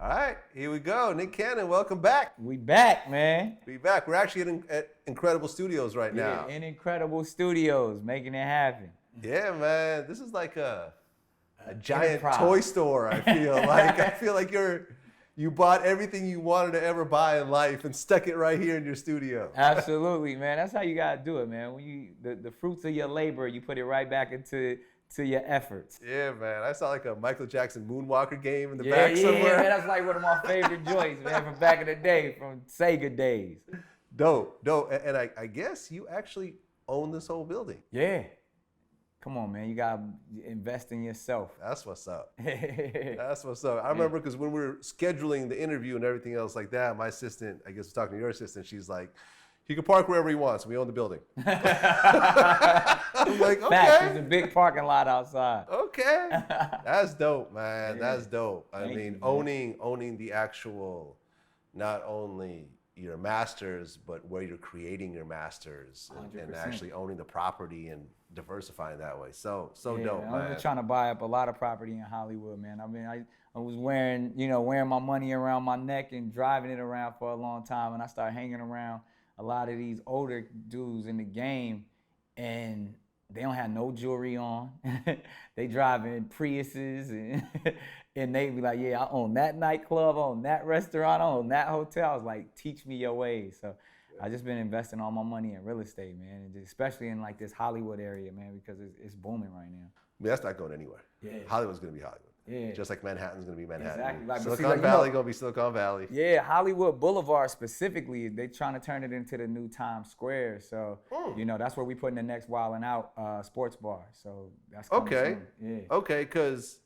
All right, here we go. Nick Cannon, welcome back. We back, man. We back. We're actually at Incredible Studios right now. In Incredible Studios, making it happen. Yeah, man. This is like a giant toy store, I feel like. I feel like you bought everything you wanted to ever buy in life and stuck it right here in your studio. Absolutely, man. That's how you gotta do it, man. When the fruits of your labor, you put it right back into your efforts. Yeah, man. I saw like a Michael Jackson Moonwalker game in the back somewhere. Yeah, man. That's like one of my favorite joints, man, from back in the day, from Sega days. Dope. And I guess you actually own this whole building. Yeah. Come on, man. You gotta invest in yourself. That's what's up. That's what's up. I remember because when we were scheduling the interview and everything else like that, my assistant, I guess, was talking to your assistant. She's like, he can park wherever he wants. We own the building. I'm like, okay. Fact, there's a big parking lot outside. Okay. That's dope, man. Yeah. That's dope. I mean, owning the actual, not only your masters, but where you're creating your masters and actually owning the property and diversifying that way. So dope, man. I've been trying to buy up a lot of property in Hollywood, man. I mean, I was wearing my money around my neck and driving it around for a long time, and I started hanging around a lot of these older dudes in the game, and they don't have no jewelry on. They driving Priuses, and they be like, yeah, I own that nightclub, I own that restaurant, I own that hotel. I was like, teach me your ways. So I just been investing all my money in real estate, man, and especially in like this Hollywood area, man, because it's booming right now. I mean, that's not going anywhere. Yeah. Hollywood's going to be Hollywood. Yeah. Just like Manhattan's going to be Manhattan. Exactly. Like, Silicon Valley going to be Silicon Valley. Yeah, Hollywood Boulevard specifically, they trying to turn it into the new Times Square. So, that's where we putting the next Wildin' Out sports bar. So that's coming soon. Yeah. Okay, because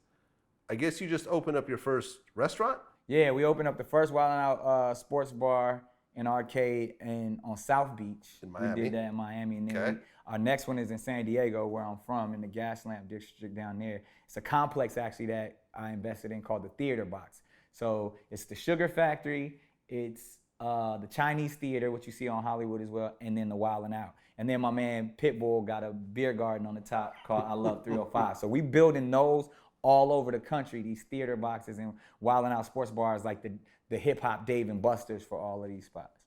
I guess you just opened up your first restaurant? Yeah, we opened up the first Wildin' Out sports bar and arcade on South Beach. In Miami? We did that in Miami. And then our next one is in San Diego, where I'm from, in the Gaslamp District down there. It's a complex, actually, that I invested in called the Theater Box. So it's the Sugar Factory, it's the Chinese Theater, which you see on Hollywood as well, and then the Wildin' Out. And then my man Pitbull got a beer garden on the top called I Love 305. So we building those all over the country, these theater boxes and Wildin' Out sports bars, like the hip-hop Dave and Buster's for all of these spots.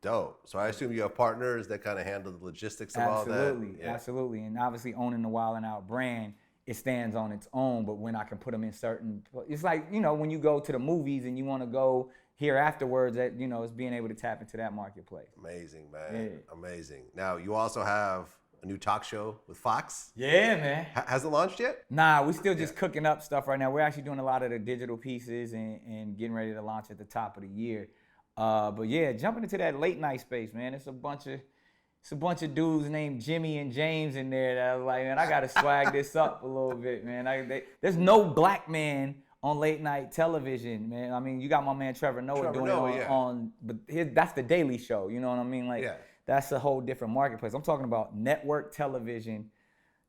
Dope. So I assume you have partners that kind of handle the logistics of all that. Absolutely. And obviously owning the Wildin' Out brand, it stands on its own, but when I can put them in certain, it's like, when you go to the movies and you want to go here afterwards, that, it's being able to tap into that marketplace. Amazing, man. Yeah. Amazing. Now, you also have a new talk show with Fox. Yeah, man. Has it launched yet? Nah, we're still just cooking up stuff right now. We're actually doing a lot of the digital pieces and getting ready to launch at the top of the year. But yeah, jumping into that late night space, man. It's a bunch of dudes named Jimmy and James in there that I was like, man, I gotta swag this up a little bit, man. There's no black man on late night television, man. I mean, you got my man Trevor Noah doing it on but that's the Daily Show. You know what I mean? Like, that's a whole different marketplace. I'm talking about network television.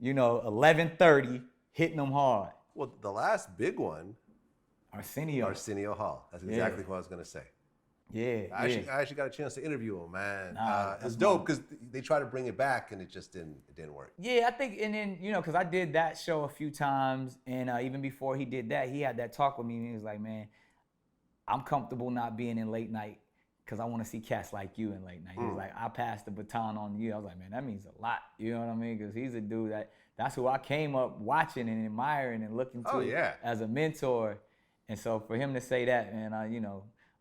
11:30, hitting them hard. Well, the last big one, Arsenio Hall. That's exactly what I was gonna say. Yeah, I actually got a chance to interview him, man. It's dope because they try to bring it back and it just didn't work. Yeah, I think, and then because I did that show a few times, and even before he did that, he had that talk with me, and he was like, "Man, I'm comfortable not being in late night because I want to see cats like you in late night." He was like, "I passed the baton on you." I was like, "Man, that means a lot." You know what I mean? Because he's a dude that's who I came up watching and admiring and looking to as a mentor, and so for him to say that, man,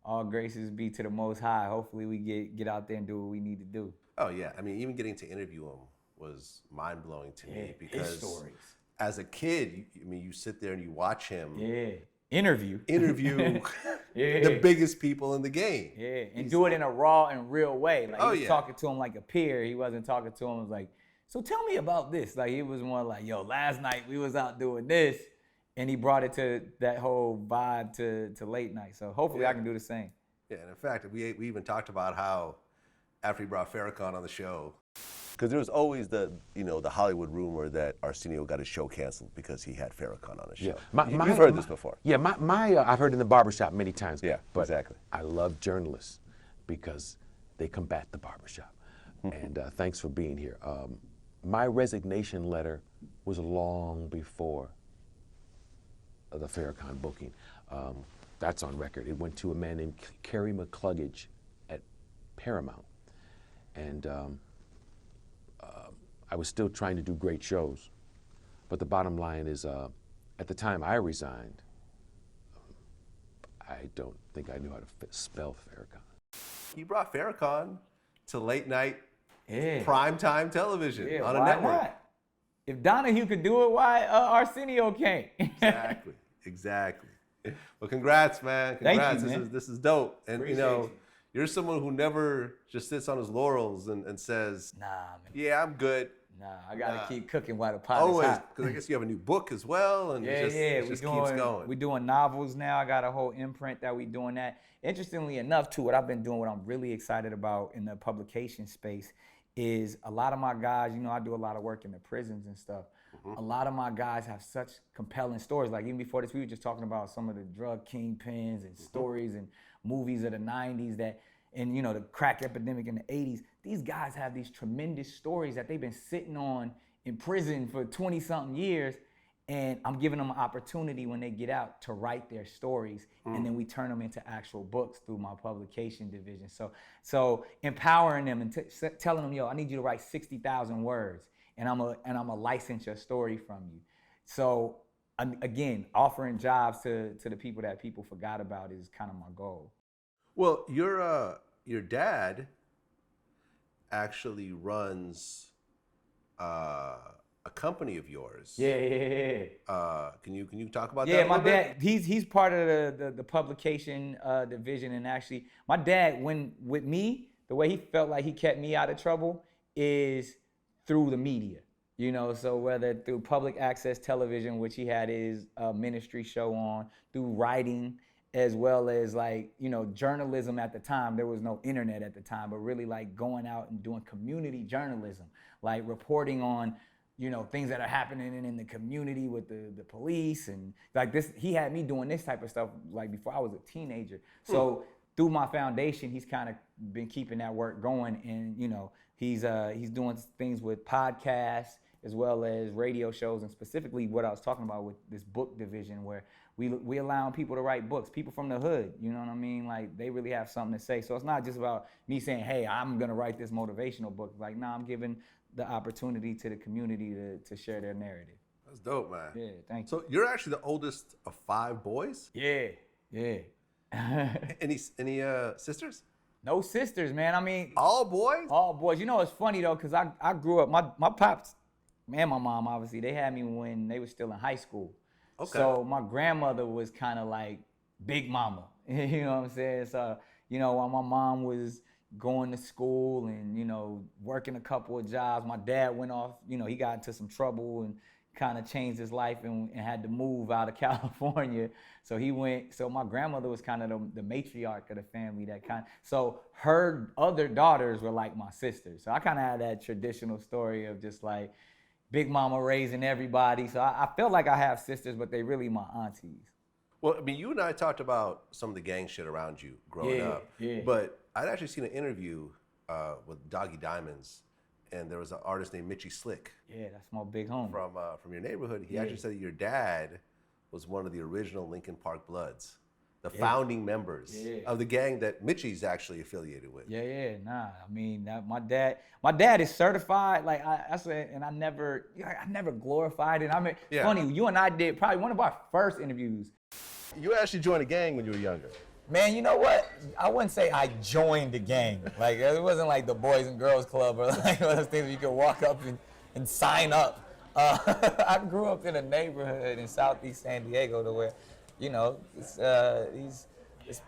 all graces be to the Most High. Hopefully we get out there and do what we need to do. Oh, yeah. I mean, even getting to interview him was mind-blowing to me because as a kid, you sit there and you watch him. Yeah. Interview the biggest people in the game. Yeah, and do it in a raw and real way. Like, he was talking to him like a peer. He wasn't talking to him like, so tell me about this. Like, he was more like, yo, last night we was out doing this. And he brought it to that whole vibe to late night. So hopefully I can do the same. Yeah, and in fact, we even talked about how after he brought Farrakhan on the show, because there was always the Hollywood rumor that Arsenio got his show canceled because he had Farrakhan on the show. Yeah. You've heard this before. Yeah, I've heard it in the barbershop many times. Yeah, but exactly. I love journalists because they combat the barbershop. And thanks for being here. My resignation letter was long before the Farrakhan booking. That's on record. It went to a man named Carey McCluggage at Paramount. And I was still trying to do great shows. But the bottom line is, at the time I resigned, I don't think I knew how to spell Farrakhan. He brought Farrakhan to late night Yeah. primetime television Yeah, on a why network. not? If Donahue could do it, why Arsenio can't? Exactly, exactly. Well, congrats, man. Thank you, Congrats. man. This is dope. And Appreciate you know, you. you're someone who never just sits on his laurels and says, Nah, man. yeah, I'm good. Nah, I gotta keep cooking while the pot Always, is hot. because I guess you have a new book as well, and it just keeps going. We're doing novels now. I got a whole imprint that we doing that. Interestingly enough, too, what I've been doing, what I'm really excited about in the publication space is a lot of my guys, you know, I do a lot of work in the prisons and stuff. A lot of my guys have such compelling stories. Like even before this, we were just talking about some of the drug kingpins and stories and movies of the 90s that, and you know, the crack epidemic in the 80s. These guys have these tremendous stories that they've been sitting on in prison for 20 something years. And I'm giving them an opportunity when they get out to write their stories, and then we turn them into actual books through my publication division. So empowering them and telling them, yo, I need you to write 60,000 words, and I'm a license your story from you. So again, offering jobs to the people that people forgot about is kind of my goal. Well, your dad actually runs a company of yours. Yeah. Can you talk about that? Yeah, a my little bit? dad, he's part of the publication division, and actually, my dad, when with me, the way he felt like he kept me out of trouble is through the media. You know, so whether through public access television, which he had his ministry show on, through writing, as well as like, you know, journalism at the time. There was no internet at the time, but really like going out and doing community journalism, like reporting on, you know, things that are happening in the community with the police and like this. He had me doing this type of stuff like before I was a teenager. So through my foundation, he's kind of been keeping that work going, and you know, he's doing things with podcasts as well as radio shows, and specifically what I was talking about with this book division where we allowing people to write books, people from the hood, you know what I mean? Like they really have something to say. So it's not just about me saying, hey, I'm gonna write this motivational book. Like, nah, I'm giving the opportunity to the community to share their narrative. That's dope, man. Yeah, thank you. So you're actually the oldest of 5 boys? Yeah. Any sisters? No sisters, man. I mean, All boys? all boys. You know, it's funny though, because I grew up, my pops and my mom, obviously, they had me when they were still in high school. Okay. So my grandmother was kind of like big mama, you know what I'm saying? So, you know, while my mom was going to school and, you know, working a couple of jobs, my dad went off, you know, he got into some trouble and kind of changed his life and had to move out of California. So my grandmother was kind of the matriarch of the family so her other daughters were like my sisters. So I kind of had that traditional story of just like big mama raising everybody. So I feel like I have sisters, but they really my aunties. Well, I mean, you and I talked about some of the gang shit around you growing up. Yeah. But I'd actually seen an interview with Doggy Diamonds, and there was an artist named Mitchie Slick Yeah, that's my big homie. from your neighborhood. He actually said that your dad was one of the original Lincoln Park Bloods, the founding members of the gang that Mitchie's actually affiliated with. Yeah, nah. I mean, my dad is certified. Like I said, and I never glorified it. I mean, funny, you and I did probably one of our first interviews. You actually joined a gang when you were younger. Man, you know what? I wouldn't say I joined the gang. Like it wasn't like the Boys and Girls Club or like one of those things where you could walk up and sign up. I grew up in a neighborhood in Southeast San Diego to where, you know, this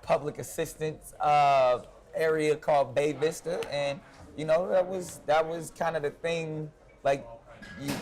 public assistance area called Bay Vista, and you know that was kind of the thing, like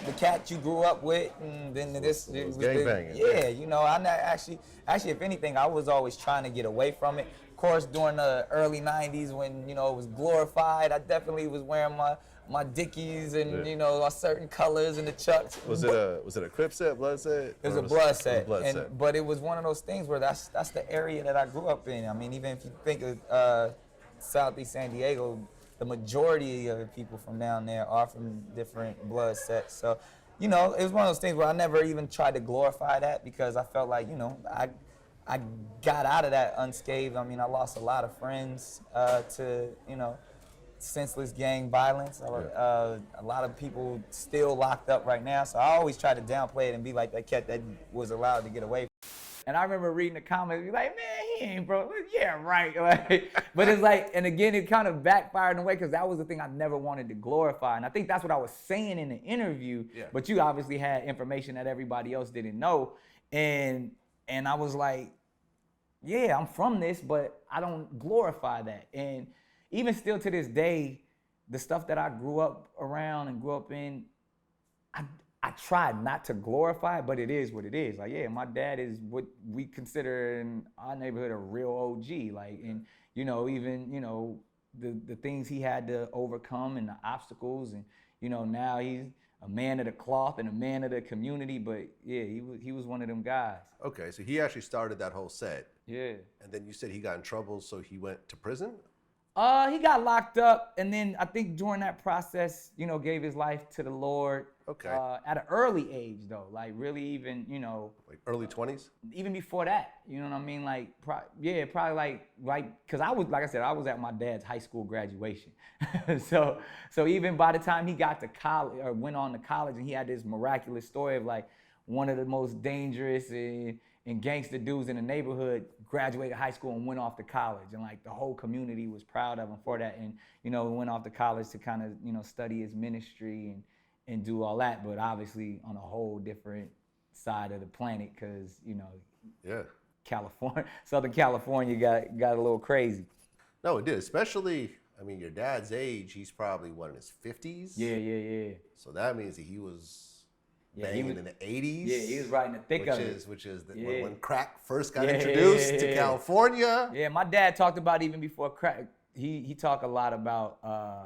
the cat you grew up with, and then this was gangbanging. Yeah, you know, actually, if anything, I was always trying to get away from it. Of course, during the early '90s when you know it was glorified, I definitely was wearing my Dickies and you know certain colors and the Chucks. Was it a Crip set, Blood set? It was a blood set. But it was one of those things where that's the area that I grew up in. I mean, even if you think of Southeast San Diego, the majority of the people from down there are from different blood sets. So, you know, it was one of those things where I never even tried to glorify that because I felt like, you know, I got out of that unscathed. I mean, I lost a lot of friends to, you know, senseless gang violence. A lot of people still locked up right now. So I always try to downplay it and be like that cat that was allowed to get away. And I remember reading the comments, be like, man, he ain't bro. Yeah, right. Like, but it's like, and again, it kind of backfired in a way because that was the thing I never wanted to glorify. And I think that's what I was saying in the interview. Yeah. But you obviously had information that everybody else didn't know. And I was like, yeah, I'm from this, but I don't glorify that. And even still to this day, the stuff that I grew up around and grew up in, I tried not to glorify it, but it is what it is. Like, yeah, my dad is what we consider in our neighborhood a real OG. Like, and, you know, even, you know, the things he had to overcome and the obstacles. And, you know, now he's a man of the cloth and a man of the community. But, yeah, he was one of them guys. Okay, so he actually started that whole set. Yeah. And then you said he got in trouble, so he went to prison? He got locked up, and then I think during that process, you know, gave his life to the Lord. Okay. At an early age, though, like really even, you know. Like early 20s? Even before that, you know what I mean? Like, probably like, because I was, like I said, I was at my dad's high school graduation. So even by the time he got to college, or went on to college, and he had this miraculous story of like one of the most dangerous and gangster dudes in the neighborhood graduated high school and went off to college, and like the whole community was proud of him for that. And you know, went off to college to kind of, you know, study his ministry and do all that, but obviously on a whole different side of the planet, because, you know, yeah, California, Southern California got a little crazy. No, it did, especially, I mean, your dad's age, he's probably what, in his 50s? Yeah. So that means that he was banging in the 80s. Yeah, he was right in the thick of it. Which is when crack first got introduced to California. Yeah, my dad talked about even before crack. He talked a lot about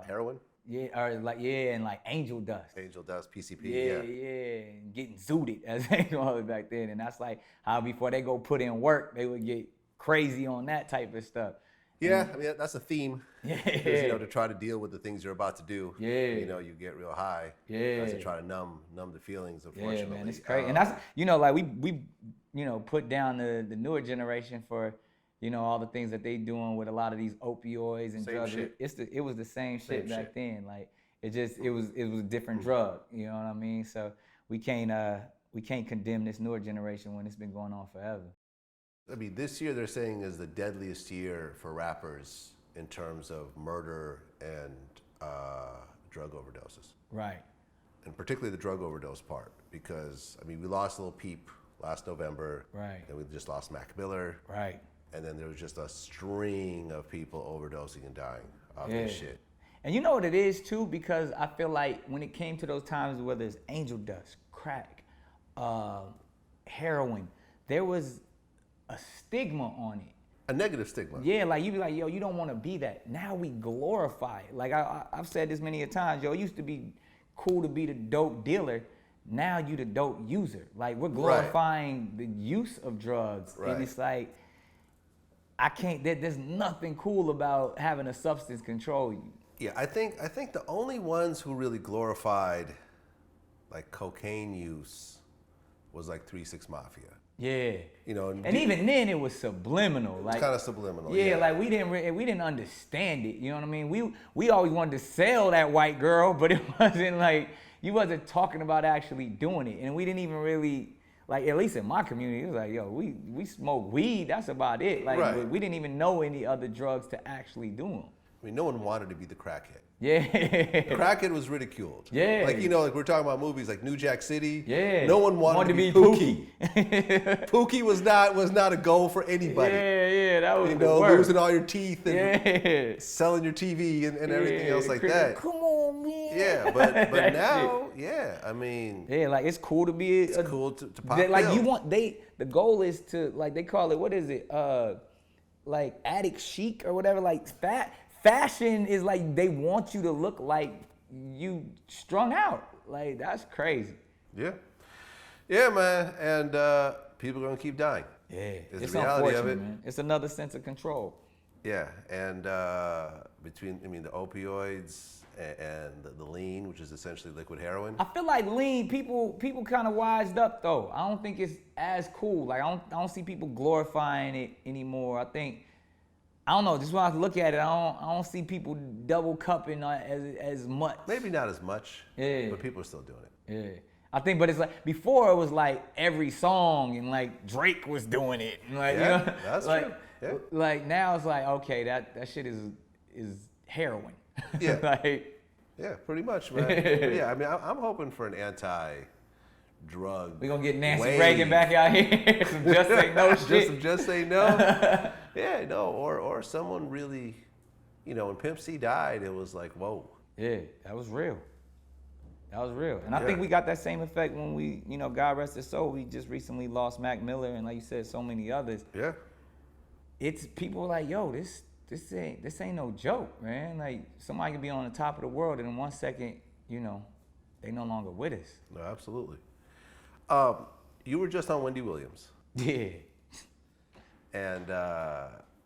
heroin. Yeah, or like and like angel dust. Angel dust, PCP. Yeah, and getting zooted as they call it back then, and that's like how before they go put in work, they would get crazy on that type of stuff. Yeah, I mean that's a theme. Yeah. Because, you know, to try to deal with the things you're about to do. Yeah. You know, you get real high. Yeah. To try to numb the feelings, unfortunately. Yeah, man, it's crazy. And that's, you know, like we you know, put down the newer generation for, you know, all the things that they doing with a lot of these opioids and same drugs. Shit. It was the same shit back then. Like it was a different drug. You know what I mean? So we can't condemn this newer generation when it's been going on forever. I mean, this year they're saying is the deadliest year for rappers in terms of murder and drug overdoses. Right. And particularly the drug overdose part, because I mean, we lost Lil Peep last November. Right. And we just lost Mac Miller. Right. And then there was just a string of people overdosing and dying of this shit. And you know what it is too, because I feel like when it came to those times, whether it's angel dust, crack, heroin, there was a stigma on it. A negative stigma. Yeah, like you be like, yo, you don't want to be that. Now we glorify it. Like I've said this many a times, yo, it used to be cool to be the dope dealer. Now you the dope user. Like we're glorifying the use of drugs. Right. And it's like, there's nothing cool about having a substance control you. Yeah, I think the only ones who really glorified like cocaine use was like 3 6 Mafia. Yeah. You know, and even then it was subliminal. Like kind of subliminal. Yeah, like we didn't understand it. You know what I mean? We always wanted to sell that white girl, but it wasn't like you wasn't talking about actually doing it. And we didn't even really, like, at least in my community, it was like, yo, we smoke weed, that's about it. Like we didn't even know any other drugs to actually do them. I mean, no one wanted to be the crackhead. Yeah. The crackhead was ridiculed. Yeah. Like, you know, like we're talking about movies like New Jack City. Yeah. No one wanted to be Pookie. Pookie was not a goal for anybody. Yeah, that was losing all your teeth and selling your TV and everything else like that. Come on, man. Yeah, but now, I mean. Yeah, like it's cool to be. It's cool to pop like pills. The goal is to, like they call it, what is it? Like addict chic or whatever. Like fashion is like they want you to look like you strung out. Like that's crazy. Yeah, man. And people are gonna keep dying. Yeah, it's the reality of it. Man. It's another sense of control. Yeah, and between the opioids and the lean, which is essentially liquid heroin. I feel like lean, people kind of wised up though. I don't think it's as cool. Like I don't see people glorifying it anymore. I think, I don't know, just when I look at it, I don't see people double cupping as much. Maybe not as much, Yeah. but people are still doing it. Yeah. I think, but it's like, before it was like every song and like Drake was doing it. And like, Yeah, you know, that's like, true. Yeah. Like now it's like, okay, that shit is heroin. Yeah. Like, Yeah, pretty much, man. But yeah, I mean, I'm hoping for an anti-drug. we gonna get Nancy wave. Reagan back out here. Some just say no shit. Just say no. Yeah, no, or someone really, you know, when Pimp C died, it was like, whoa. Yeah, that was real. That was real. And I Yeah. think we got that same effect when we, you know, God rest his soul, we just recently lost Mac Miller and like you said, so many others. Yeah. It's people like, yo, this ain't no joke, man. Like somebody can be on the top of the world and in 1 second, you know, they no longer with us. No, absolutely. You were just on Wendy Williams, Yeah. and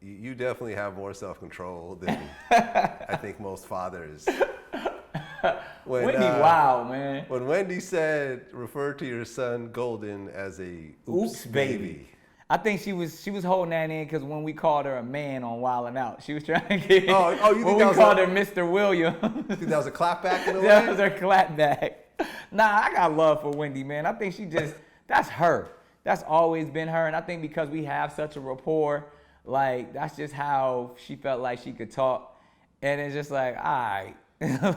you definitely have more self-control than I think most fathers. Wendy, wow, man. When Wendy referred to your son Golden as a Oops, baby. I think she was holding that in because when we called her a man on Wildin' Out, she was trying to get. Oh, you think when that we was called her Mr. Williams. You think that was a clapback in a way? That was her clapback. Nah, I got love for Wendy, man. I think she just, that's her. That's always been her. And I think because we have such a rapport, like, that's just how she felt like she could talk. And it's just like, all right.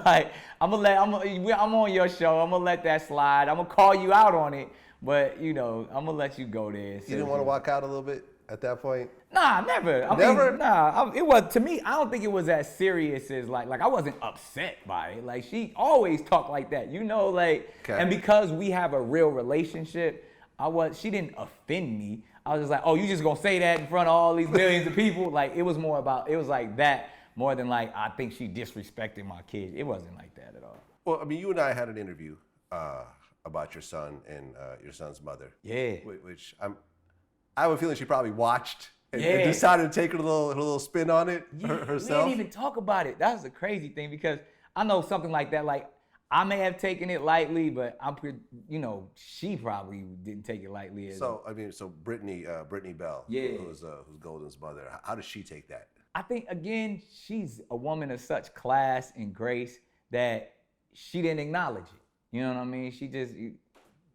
Like, I'm on your show. I'm going to let that slide. I'm going to call you out on it. But, you know, I'm going to let you go there. You didn't want to walk out a little bit at that point? Nah, never. Never? It was, to me, I don't think it was as serious as like I wasn't upset by it. Like she always talked like that, you know, like, Okay. And because we have a real relationship, she didn't offend me. I was just like, oh, you just gonna say that in front of all these millions of people? Like it was like that more than like, I think she disrespected my kid. It wasn't like that at all. Well, I mean, you and I had an interview about your son and your son's mother. Yeah. Which I have a feeling she probably watched and Yeah. decided to take her little spin on it herself. We didn't even talk about it. That's the crazy thing because I know something like that. Like I may have taken it lightly, but she probably didn't take it lightly. So Brittany Bell, Yeah. who's Golden's mother. How does she take that? I think again, she's a woman of such class and grace that she didn't acknowledge it. You know what I mean? She just,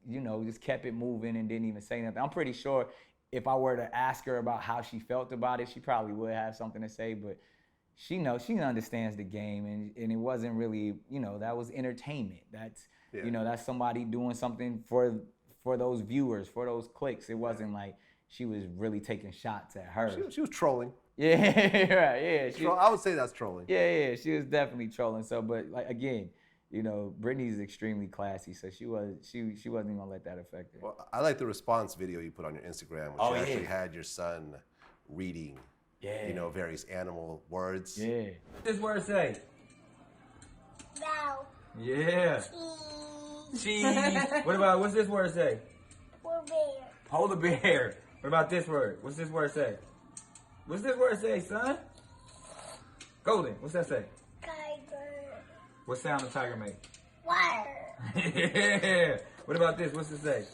just kept it moving and didn't even say nothing. I'm pretty sure if I were to ask her about how she felt about it, she probably would have something to say, but she understands the game and it wasn't really, that was entertainment. That's, that's somebody doing something for those viewers, for those clicks. It wasn't like she was really taking shots at her. She was trolling. Yeah, right, yeah. I would say that's trolling. Yeah, she was definitely trolling. So, but like again, Brittany's extremely classy, so she wasn't even gonna let that affect her. Well, I like the response video you put on your Instagram, which you actually had your son reading, various animal words. Yeah. What's this word say? Bow. Yeah. Cheese. What's this word say? Polar bear. Polar bear. What about this word? What's this word say? What's this word say, son? Golden. What's that say? Tiger. What sound does tiger make? Water. Yeah. What about this? What's it say?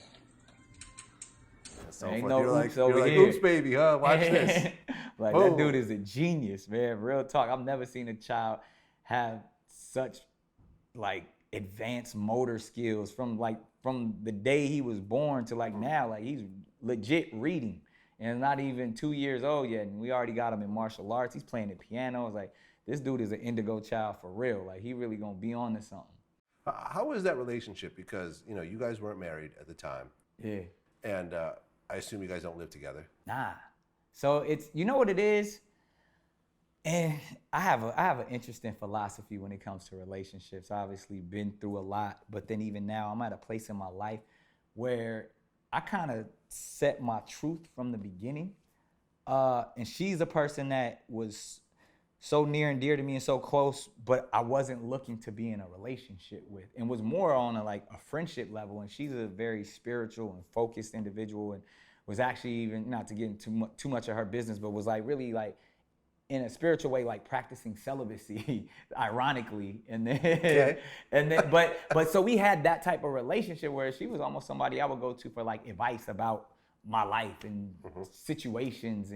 So Ain't forth. no You're oops like, over you're like, here. oops, baby, huh? Watch this. Like Boom. that dude is a genius, man. Real talk. I've never seen a child have such like advanced motor skills from the day he was born to like now. Like he's legit reading. And not even 2 years old yet, and we already got him in martial arts. He's playing the piano. It's like, this dude is an indigo child for real. Like, he really gonna be on to something. How is that relationship? Because, you guys weren't married at the time. Yeah. And I assume you guys don't live together. Nah. So it's, you know what it is? And I have an interesting philosophy when it comes to relationships. Obviously been through a lot, but then even now I'm at a place in my life where I kind of set my truth from the beginning. And she's a person that was so near and dear to me and so close, but I wasn't looking to be in a relationship with, and was more on a friendship level. And she's a very spiritual and focused individual, and was actually, even not to get into too much of her business, but was really in a spiritual way, like practicing celibacy, ironically. But so we had that type of relationship where she was almost somebody I would go to for like advice about my life and situations.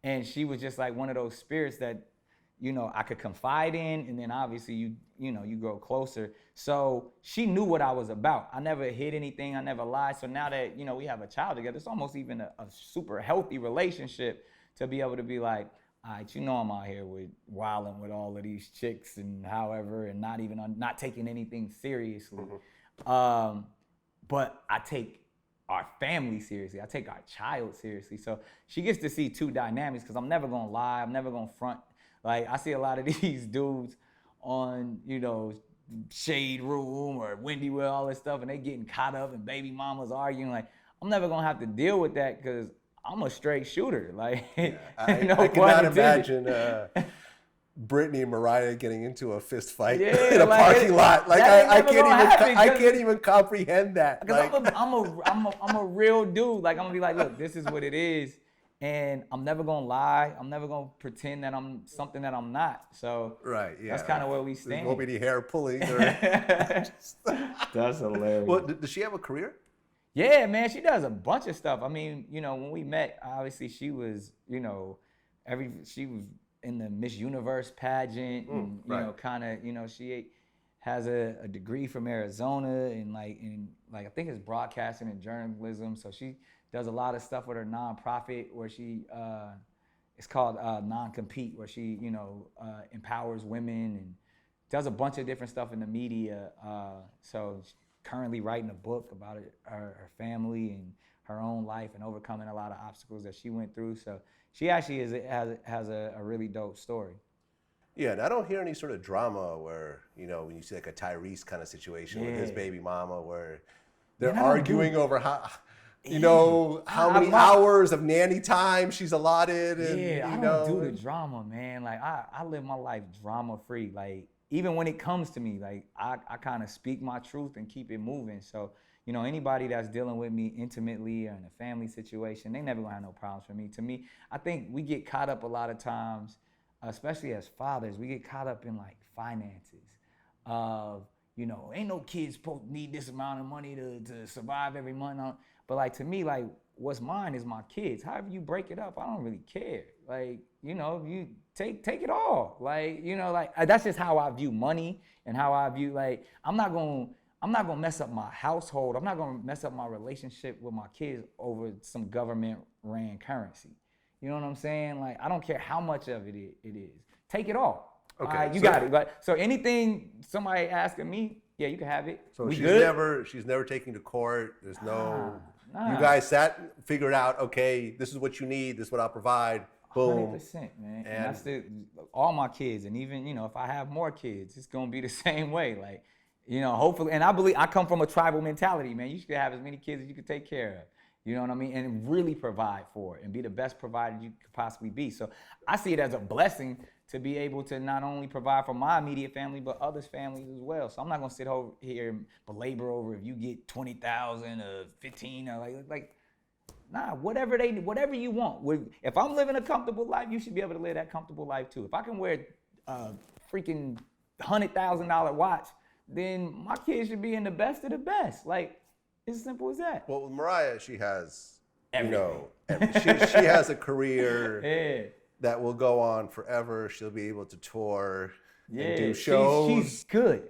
And she was just like one of those spirits that, you know, I could confide in, and then obviously you grow closer. So she knew what I was about. I never hid anything, I never lied. So now that, you know, we have a child together, it's almost even a super healthy relationship to be able to be like, all right, you know I'm out here with wilding with all of these chicks and however, and not taking anything seriously. But I take our family seriously. I take our child seriously. So she gets to see two dynamics because I'm never gonna lie. I'm never gonna front. Like, I see a lot of these dudes on, you know, Shade Room or Wendy with all this stuff, and they getting caught up and baby mamas arguing. Like, I'm never gonna have to deal with that because I'm a straight shooter. Like, I cannot imagine Britney and Mariah getting into a fist fight in a parking lot. Like, I can't even comprehend that. Because I'm a real dude. Like, I'm gonna be like, look, this is what it is. And I'm never gonna lie. I'm never gonna pretend that I'm something that I'm not. So that's kind of where we stand. There won't be any hair pulling. That's hilarious. Well, does she have a career? Yeah, man, she does a bunch of stuff. I mean, you know, when we met, obviously she was, you know, she was in the Miss Universe pageant, and you know, kind of, you know, she has a degree from Arizona, and like I think it's broadcasting and journalism. So she does a lot of stuff with her nonprofit where she, it's called Non-Compete, where she, you know, empowers women and does a bunch of different stuff in the media. So she's currently writing a book about her family and her own life and overcoming a lot of obstacles that she went through. So she actually has a really dope story. Yeah, and I don't hear any sort of drama where, you know, when you see like a Tyrese kind of situation with his baby mama where they're arguing over how... You know, how many hours of nanny time she's allotted. And, I don't do the drama, man. Like, I live my life drama-free. Like, even when it comes to me, like, I kind of speak my truth and keep it moving. So, you know, anybody that's dealing with me intimately or in a family situation, they never gonna have no problems for me. To me, I think we get caught up a lot of times, especially as fathers, we get caught up in, like, finances of, you know, ain't no kids supposed to need this amount of money to survive every month. But like, to me, like, what's mine is my kids. However you break it up, I don't really care. Like, you know, you take it all. Like, you know, like, that's just how I view money and how I view, like, I'm not gonna mess up my household. I'm not gonna mess up my relationship with my kids over some government ran currency. You know what I'm saying? Like, I don't care how much of it is. Take it all. Okay, you got it. Like, so anything somebody asking me, yeah, you can have it. So she's never taken to court. There's no. You guys figured out, okay, this is what you need. This is what I'll provide. Boom. 100%, man. And that's all my kids, and even, you know, if I have more kids, it's gonna be the same way. Like, you know, hopefully, and I believe I come from a tribal mentality, man. You should have as many kids as you can take care of. You know what I mean? And really provide for it and be the best provider you could possibly be. So I see it as a blessing to be able to not only provide for my immediate family, but others' families as well. So I'm not gonna sit over here and belabor over if you get 20,000 or 15 or like, nah, whatever you want. If I'm living a comfortable life, you should be able to live that comfortable life too. If I can wear a freaking $100,000 watch, then my kids should be in the best of the best. Like, it's as simple as that. Well, with Mariah, she has, everything. You know, she has a career that will go on forever. She'll be able to tour and do shows. She's good.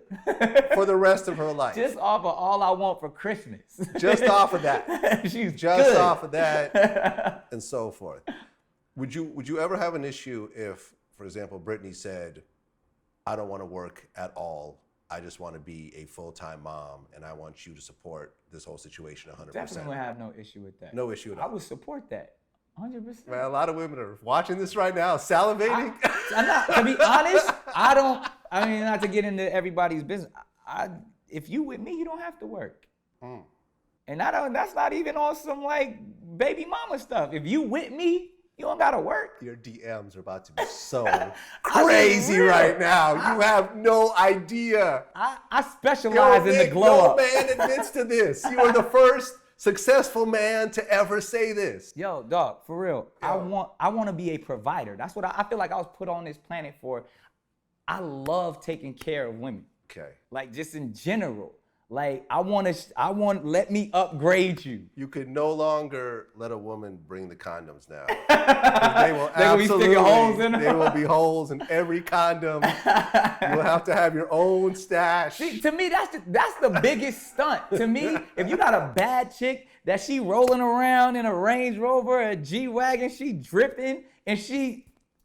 For the rest of her life. Just off of All I Want for Christmas. Just off of that. She's just good. Off of that and so forth. Would you ever have an issue if, for example, Britney said, I don't want to work at all. I just want to be a full-time mom, and I want you to support this whole situation 100%. Definitely have no issue with that. No issue at all. I would support that. 100%. Man, a lot of women are watching this right now, salivating. I'm not, to be honest, I mean, not to get into everybody's business. If you with me, you don't have to work. And that's not even on some like baby mama stuff. If you with me, you don't gotta work. Your DMs are about to be so crazy right now. You have no idea. I specialize in the glow up. No man admits to this. You are the first successful man to ever say this. Yo, dog, for real. Yo. I want to be a provider. That's what I feel like I was put on this planet for. I love taking care of women. Okay. Like just in general. Like let me upgrade you. You could no longer let a woman bring the condoms now. 'Cause they will They will be sticking holes in them. There will be holes in every condom. You'll have to have your own stash. See, to me, that's the biggest stunt. To me, if you got a bad chick that she rolling around in a Range Rover, a G-Wagon, she dripping, and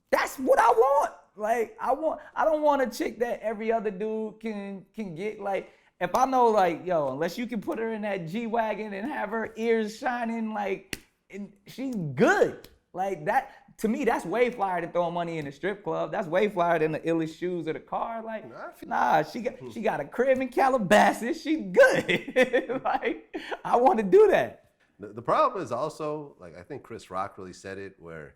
that's what I want. Like, I don't want a chick that every other dude can get. Like, if I know, like, yo, unless you can put her in that G-Wagon and have her ears shining, like, and she's good. Like, that, to me, that's way flyer than throwing money in the strip club. That's way flyer than the illest shoes or the car. Like, nah, she got a crib in Calabasas. She good. Like, I want to do that. The problem is also, like, I think Chris Rock really said it, where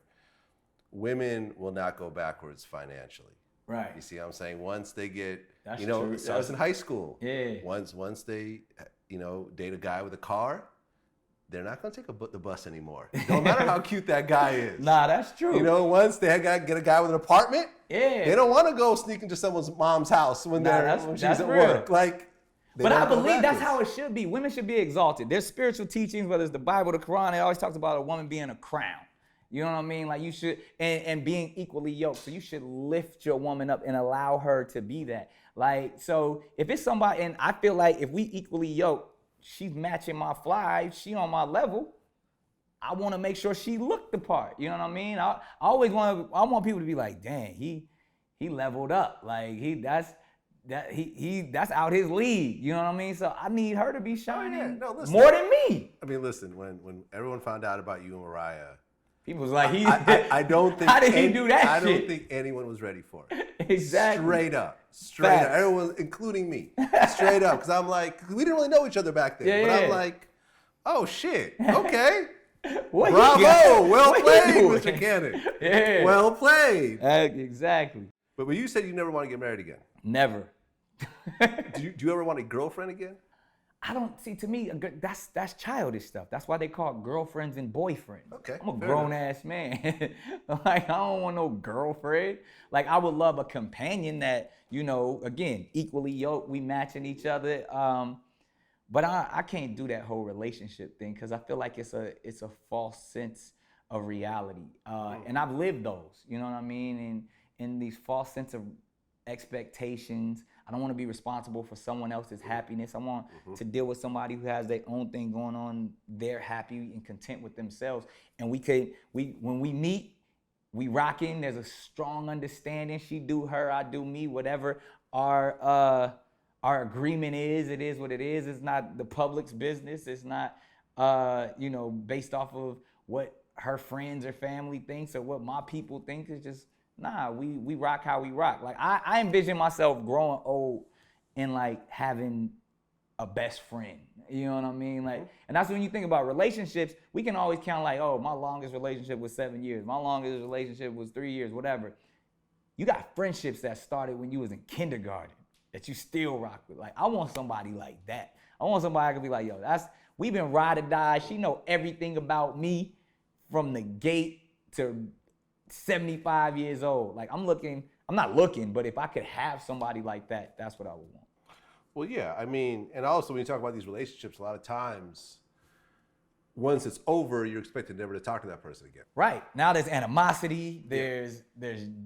women will not go backwards financially. Right. You see what I'm saying? Once they get, That's you know, true. it starts in high school. Yeah. Once they, you know, date a guy with a car, they're not going to take the bus anymore. No matter how cute that guy is. Nah, that's true. You know, once they get a guy with an apartment, Yeah. they don't want to go sneak into someone's mom's house when she's that's at real. work. Like, But I believe that's how it should be. Women should be exalted. There's spiritual teachings, whether it's the Bible, the Quran, it always talks about a woman being a crown. You know what I mean? Like you should, and being equally yoked. So you should lift your woman up and allow her to be that. Like, so if it's somebody, and I feel like if we equally yoked, she's matching my fly, she on my level, I want to make sure she looked the part. You know what I mean? I want people to be like, dang, he leveled up. Like that's out his league. You know what I mean? So I need her to be shining more than me. I mean, listen, when everyone found out about you and Mariah, people was like, I don't think how did he do that I shit? don't think anyone was ready for it. Exactly. Straight up. Facts. Everyone, including me. Straight up. Because I'm like, we didn't really know each other back then. Yeah, but yeah. I'm like, oh shit. Okay. What Bravo. Well What played, you doing? Mr. Cannon. Yeah. Well played. Exactly. But you said you never want to get married again. Never. Do you ever want a girlfriend again? I don't see. To me, that's childish stuff. That's why they call it girlfriends and boyfriends. Okay, I'm a fair grown ass man. Like I don't want no girlfriend. Like I would love a companion that, you know, again, equally yoked, we matching each other. But I can't do that whole relationship thing because I feel like it's a false sense of reality. And I've lived those. You know what I mean? And in these false sense of expectations. I don't want to be responsible for someone else's happiness. I want to deal with somebody who has their own thing going on. They're happy and content with themselves. And when we meet, we rocking. There's a strong understanding. She do her, I do me. Whatever our agreement is, it is what it is. It's not the public's business. It's not based off of what her friends or family thinks or what my people think. It's just we rock how we rock. Like I envision myself growing old and like having a best friend. You know what I mean? Like, and that's when you think about relationships, we can always count like, oh, my longest relationship was 7 years. My longest relationship was 3 years, whatever. You got friendships that started when you was in kindergarten that you still rock with. Like, I want somebody like that. I want somebody that can be like, yo, we've been ride or die. She know everything about me from the gate to 75 years old. Like I'm not looking, but if I could have somebody like that, that's what I would want. Well, yeah, I mean, and also when you talk about these relationships, a lot of times, once it's over, you're expected never to talk to that person again. Right. Now there's animosity, there's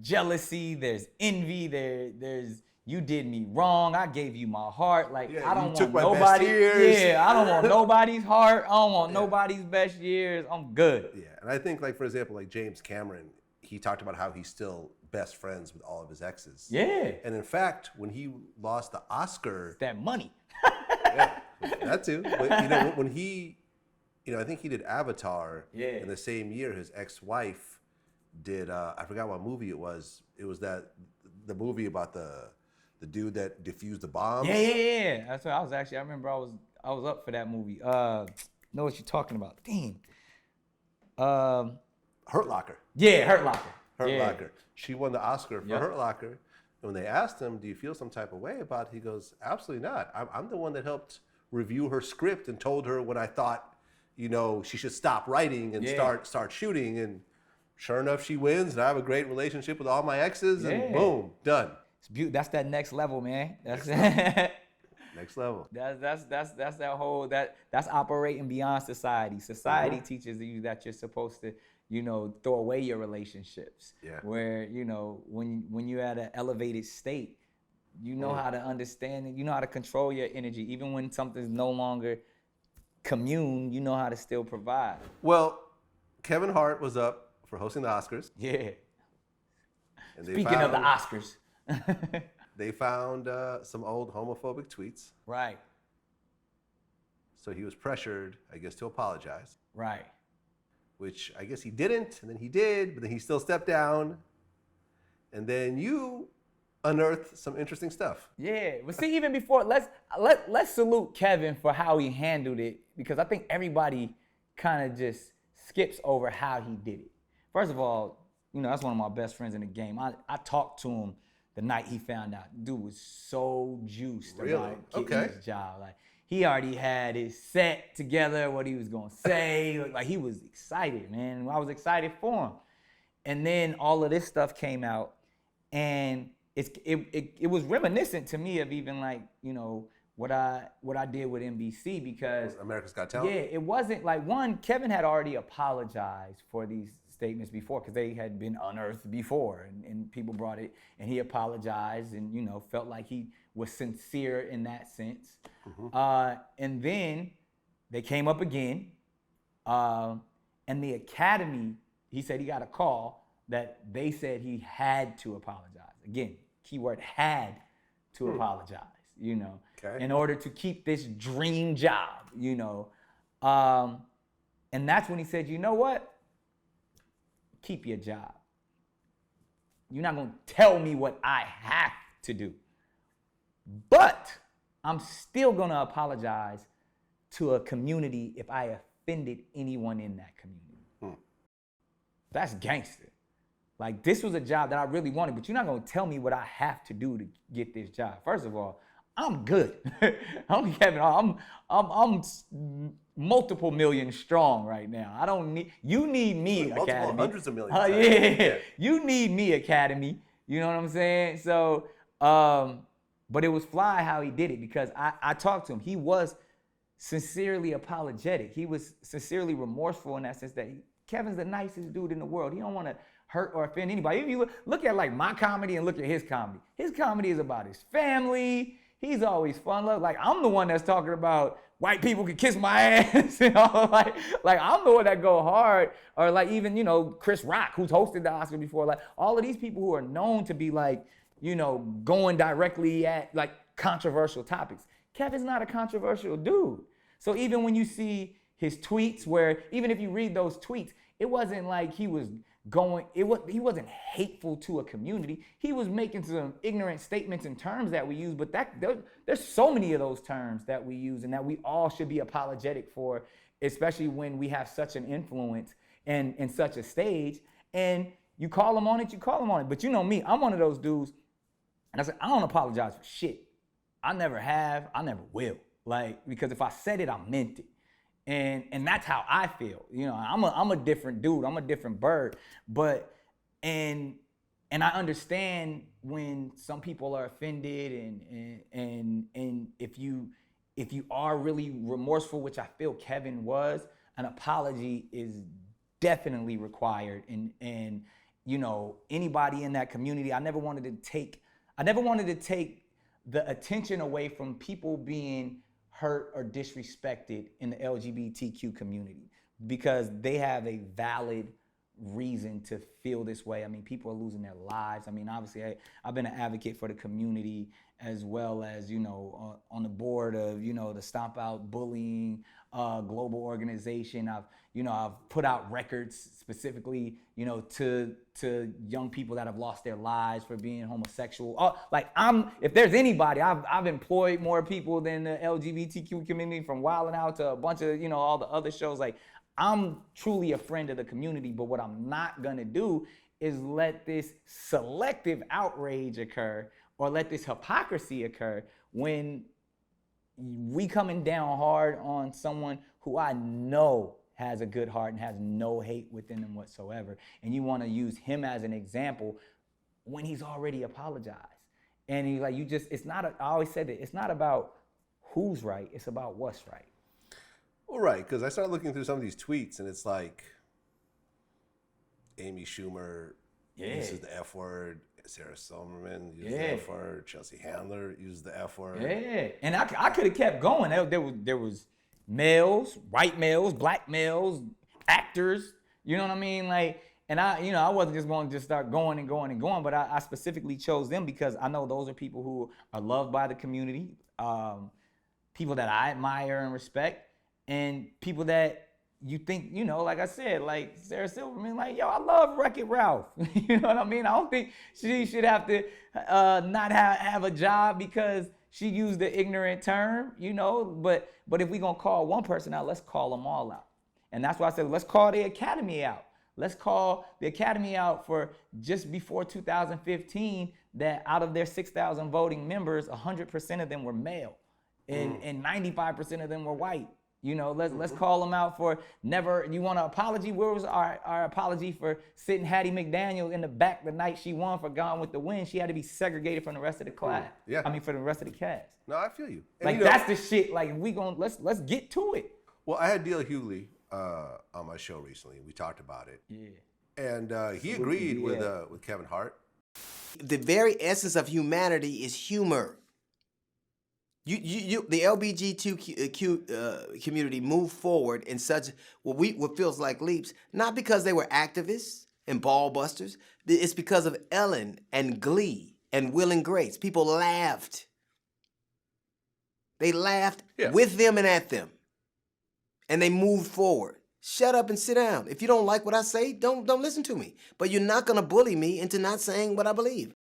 jealousy, there's envy, there's you did me wrong, I gave you my heart. Like I don't want nobody. Yeah, I don't want nobody's heart. I don't want nobody's best years. I'm good. Yeah, and I think like for example, like James Cameron, he talked about how he's still best friends with all of his exes. Yeah. And in fact, when he lost the Oscar, That money. yeah, that too. But when he, I think he did Avatar. Yeah. In the same year, his ex-wife did. I forgot what movie it was. It was the movie about the dude that defused the bombs. Yeah. That's what I remember I was up for that movie. Know what you're talking about. Damn. Hurt Locker. Yeah, Hurt Locker. Hurt Yeah. Locker. She won the Oscar for Hurt Locker. And when they asked him, do you feel some type of way about it? He goes, absolutely not. I'm the one that helped review her script and told her what I thought she should stop writing and start shooting. And sure enough, she wins, and I have a great relationship with all my exes, and boom, done. It's that's that next level, man. That's next level. That's that whole that's operating beyond society. Society teaches you that you're supposed to, throw away your relationships. Yeah. Where, when you're at an elevated state, you know how to understand it, you know how to control your energy. Even when something's no longer commune, you know how to still provide. Well, Kevin Hart was up for hosting the Oscars. Yeah. And Speaking of the Oscars. They found some old homophobic tweets. Right. So he was pressured, I guess, to apologize. Right. Which I guess he didn't, and then he did, but then he still stepped down. And then you unearthed some interesting stuff. Yeah, but see, even before, let's salute Kevin for how he handled it, because I think everybody kind of just skips over how he did it. First of all, that's one of my best friends in the game. I talked to him the night he found out. Dude was so juiced about getting his job. Like, he already had his set together, what he was gonna say. Like, he was excited, man. I was excited for him. And then all of this stuff came out, and it was reminiscent to me of even what I did with NBC, because America's Got Talent. Yeah, it wasn't like, one, Kevin had already apologized for these statements before, because they had been unearthed before, and people brought it, and he apologized and felt like he was sincere in that sense. And then they came up again, and the Academy, he said he got a call that they said he had to apologize. Again, keyword had to apologize, in order to keep this dream job, and that's when he said, you know what? Keep your job. You're not gonna tell me what I have to do, but I'm still gonna apologize to a community if I offended anyone in that community. That's gangster. Like, this was a job that I really wanted, but you're not gonna tell me what I have to do to get this job. First of all, I'm good. I'm Kevin. I'm multiple million strong right now. I don't need, you need me, multiple Academy. Hundreds of millions. Yeah. You need me, Academy. You know what I'm saying? So, but it was fly how he did it, because I talked to him. He was sincerely apologetic. He was sincerely remorseful in that sense that Kevin's the nicest dude in the world. He don't want to hurt or offend anybody. If you look at my comedy and look at his comedy is about his family. He's always fun. Like, I'm the one that's talking about white people can kiss my ass. Like I'm the one that go hard. Or like, even, Chris Rock, who's hosted the Oscar before. Like, all of these people who are known to be going directly at controversial topics. Kevin's not a controversial dude. So even when you see his tweets, where even if you read those tweets, it wasn't like he was he wasn't hateful to a community. He was making some ignorant statements and terms that we use, but there's so many of those terms that we use and that we all should be apologetic for, especially when we have such an influence and such a stage. And you call them on it, But you know me, I'm one of those dudes, and I said, I don't apologize for shit. I never have, I never will. Because if I said it, I meant it. And that's how I feel. I'm a different dude. I'm a different bird. But and I understand when some people are offended, and if you are really remorseful, which I feel Kevin was, an apology is definitely required. And anybody in that community, I never wanted to take the attention away from people being hurt or disrespected in the LGBTQ community, because they have a valid reason to feel this way. I mean, people are losing their lives. I mean, obviously, I've been an advocate for the community, as well as, on the board of, the Stomp Out Bullying global organization. I've put out records specifically, to young people that have lost their lives for being homosexual. If there's anybody, I've employed more people than the LGBTQ community, from Wildin' Out to a bunch of, all the other shows. I'm truly a friend of the community, but what I'm not gonna do is let this selective outrage occur, or let this hypocrisy occur when we coming down hard on someone who I know has a good heart and has no hate within them whatsoever. And you want to use him as an example when he's already apologized. And he's like, I always said that it's not about who's right, it's about what's right. Well, right, because I started looking through some of these tweets, and it's like Amy Schumer uses the F word, Sarah Silverman uses the F word, Chelsea Handler uses the F word. Yeah, and I could have kept going. There was males, white males, black males, actors. You know what I mean? Like, and I wasn't just going to just start going and going and going, but I specifically chose them because I know those are people who are loved by the community, people that I admire and respect, and people that you think, like I said, like Sarah Silverman, like, yo, I love Wreck-It Ralph. You know what I mean? I don't think she should have to not have a job because she used the ignorant term, but if we're going to call one person out, let's call them all out. And that's why I said, let's call the Academy out. Let's call the Academy out for just before 2015 that out of their 6,000 voting members, 100% of them were male and 95% of them were white. Let's call them out for never. You want an apology? Where was our apology for sitting Hattie McDaniel in the back the night she won for Gone with the Wind? She had to be segregated from the rest of the class. Yeah. For the rest of the cast. No, I feel you. And like that's the shit. Like let's get to it. Well, I had Dale Hughley on my show recently. We talked about it. Yeah. And he agreed with Kevin Hart. The very essence of humanity is humor. The LGBTQ community moved forward in such what feels like leaps, not because they were activists and ball busters. It's because of Ellen and Glee and Will and Grace. People laughed. They laughed with them and at them, and they moved forward. Shut up and sit down. If you don't like what I say, don't listen to me. But you're not gonna bully me into not saying what I believe.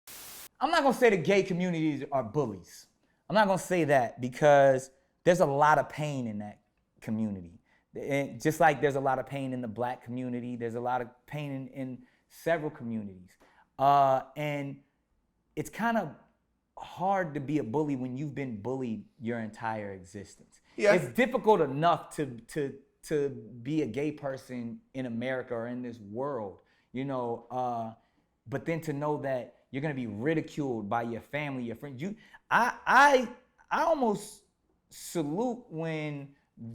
I'm not gonna say the gay communities are bullies. I'm not gonna say that because there's a lot of pain in that community. And just like there's a lot of pain in the black community, there's a lot of pain in several communities. And it's kind of hard to be a bully when you've been bullied your entire existence. Yeah. It's difficult enough to be a gay person in America or in this world, but then to know that you're gonna be ridiculed by your family, your friends. I almost salute when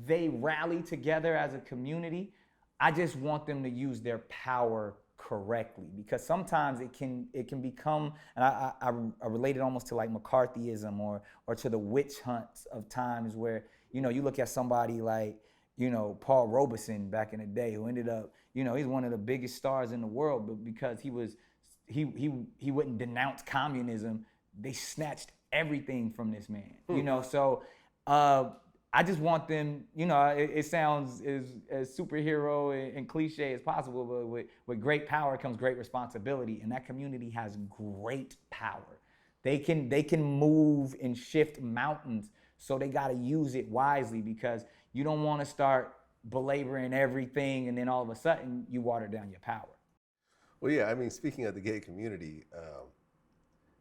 they rally together as a community. I just want them to use their power correctly because sometimes it can become, and I relate it almost to like McCarthyism or to the witch hunts of times where you look at somebody like Paul Robeson back in the day who ended up he's one of the biggest stars in the world, but because he wouldn't denounce communism, they snatched everything from this man. So I just want them, it sounds as superhero and cliche as possible, but with great power comes great responsibility, and that community has great power. They can move and shift mountains, so they got to use it wisely because you don't want to start belaboring everything and then all of a sudden you water down your power. Well, yeah, I mean, speaking of the gay community,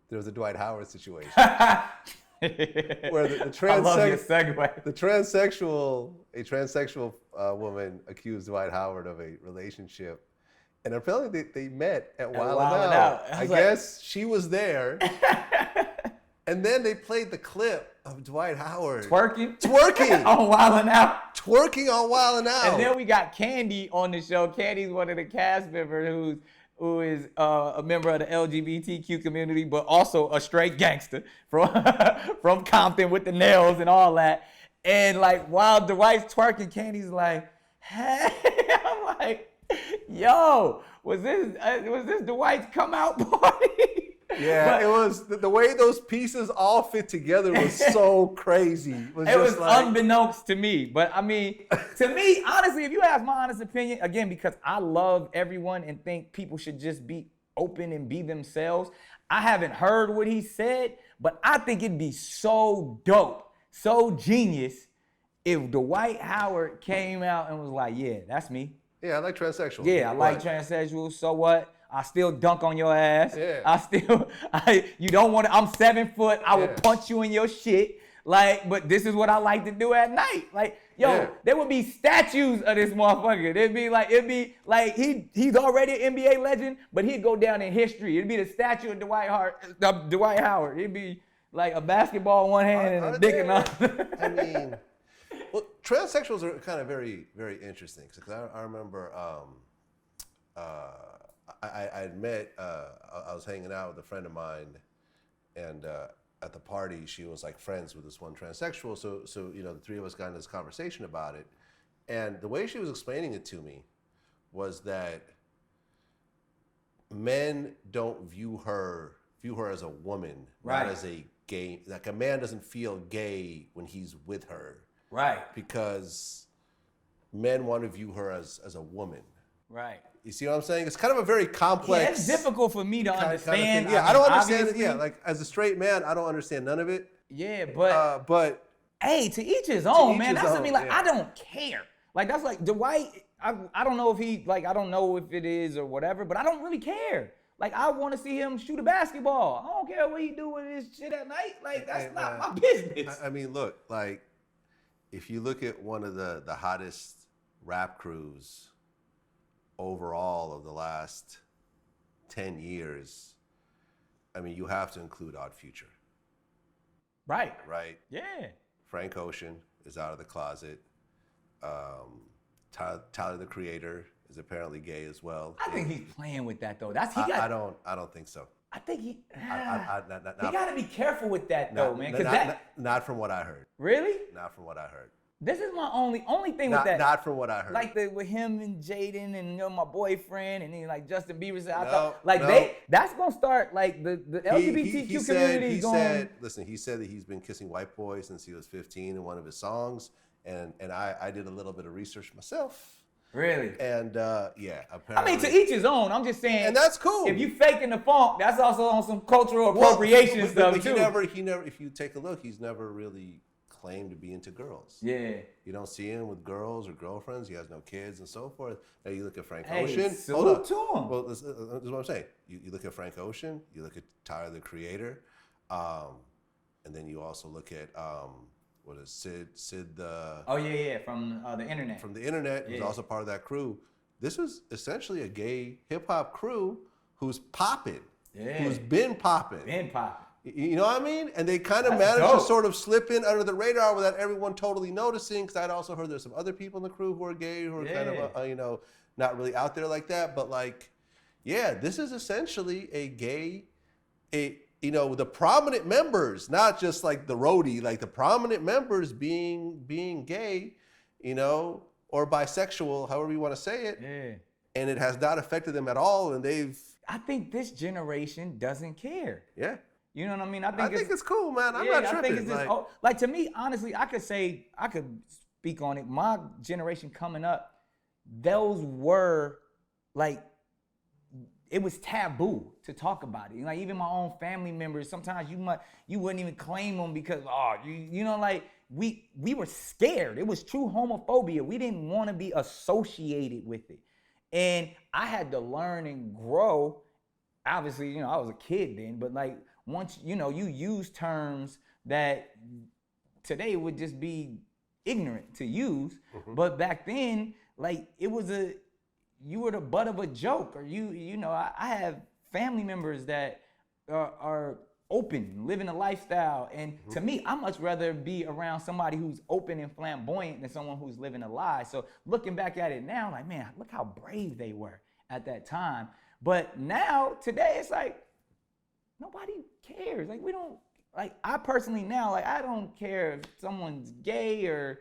there was a Dwight Howard situation where the transsexual woman accused Dwight Howard of a relationship, and apparently they met at Wild 'N Out. I guess she was there, and then they played the clip of Dwight Howard twerking on Wild 'N Out, twerking on Wild 'N Out, and then we got Candy on the show. Candy's one of the cast members who is a member of the LGBTQ community, but also a straight gangster from Compton with the nails and all that. And like while Dwight's twerking, Candy's like, "Hey," I'm like, "Yo, was this Dwight's come out party?" Yeah, but it was the way those pieces all fit together was so crazy. It was unbeknownst to me. But I mean, to me, honestly, if you ask my honest opinion, again, because I love everyone and think people should just be open and be themselves. I haven't heard what he said, but I think it'd be so dope, so genius if Dwight Howard came out and was like, "Yeah, that's me. Yeah, I like transsexuals. Yeah, I like transsexuals. So what? I still dunk on your ass. Yeah. You don't want to, I'm 7 foot. I will punch you in your shit. Like, but this is what I like to do at night. Like, Yeah. there would be statues of this motherfucker. It'd be like he's already an NBA legend, but he'd go down in history. It'd be the statue of Dwight Howard. It'd be like a basketball in one hand and a dick in the other. I mean, well, transsexuals are kind of very, very interesting because I remember I had met, I was hanging out with a friend of mine, and at the party, she was like friends with this one transsexual. So you know, the three of us got into this conversation about it, and the way she was explaining it to me was that men don't view her as a woman, Right. not as a gay. Like a man doesn't feel gay when he's with her, Right. because men want to view her as a woman. Right. You see what I'm saying? It's kind of a very complex. Yeah, it's difficult for me to kind of understand. thing. Yeah, I don't understand it. obviously. Yeah, like as a straight man, I don't understand none of it. Yeah, but But hey, to each his own, each man. his That's what I own, mean. Like, yeah. I don't care. Like, that's like Dwight. I don't know if he I don't know if it is or whatever, but I don't really care. Like, I want to see him shoot a basketball. I don't care what he do with his shit at night. Like, that's not my business. I mean, look, like if you look at one of the hottest rap crews overall of the last 10 years, I mean, you have to include Odd Future, Right. right? Yeah. Frank Ocean is out of the closet. Tyler, the Creator, is apparently gay as well. I think he's playing with that though. That's I don't think so. I think he. Not, he got to be careful with that though, man. Because not from what I heard. really, Not from what I heard. this is my only thing with that. Not from what I heard. Like with him and Jaden and you know, my boyfriend and then like Justin Bieber said, I No, thought like no. that's gonna start like the LGBTQ community he going. said, listen, he said that he's been kissing white boys since he was 15 in one of his songs, and I did a little bit of research myself, Really? and yeah, I apparently. mean, to each his own. I'm just saying. And that's cool. If you faking the funk, that's also on some cultural appropriation but stuff he too. never. If you take a look, he's never really claimed to be into girls. Yeah. You don't see him with girls or girlfriends. He has no kids and so forth. Now you look at Frank Hey, Ocean. salute to him. Well, this is what I'm saying. You look at Frank Ocean. You look at Tyler, the Creator, and then you also look at what is Sid the Oh yeah, from the internet. from the internet, who's Yeah. also part of that crew. This is essentially a gay hip hop crew who's popping, Yeah. who's been popping. Ben Pop. You know what I mean? And they kind of That's managed to dope. sort of slip in under the radar without everyone totally noticing. Because I'd also heard there's some other people in the crew who are gay, who are kind Yeah. of, you know, not really out there like that. But like, yeah, this is essentially a gay, you know, the prominent members, not just like the roadie, like the prominent members being gay, you know, or bisexual, however you want to say it. Yeah. And it has not affected them at all. And they've, I think this generation doesn't care. yeah. You know what I mean? I think it's cool, man. I'm yeah, not I tripping. think it's just like to me, honestly, I could speak on it. My generation coming up, those were like, it was taboo to talk about it. Like even my own family members, sometimes you wouldn't even claim them because you know, like we were scared. It was true homophobia. We didn't want to be associated with it, and I had to learn and grow. Obviously, you know, I was a kid then, but like once, you know, you use terms that today would just be ignorant to use, but back then, like it was you were the butt of a joke, or you know, I have family members that are open, living a lifestyle, and to me, I much rather be around somebody who's open and flamboyant than someone who's living a lie. So looking back at it now, like man, look how brave they were at that time. But now, today, it's like, nobody cares. Like, we don't, like, I personally now, like, I don't care if someone's gay or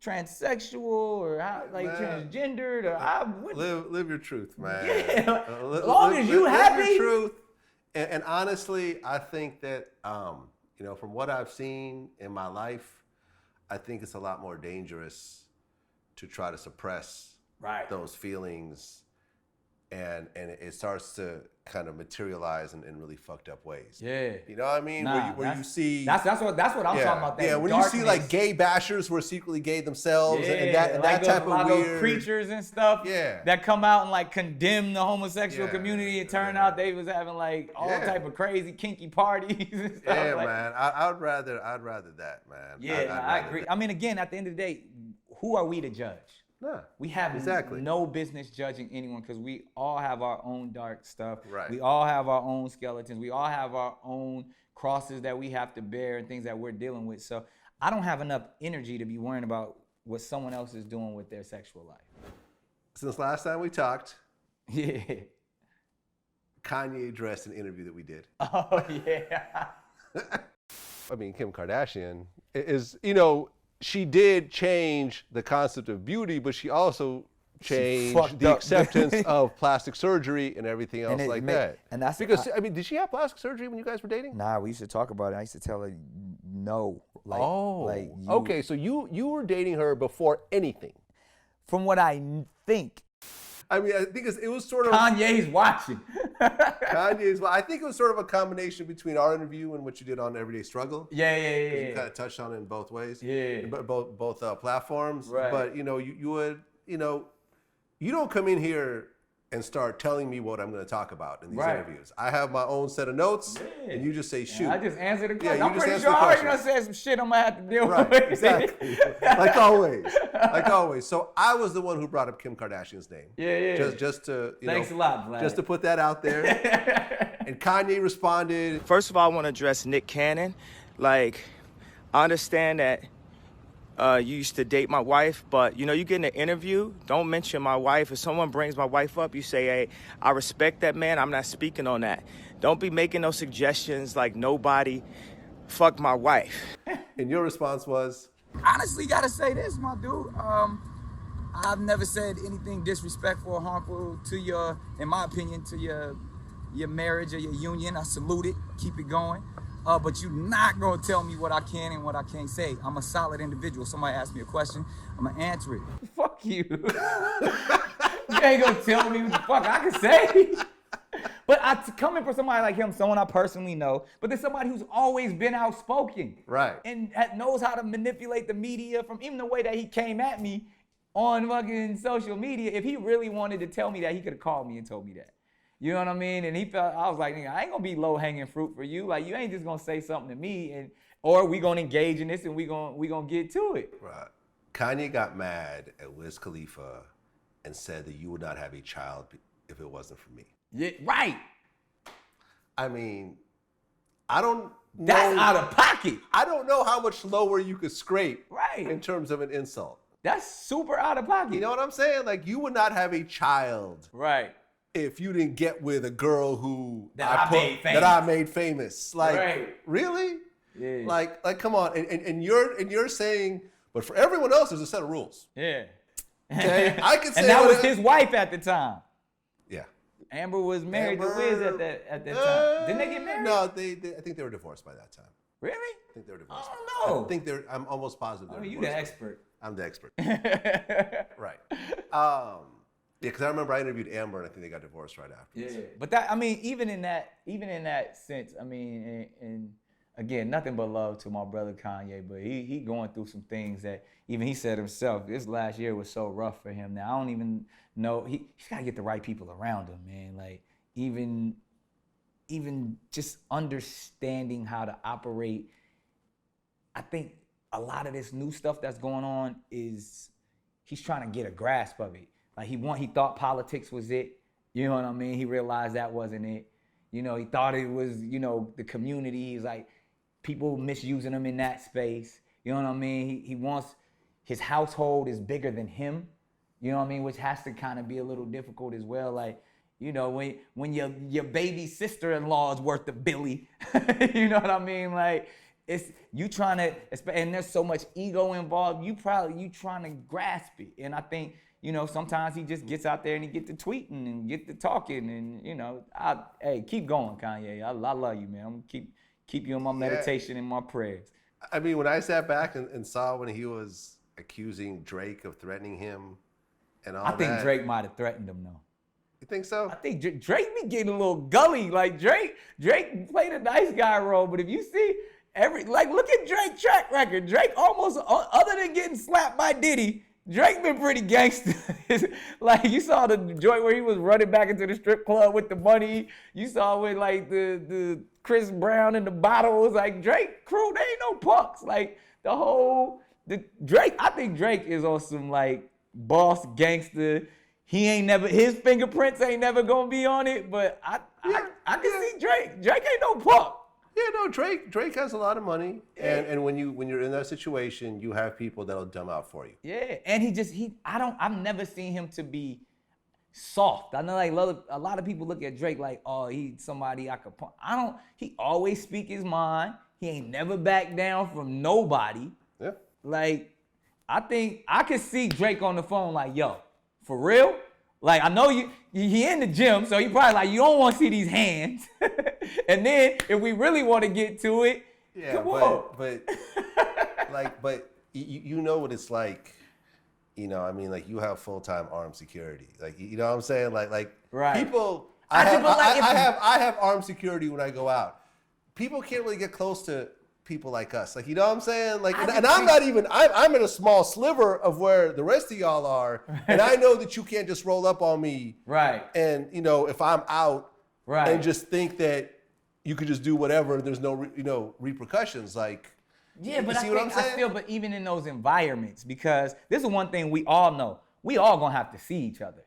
transsexual or transgendered or I would. Live your truth, man. Yeah, as long as you happy. Live your truth. And honestly, I think that, you know, from what I've seen in my life, I think it's a lot more dangerous to try to suppress those feelings. And it starts to kind of materialize in really fucked up ways. Yeah. You know what I mean? Nah, where you see that's what I'm talking about. That yeah, when darkness. you see like gay bashers who are secretly gay themselves and that like type a lot of those weird preachers and stuff Yeah. that come out and like condemn the homosexual Yeah, community and turn yeah. out they was having like all Yeah. type of crazy kinky parties and stuff. Yeah, like, man. I'd rather that, man. Yeah, I agree. I mean, again, at the end of the day, who are we to judge? Nah, We have exactly. no business judging anyone because we all have our own dark stuff. Right. We all have our own skeletons. We all have our own crosses that we have to bear and things that we're dealing with. So I don't have enough energy to be worrying about what someone else is doing with their sexual life. Since last time we talked, Yeah. Kanye addressed an interview that we did. Oh, yeah. I mean, Kim Kardashian is, you know, she did change the concept of beauty, but she also changed fucked the up. acceptance of plastic surgery and everything else it like ma- that. and that's- because, I mean, did she have plastic surgery when you guys were dating? Nah, we used to talk about it. I used to tell her no. Like, Oh, like you, okay. So you were dating her before anything. From what I think, I mean, I think it was sort of Kanye's watching. Kanye's. I think it was sort of a combination between our interview and what you did on Everyday Struggle. Yeah. You kind of touched on it in both ways. Yeah. Both platforms. Right. But you know, you would, you know, you don't come in here and start telling me what I'm going to talk about in these Right. interviews. I have my own set of notes, Yeah. and you just say shoot. I just answered the Yeah, question. you I'm just pretty answer sure the I already done questions. said some shit I'm gonna have to deal Right, with. exactly. Like always. Like always. So I was the one who brought up Kim Kardashian's name. Yeah. Just to, you Thanks know, a lot, Vlad. just to put that out there. And Kanye responded. First of all, I want to address Nick Cannon. Like, I understand that you used to date my wife, but you know, you get in an interview, don't mention my wife. If someone brings my wife up, you say, hey, I respect that man, I'm not speaking on that. Don't be making no suggestions like nobody fucked my wife. And your response was? Honestly, gotta say this, my dude. I've never said anything disrespectful or harmful to your, in my opinion, to your marriage or your union. I salute it. Keep it going. But you're not gonna tell me what I can and what I can't say. I'm a solid individual. Somebody asks me a question, I'm gonna answer it. Fuck you. You ain't gonna tell me what the fuck I can say. But coming from somebody like him, someone I personally know, but there's somebody who's always been outspoken. Right. And knows how to manipulate the media from even the way that he came at me on fucking social media. If he really wanted to tell me that, he could have called me and told me that. You know what I mean? And he felt, I was like, nigga, I ain't gonna be low-hanging fruit for you. Like, you ain't just gonna say something to me, or we gonna engage in this and we gonna get to it. Right. Kanye got mad at Wiz Khalifa and said that you would not have a child if it wasn't for me. Yeah, right. I mean, I don't know. That's out of pocket. I don't know how much lower you could scrape Right. in terms of an insult. That's super out of pocket. You know what I'm saying? Like, you would not have a child Right. if you didn't get with a girl who That I made famous. Like, Right. really? Yeah. Like, come on. And you're saying, but for everyone else, there's a set of rules. Yeah. Okay, I could say and that was whatever- his wife at the time. Yeah. Amber was married to Wiz at that time. Didn't they get married? No, they I think they were divorced by that time. Really? I think they were divorced. I don't know. I think I'm almost positive they're Oh, you divorced. the expert. I'm the expert. Right. Yeah, because I remember I interviewed Amber and I think they got divorced right after. Yeah. But that, I mean, even in that sense, I mean, and again, nothing but love to my brother Kanye, but he going through some things that even he said himself, this last year was so rough for him. Now I don't even know, he's got to get the right people around him, man. Like even just understanding how to operate. I think a lot of this new stuff that's going on is he's trying to get a grasp of it. Like he thought politics was it. You know what I mean? He realized that wasn't it. You know, he thought it was, you know, the community. He's like, people misusing him in that space. You know what I mean? He wants, his household is bigger than him. You know what I mean? Which has to kind of be a little difficult as well. Like, you know, when your baby sister-in-law is worth $1 billion, you know what I mean? Like, it's you trying to, and there's so much ego involved. You trying to grasp it. And I think, you know, sometimes he just gets out there and he get to tweeting and get to talking, and you know, hey, keep going, Kanye. I love you, man. I'm gonna keep you in my meditation and my prayers. I mean, when I sat back and saw when he was accusing Drake of threatening him and all that. I think Drake might have threatened him though. You think so? I think Drake be getting a little gully. Like Drake played a nice guy role, but if you see look at Drake's track record. Drake almost, other than getting slapped by Diddy, Drake been pretty gangster. Like you saw the joint where he was running back into the strip club with the money. You saw with like the Chris Brown and the bottles. Like Drake crew, they ain't no punks. Like the whole Drake, I think Drake is on some like boss gangster. He ain't never, his fingerprints ain't never gonna be on it, but I can see Drake. Drake ain't no punk. Yeah, no, Drake has a lot of money, and when you're in that situation, you have people that'll dumb out for you. Yeah, and I've never seen him to be soft. I know like a lot of people look at Drake like, oh, he's somebody I could punk. He always speak his mind. He ain't never back down from nobody. Yeah. Like, I think I could see Drake on the phone like, yo, for real? Like, I know he in the gym, so he probably like, you don't want to see these hands. And then if we really want to get to it, come on. But you know what it's like. You know, I mean, like you have full-time armed security. Like, you know what I'm saying? Like right. People. I have armed security when I go out. People can't really get close to people like us. Like, you know what I'm saying? Like, and I'm not even, I'm in a small sliver of where the rest of y'all are. And I know that you can't just roll up on me. Right. And, you know, if I'm out right. and just think that you could just do whatever, and there's no, repercussions. Like, yeah, but I feel, but even in those environments, because this is one thing we all know. We all gonna have to see each other.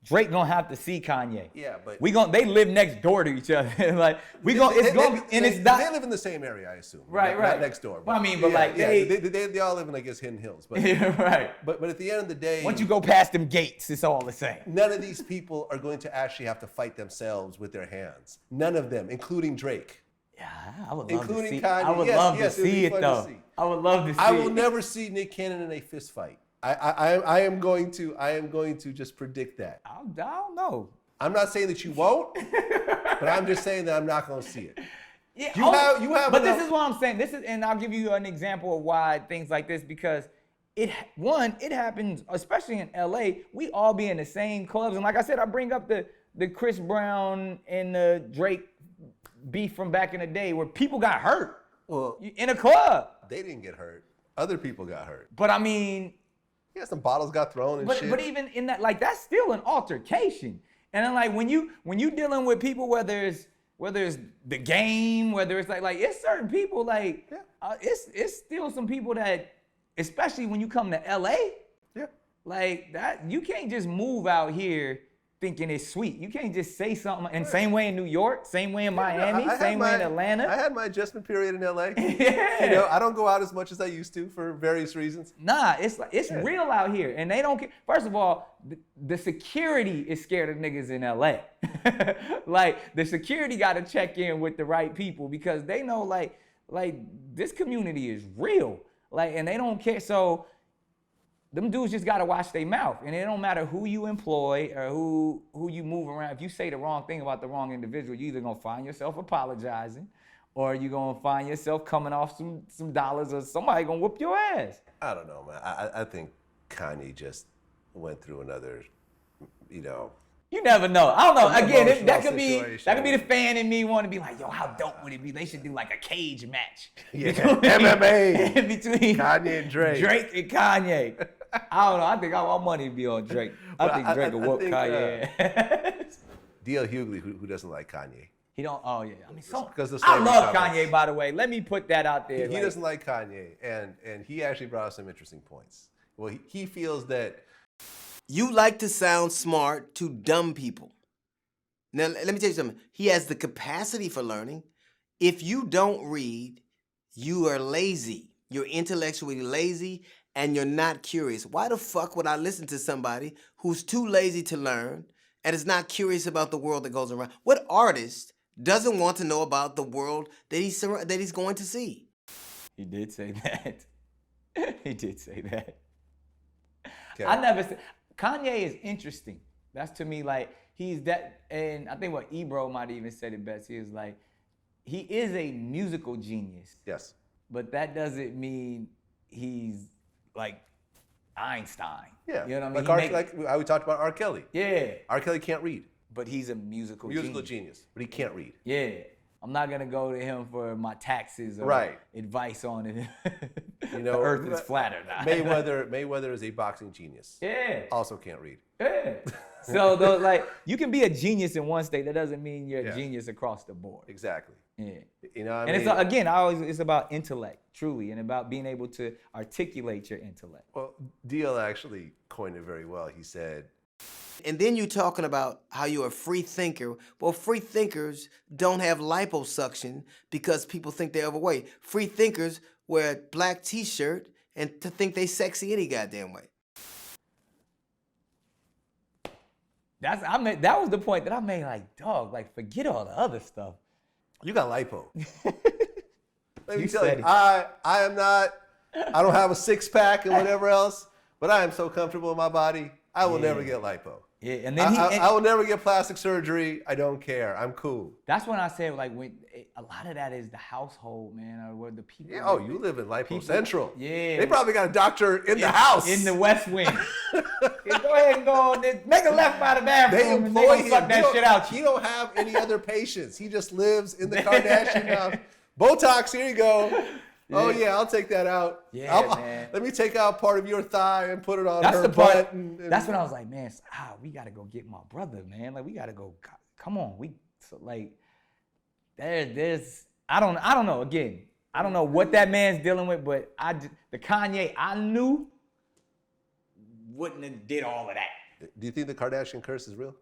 Drake gonna have to see Kanye. Yeah, but they live next door to each other. Like they live in the same area, I assume. Right. Not next door. But I mean, but like they all live in, I guess, Hidden Hills. But right. But at the end of the day, once you go past them gates, it's all the same. None of these people are going to actually have to fight themselves with their hands. None of them, including Drake. Yeah, I would love to see. Kanye. I would love to see it though. I would love to see it. I will never see Nick Cannon in a fist fight. I am going to just predict that. I don't know. I'm not saying that you won't, but I'm just saying that I'm not going to see it. Yeah, you have. But this is what I'm saying. And I'll give you an example of why things like this, because it happens, especially in LA. We all be in the same clubs, and like I said, I bring up the Chris Brown and the Drake beef from back in the day where people got hurt. Well, in a club. They didn't get hurt. Other people got hurt. But I mean, yeah, some bottles got thrown and shit. But even in that, like, that's still an altercation. And then like when you dealing with people, whether it's the game, whether it's like it's certain people like it's still some people that, especially when you come to LA, like that, you can't just move out here thinking it's sweet. You can't just say something. And same way in New York, same way in Miami, same way in Atlanta. I had my adjustment period in LA. Yeah. You know, I don't go out as much as I used to for various reasons. Nah, it's real out here. And they don't care. First of all, the security is scared of niggas in LA. Like, the security got to check in with the right people because they know like this community is real. Like, and they don't care. So them dudes just gotta watch their mouth, and it don't matter who you employ or who you move around. If you say the wrong thing about the wrong individual, you either gonna find yourself apologizing, or you gonna find yourself coming off some dollars, or somebody gonna whoop your ass. I don't know, man. I think Kanye just went through another, you know. You never know. I don't know. Again, that could situation. be the fan in me wanting to be like, yo, how dope would it be? They should do like a cage match. Yeah, MMA between Kanye and Drake. Drake and Kanye. I don't know. I think I want money to be on Drake. I think Drake will whoop Kanye. D.L. Hughley, who doesn't like Kanye. He don't. Oh yeah. I mean, I love Kanye, by the way. Let me put that out there. He doesn't like Kanye, and he actually brought up some interesting points. Well, he feels that you like to sound smart to dumb people. Now, let me tell you something. He has the capacity for learning. If you don't read, you are lazy. You're intellectually lazy, and you're not curious. Why the fuck would I listen to somebody who's too lazy to learn and is not curious about the world that goes around? What artist doesn't want to know about the world that he's going to see? He did say that. He did say that. Okay. I never said. Kanye is interesting. That's to me like he's that, and I think what Ebro might even said it best. He is like, he is a musical genius. Yes. But that doesn't mean he's like Einstein. Yeah. You know what I mean? Like how we talked about R. Kelly. Yeah. R. Kelly can't read. But he's a musical genius, but he can't read. Yeah. I'm not gonna go to him for my taxes or advice on it. You know, the earth is flat or not. Mayweather is a boxing genius. Yeah. Also can't read. Yeah. So like you can be a genius in one state. That doesn't mean you're a genius across the board. Exactly. Yeah. You know what I And mean? it's again, it's about intellect, truly, and about being able to articulate your intellect. Well, DL actually coined it very well. He said, And then you're talking about how you're a free thinker. Well, free thinkers don't have liposuction because people think they're overweight. Free thinkers wear a black t-shirt and to think they sexy any goddamn way. That was the point that I made. Like, dog, like forget all the other stuff. you got lipo. Let me You tell said you, it. I am not, I don't have a six pack and whatever else, but I am so comfortable in my body. I will never get lipo. Yeah, and then I will never get plastic surgery. I don't care. I'm cool. that's when I said like when a lot of that is the household, man, or where the people. Yeah, oh, you live in Lipo Central. Yeah. They probably got a doctor in the house. In the West Wing. Yeah, go ahead and go on. Make a left by the They bathroom and they employ gonna him. suck that shit out He you. don't have any other patients. He just lives in the Kardashian house. Botox, here you go. Oh yeah, I'll take that out. Yeah, man. Let me take out part of your thigh and put it on That's her the butt. part. And That's when I was like, man, we gotta go get my brother, man. Like we gotta go. Come on, there's I don't know. Again, I don't know what that man's dealing with, but the Kanye I knew wouldn't have did all of that. Do you think the Kardashian curse is real?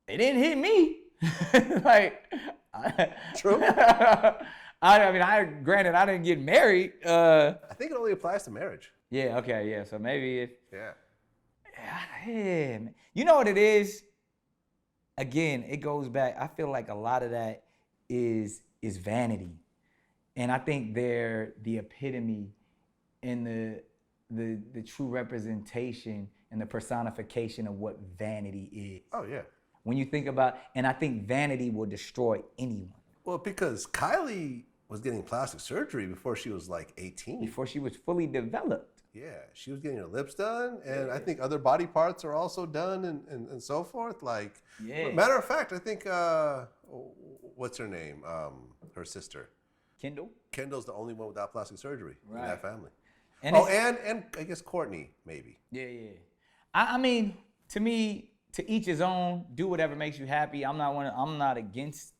It didn't hit me. Like, True. I mean, granted, I didn't get married. I think it only applies to marriage. Yeah, okay, yeah. So maybe if, Yeah. yeah, man. You know what it is? Again, it goes back. I feel like a lot of that is vanity. And I think they're the epitome and the true representation and the personification of what vanity is. Oh yeah. When you think about, and I think vanity will destroy anyone. Well, because Kylie was getting plastic surgery before she was like 18. Before she was fully developed. Yeah, she was getting her lips done, and I think other body parts are also done, and so forth. Like, Yeah. matter of fact, I think what's her name? Her sister. Kendall? Kendall's the only one without plastic surgery in Right. that family. And Oh, it's- and I guess Courtney maybe. Yeah. I mean, to me, to each his own. Do whatever makes you happy. I'm not against,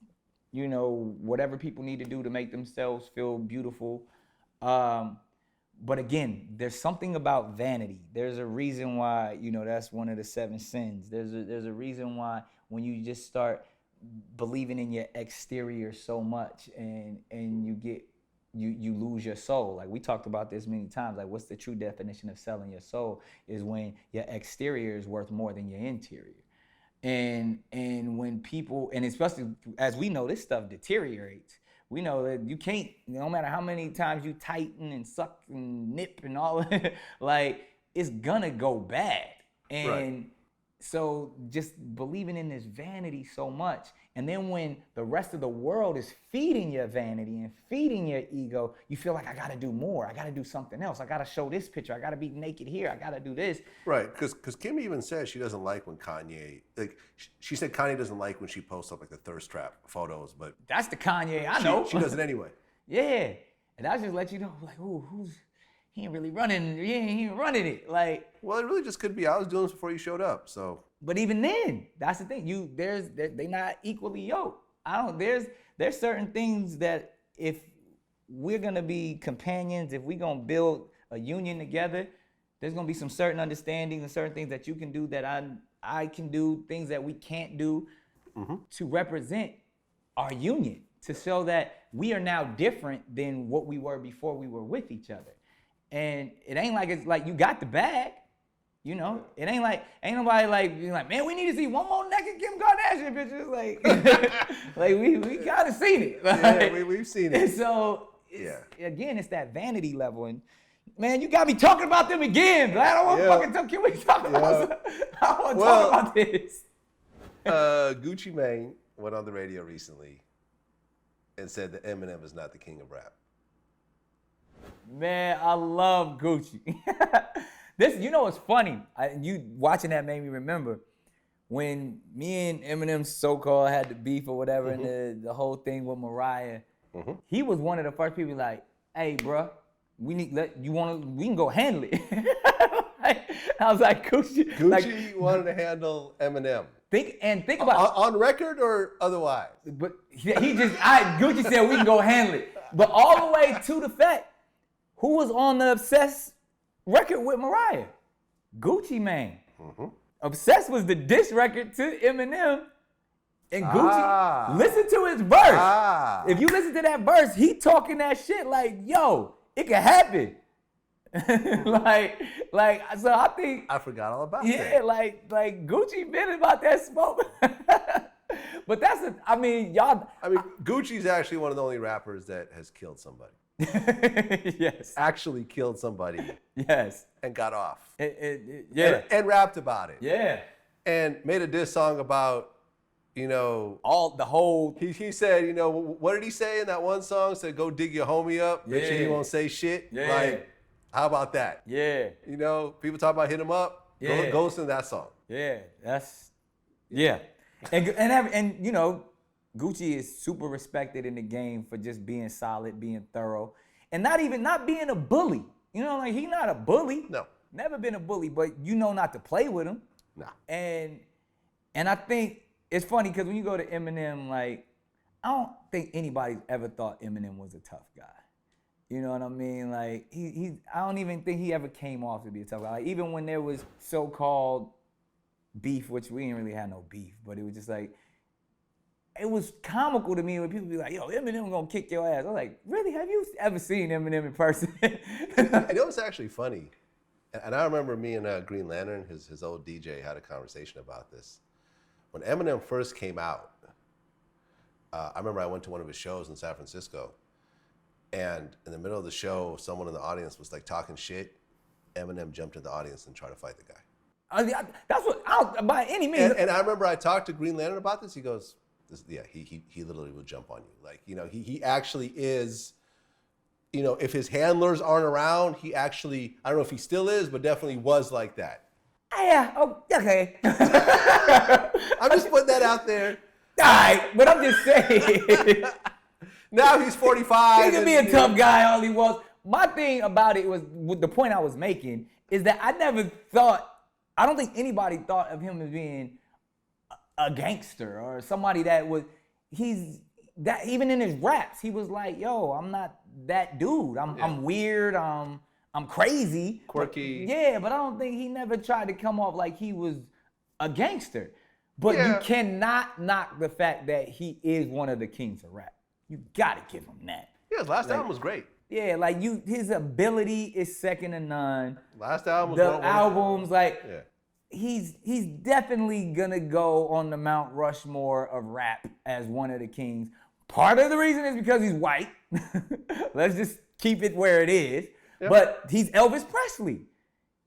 whatever people need to do to make themselves feel beautiful. But again, there's something about vanity. There's a reason why, that's one of the 7 sins. There's a reason why when you just start believing in your exterior so much and you lose your soul. Like we talked about this many times. Like what's the true definition of selling your soul is when your exterior is worth more than your interior. And when people, and especially as we know, this stuff deteriorates. We know that you can't, no matter how many times you tighten and suck and nip and all that, like it's gonna go bad. And Right. so just believing in this vanity so much, and then when the rest of the world is feeding your vanity and feeding your ego, you feel like I gotta do more. I gotta do something else. I gotta show this picture. I gotta be naked here. I gotta do this. Right, because Kim even said she doesn't like when Kanye, she said Kanye doesn't like when she posts up like the thirst trap photos, but That's the Kanye I know. she does it anyway. Yeah, and I just let you know, like, he ain't really running. He ain't running it. Like, Well, it really just could be I was doing this before you showed up, so. but even then, that's the thing. They not equally yoked. There's certain things that if we're gonna be companions, if we're gonna build a union together, there's gonna be some certain understandings and certain things that you can do that I can do, things that we can't do to represent our union, to show that we are now different than what we were before we were with each other. And it ain't like it's like you got the bag. It ain't nobody like being like, man, we need to see one more naked Kim Kardashian pictures. Like, like we kind of seen it. Like, Yeah, we've seen and it. so, again, it's that vanity level. And man, you got me talking about them again. But I don't want to fucking talk. Can we talk about I want to talk about this. Gucci Mane went on the radio recently and said that Eminem is not the king of rap. Man, I love Gucci. This, what's funny? You watching that made me remember when me and Eminem so-called had the beef or whatever, and the whole thing with Mariah. He was one of the first people like, "Hey, bruh, we can go handle it." I was like, Gucci. Gucci Like, wanted to handle Eminem. think about On record or otherwise? But Gucci said we can go handle it. But all the way to the fact, who was on the Obsessed record with Mariah? Gucci Mane. Obsessed was the diss record to Eminem. And Gucci, listen to his verse. If you listen to that verse, he talking that shit like, yo, it can happen. So I think I forgot all about that. yeah, like Gucci been about that smoke. But Gucci's actually one of the only rappers that has killed somebody. yes. Actually killed somebody Yes. and got off. Yeah. And rapped about it. Yeah. And made a diss song about, he said, what did he say in that one song? Said, go dig your homie up. Make sure he won't say shit. Yeah. Like, how about that? Yeah. People talk about hit him up. Yeah. Go listen to that song. Yeah. And Gucci is super respected in the game for just being solid, being thorough, and not being a bully. He not a bully. No. Never been a bully, but not to play with him. No. And I think it's funny because when you go to Eminem, like, I don't think anybody's ever thought Eminem was a tough guy. You know what I mean? Like, I don't even think he ever came off to be a tough guy. Like, even when there was so-called beef, which we didn't really have no beef, but it was just like, it was comical to me when people be like, yo, Eminem gonna kick your ass. I was like, really? Have you ever seen Eminem in person? It's actually funny. And I remember me and Green Lantern, his old DJ, had a conversation about this. When Eminem first came out, I remember I went to one of his shows in San Francisco, and in the middle of the show, someone in the audience was like talking shit. Eminem jumped in the audience and tried to fight the guy. That's what, by any means. And I remember I talked to Green Lantern about this. He goes, he literally will jump on you. Like, he actually is, if his handlers aren't around, he actually, I don't know if he still is, but definitely was like that. Yeah, okay. I'm just putting that out there. All right, but I'm just saying. Now he's 45. He can be a tough guy all he wants. My thing about it was, the point I was making, is that I don't think anybody thought of him as being a gangster or somebody that was, even in his raps, he was like, yo, I'm not that dude. I'm weird, I'm crazy. Quirky. But I don't think he never tried to come off like he was a gangster. But you cannot knock the fact that he is one of the kings of rap. You gotta give him that. Yeah, his last album was great. Yeah, like his ability is second to none. Last album was the albums, he's definitely gonna go on the Mount Rushmore of rap as one of the kings. Part of the reason is because he's white. Let's just keep it where it is. Yep. But he's Elvis Presley.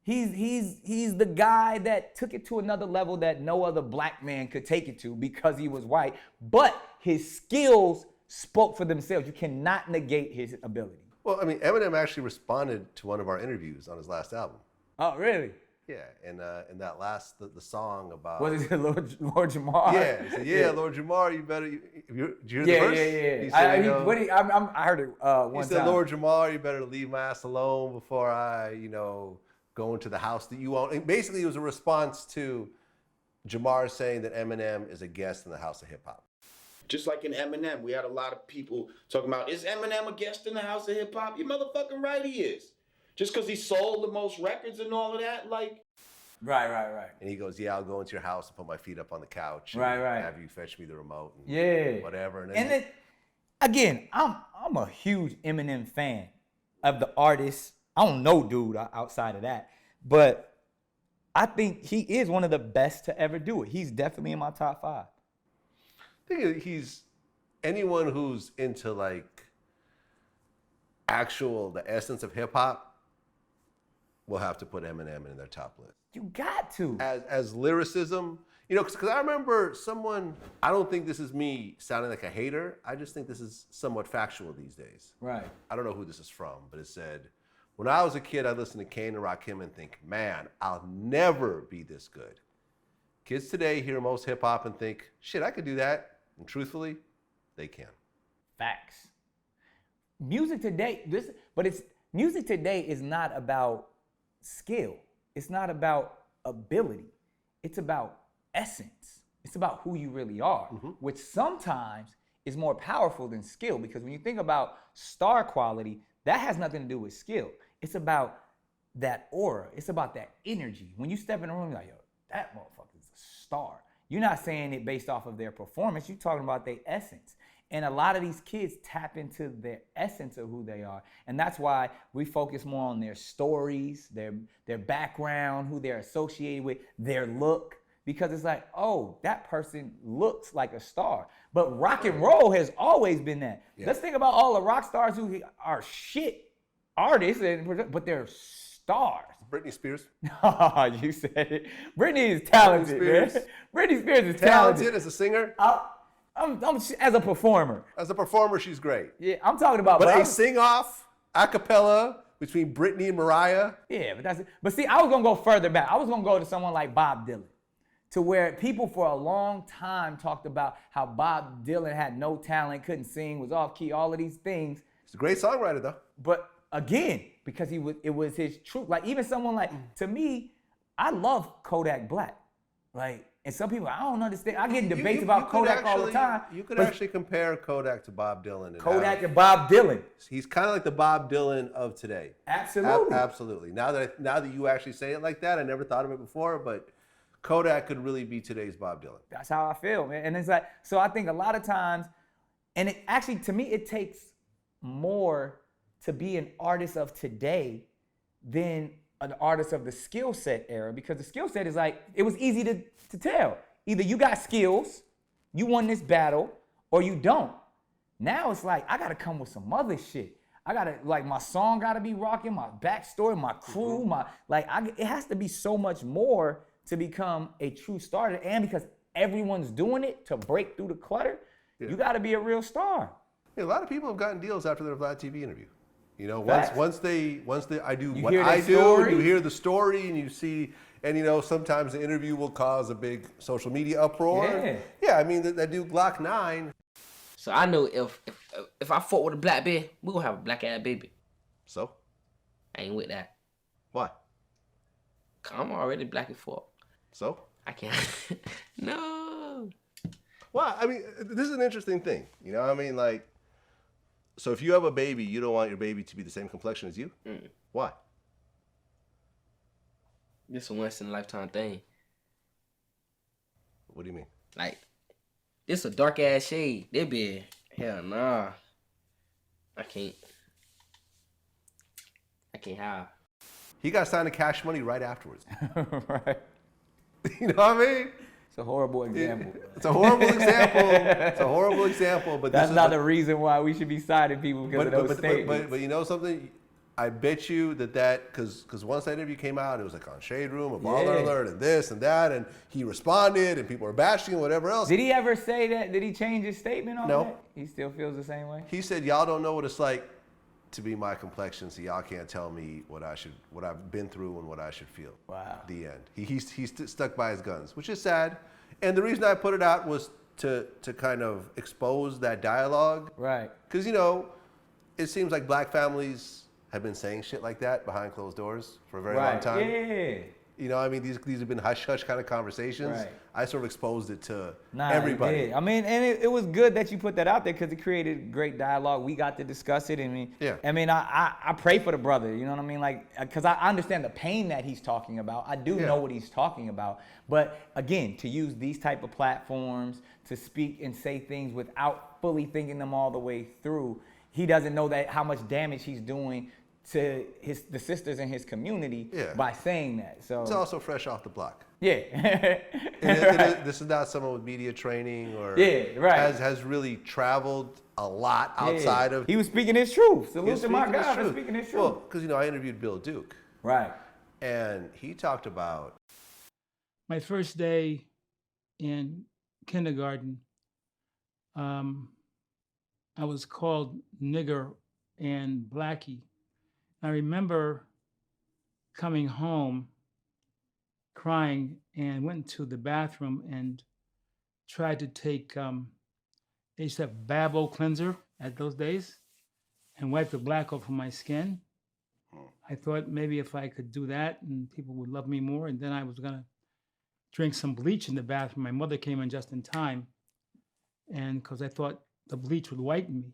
He's the guy that took it to another level that no other black man could take it to because he was white. But his skills spoke for themselves. You cannot negate his ability. Well, I mean, Eminem actually responded to one of our interviews on his last album. Oh, really? Yeah, and in that last, the song about... Was it Lord Jamar? Yeah, he said, Lord Jamar, you better... Did you hear the verse? Yeah. He said, I heard it one time. He said, Lord Jamar, you better leave my ass alone before I, go into the house that you own. And basically, it was a response to Jamar saying that Eminem is a guest in the house of hip hop. Just like in Eminem, we had a lot of people talking about, is Eminem a guest in the house of hip hop? You're motherfucking right he is. Just because he sold the most records and all of that, like... Right. And he goes, I'll go into your house and put my feet up on the couch. And Right. have you fetch me the remote. And whatever. And then, again, I'm a huge Eminem fan of the artist. I don't know dude outside of that. But I think he is one of the best to ever do it. He's definitely in my top 5. I think he's anyone who's into like the essence of hip hop will have to put Eminem in their top list. You got to. As lyricism, because I remember someone, I don't think this is me sounding like a hater. I just think this is somewhat factual these days. Right. I don't know who this is from, but it said, when I was a kid, I listened to Kane and Rakim and think, man, I'll never be this good. Kids today hear most hip hop and think, shit, I could do that. And truthfully, they can. Facts. Music today is not about skill. it's not about ability. It's about essence. It's about who you really are, which sometimes is more powerful than skill. Because when you think about star quality, that has nothing to do with skill. It's about that aura. It's about that energy. When you step in the room, you're like, yo, that motherfucker is a star. You're not saying it based off of their performance. You're talking about their essence. And a lot of these kids tap into their essence of who they are. And that's why we focus more on their stories, their background, who they're associated with, their look. Because it's like, oh, that person looks like a star. But rock and roll has always been that. Yeah. Let's think about all the rock stars who are shit artists, but they're stars. Britney Spears. You said it. Britney is talented, man. Britney Spears is talented. As a singer? I'm as a performer. As a performer, she's great. Yeah, I'm talking about. But a sing-off, a cappella between Britney and Mariah. Yeah, but that's it. But see, I was gonna go further back. I was gonna go to someone like Bob Dylan, to where people for a long time talked about how Bob Dylan had no talent, couldn't sing, was off key, all of these things. He's a great songwriter, though. But again, because it was his truth. Like even someone like, to me, I love Kodak Black. Like, and some people, I don't understand. I get in debates about Kodak all the time. You could actually compare Kodak to Bob Dylan. Kodak and Bob Dylan. He's kind of like the Bob Dylan of today. Absolutely. Absolutely. Now that you actually say it like that, I never thought of it before, but Kodak could really be today's Bob Dylan. That's how I feel, man. And it's like, so I think a lot of times, and it actually, to me, it takes more to be an artist of today than an artist of the skill set era, because the skill set is like, it was easy to tell. Either you got skills, you won this battle, or you don't. Now it's like, I gotta come with some other shit. I gotta, like, my song gotta be rocking, my backstory, my crew, it has to be so much more to become a true starter. And because everyone's doing it to break through the clutter, you gotta be a real star. Yeah, a lot of people have gotten deals after their Vlad TV interview. You know, once they I do what I do, and you hear the story and you see, and you know, sometimes the interview will cause a big social media uproar. Yeah, I mean that dude Glock 9. So I know if I fought with a black bear, we gonna have a black ass baby. So? I ain't with that. Why? I'm already black as fuck. So? I can't. No. Well, I mean, this is an interesting thing. You know, I mean, like, so if you have a baby, you don't want your baby to be the same complexion as you? Why? This a once in a lifetime thing. What do you mean? Like, this a dark ass shade. They be, hell nah. I can't have. He got signed to Cash Money right afterwards. Right. You know what I mean? It's a horrible example. It's a horrible example. It's a horrible example. But that's not the reason why we should be signing people because of those statements. But you know something? I bet you that because once that interview came out, it was like on Shade Room, a baller alert, and this and that, and he responded, and people were bashing and whatever else. Did he ever say that? Did he change his statement on that? No. He still feels the same way? He said, y'all don't know what it's like to be my complexion, so y'all can't tell me what I've been through and what I should feel. Wow. The end. He's stuck by his guns, which is sad. And the reason I put it out was to kind of expose that dialogue. Right. Because, you know, it seems like black families have been saying shit like that behind closed doors for a very long time. Yeah. You know, I mean, these have been hush-hush kind of conversations. Right. I sort of exposed it to everybody. It did. I mean, and it was good that you put that out there because it created great dialogue. We got to discuss it. I mean, I pray for the brother. You know what I mean? Like, because I understand the pain that he's talking about. I do know what he's talking about. But again, to use these type of platforms to speak and say things without fully thinking them all the way through, he doesn't know that how much damage he's doing to the sisters in his community by saying that. So it's also fresh off the block. Yeah. This is not someone with media training or has really traveled a lot outside of. He was speaking his truth. Salute to my guy for speaking his truth. Well, because, you know, I interviewed Bill Duke. Right. And he talked about my first day in kindergarten. I was called nigger and blackie. I remember coming home crying and went to the bathroom and tried to take, they used to have Babo cleanser at those days and wipe the black off of my skin. I thought maybe if I could do that and people would love me more, and then I was gonna drink some bleach in the bathroom. My mother came in just in time, and because I thought the bleach would whiten me.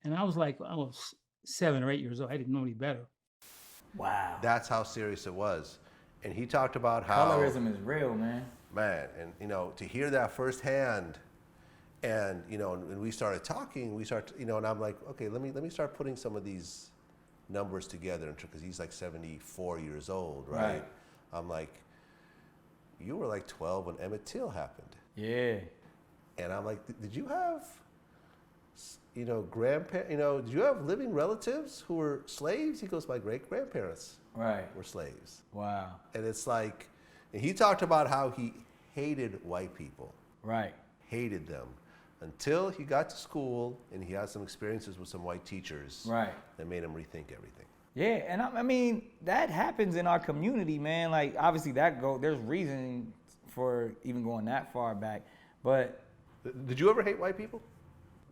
And I was like, I was 7 or 8 years old. I didn't know any better. Wow. That's how serious it was. And he talked about how Colorism is real, man. Man, and you know, to hear that firsthand, and you know, and we started talking, and I'm like, okay, let me start putting some of these numbers together, because he's like 74 years old, right? I'm like, you were like 12 when Emmett Till happened. Yeah. And I'm like, did you have, you know, did you have living relatives who were slaves? He goes, my great grandparents were slaves. Wow. And it's like, and he talked about how he hated white people. Right. Hated them. Until he got to school and he had some experiences with some white teachers. Right. That made him rethink everything. Yeah, and I mean, that happens in our community, man. Like, obviously there's reason for even going that far back. But did you ever hate white people?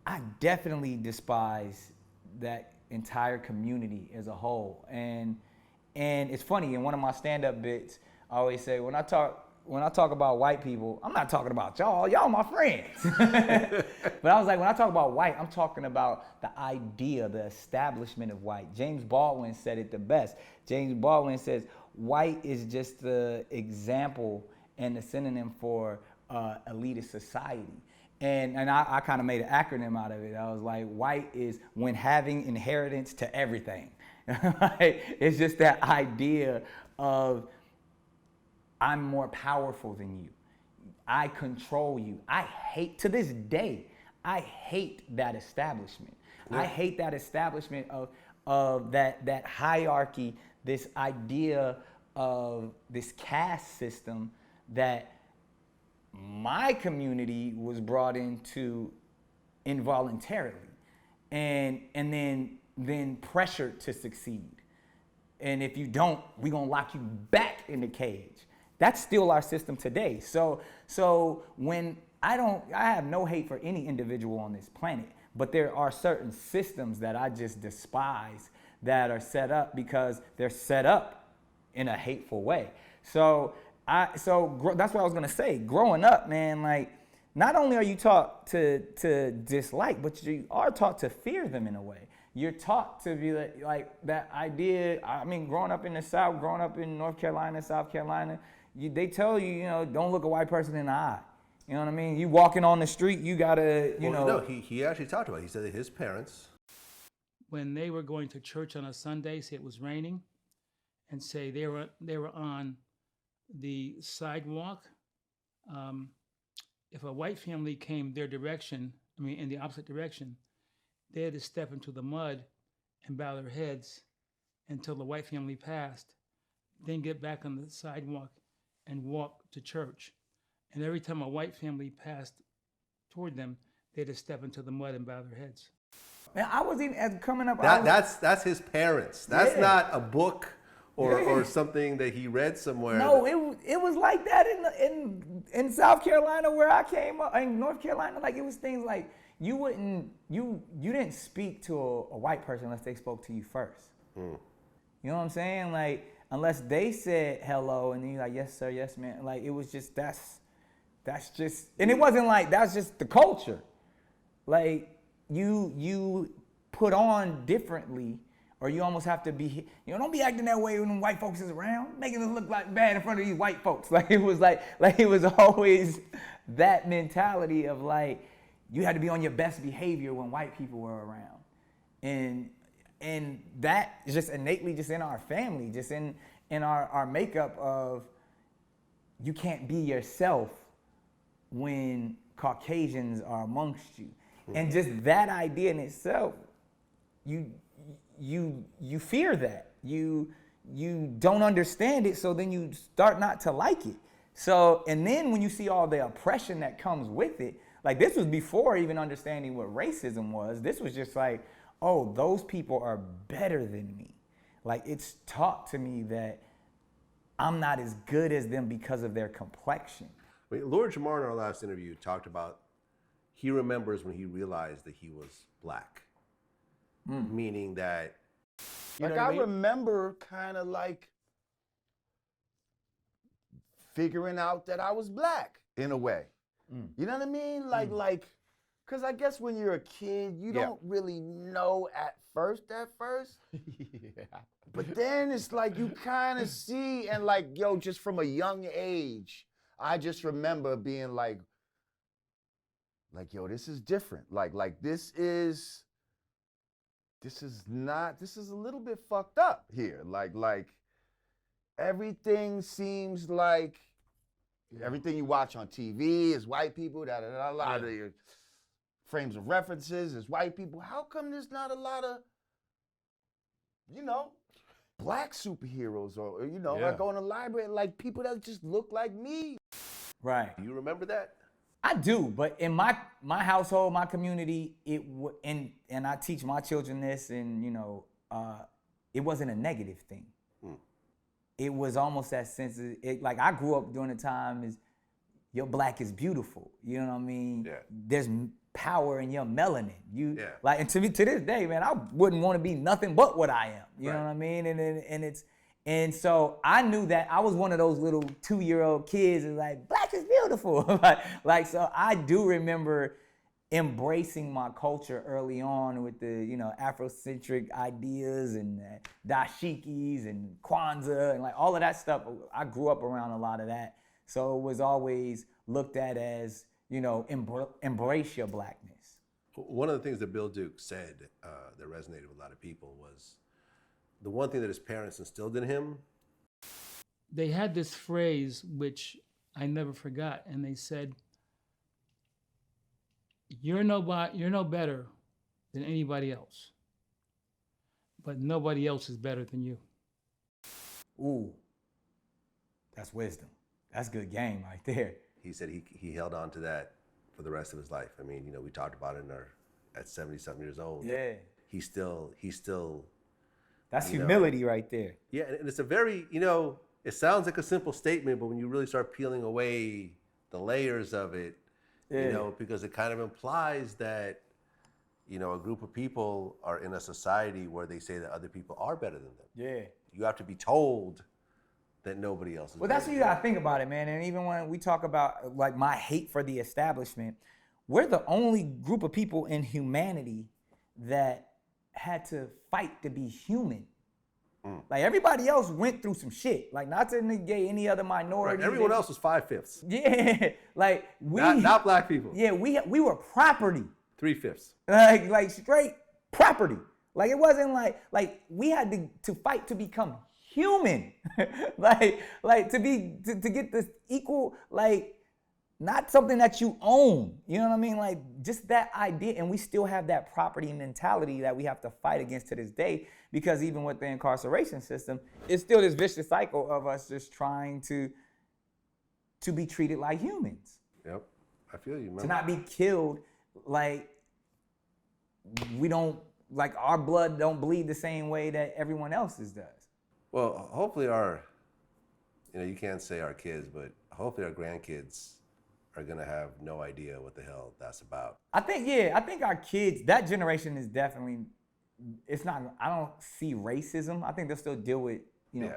I definitely despise that entire community as a whole. And it's funny, in one of my stand-up bits, I always say, when I talk about white people, I'm not talking about y'all. Y'all my friends. But I was like, when I talk about white, I'm talking about the idea, the establishment of white. James Baldwin said it the best. James Baldwin says, white is just the example and the synonym for elitist society. And I kind of made an acronym out of it. I was like, white is when having inheritance to everything. It's just that idea of, I'm more powerful than you. I control you. I hate, to this day, I hate that establishment. Yeah. I hate that establishment of that hierarchy, this idea of this caste system that my community was brought into involuntarily, and then pressured to succeed. And if you don't, we're gonna lock you back in the cage. That's still our system today. So when I have no hate for any individual on this planet, but there are certain systems that I just despise that are set up because they're set up in a hateful way. So that's what I was gonna say. Growing up, man, like, not only are you taught to dislike, but you are taught to fear them in a way. You're taught to be like that idea. I mean, growing up in the South, growing up in North Carolina, South Carolina, they tell you, you know, don't look a white person in the eye. You know what I mean? You walking on the street, you gotta, you know. No, he actually talked about it. He said that his parents, when they were going to church on a Sunday, say it was raining, and say they were on the sidewalk. If a white family came their direction, I mean in the opposite direction, they had to step into the mud and bow their heads until the white family passed, then get back on the sidewalk and walk to church. And every time a white family passed toward them, they had to step into the mud and bow their heads. Man, I was even, as coming up. That's his parents. That's not a book or Yeah. something that he read somewhere. No, it was like that in South Carolina where I came up, in North Carolina. Like, it was things like, you didn't speak to a white person unless they spoke to you first. You know what I'm saying? Like, unless they said hello and then you're like, yes sir, yes ma'am. Like, it was just, that's just, and it wasn't like, that's just the culture. Like, you put on differently, or you almost have to be, you know, don't be acting that way when white folks is around, making us look like bad in front of these white folks. Like, it was it was always that mentality of like, you had to be on your best behavior when white people were around. And that is just innately just in our family, just in our makeup of, you can't be yourself when Caucasians are amongst you. And just that idea in itself, you fear that. You don't understand it, so then you start not to like it. So, and then when you see all the oppression that comes with it, like, this was before even understanding what racism was. This was just like, oh, those people are better than me. Like, it's taught to me that I'm not as good as them because of their complexion. Lord Jamar in our last interview talked about, he remembers when he realized that he was black. Meaning that You Like know what I I mean? remember kind of like figuring out that I was black in a way. You know what I mean? Like, cause I guess when you're a kid, you Yeah. don't really know at first. Yeah. But then it's like you kind of see, and like, yo, just from a young age, I just remember being like, yo, this is different. Like this is a little bit fucked up here. Like everything seems like everything you watch on TV is white people, a lot of your frames of references is white people. How come there's not a lot of, black superheroes or I go in the library, like people that just look like me. Right. Do you remember that? I do, but in my household, my community, and I teach my children this, and it wasn't a negative thing. It was almost that sense of it. Like I grew up during the time is your black is beautiful. You know what I mean? Yeah. There's power in your melanin. Yeah. Like, and to this day, man, I wouldn't want to be nothing but what I am. You know Right. what I mean? And so I knew that I was one of those little 2-year-old kids and like, black is beautiful. like, so I do remember embracing my culture early on with the, Afrocentric ideas and dashikis and Kwanzaa and like all of that stuff. I grew up around a lot of that. So it was always looked at as, embrace your blackness. One of the things that Bill Duke said that resonated with a lot of people was the one thing that his parents instilled in him. They had this phrase which I never forgot, and they said, you're no better than anybody else, but nobody else is better than you. Ooh, that's wisdom. That's good game right there. He said he held on to that for the rest of his life. I mean, we talked about it at 70-something years old. Yeah. He's still. That's humility right there. Yeah, and it's a very, it sounds like a simple statement, but when you really start peeling away the layers of it, because it kind of implies that, a group of people are in a society where they say that other people are better than them. Yeah. You have to be told that nobody else is Well, that's better what you gotta think about it, man. And even when we talk about like my hate for the establishment, we're the only group of people in humanity that had to fight to be human. Like everybody else went through some shit. Like not to negate any other minority. Right. Everyone else was 5/5. Yeah, like we not black people. Yeah, we were property. 3/5. Like straight property. Like it wasn't like we had to fight to become human. like to get this equal, like not something that you own. You know what I mean? Like just that idea, and we still have that property mentality that we have to fight against to this day, because even with the incarceration system, it's still this vicious cycle of us just trying to be treated like humans. Yep, I feel you, man. To not be killed like we don't, like our blood don't bleed the same way that everyone else's does. Well, hopefully you can't say our kids, but hopefully our grandkids are gonna have no idea what the hell that's about. I think our kids, that generation is definitely, I don't see racism. I think they'll still deal with,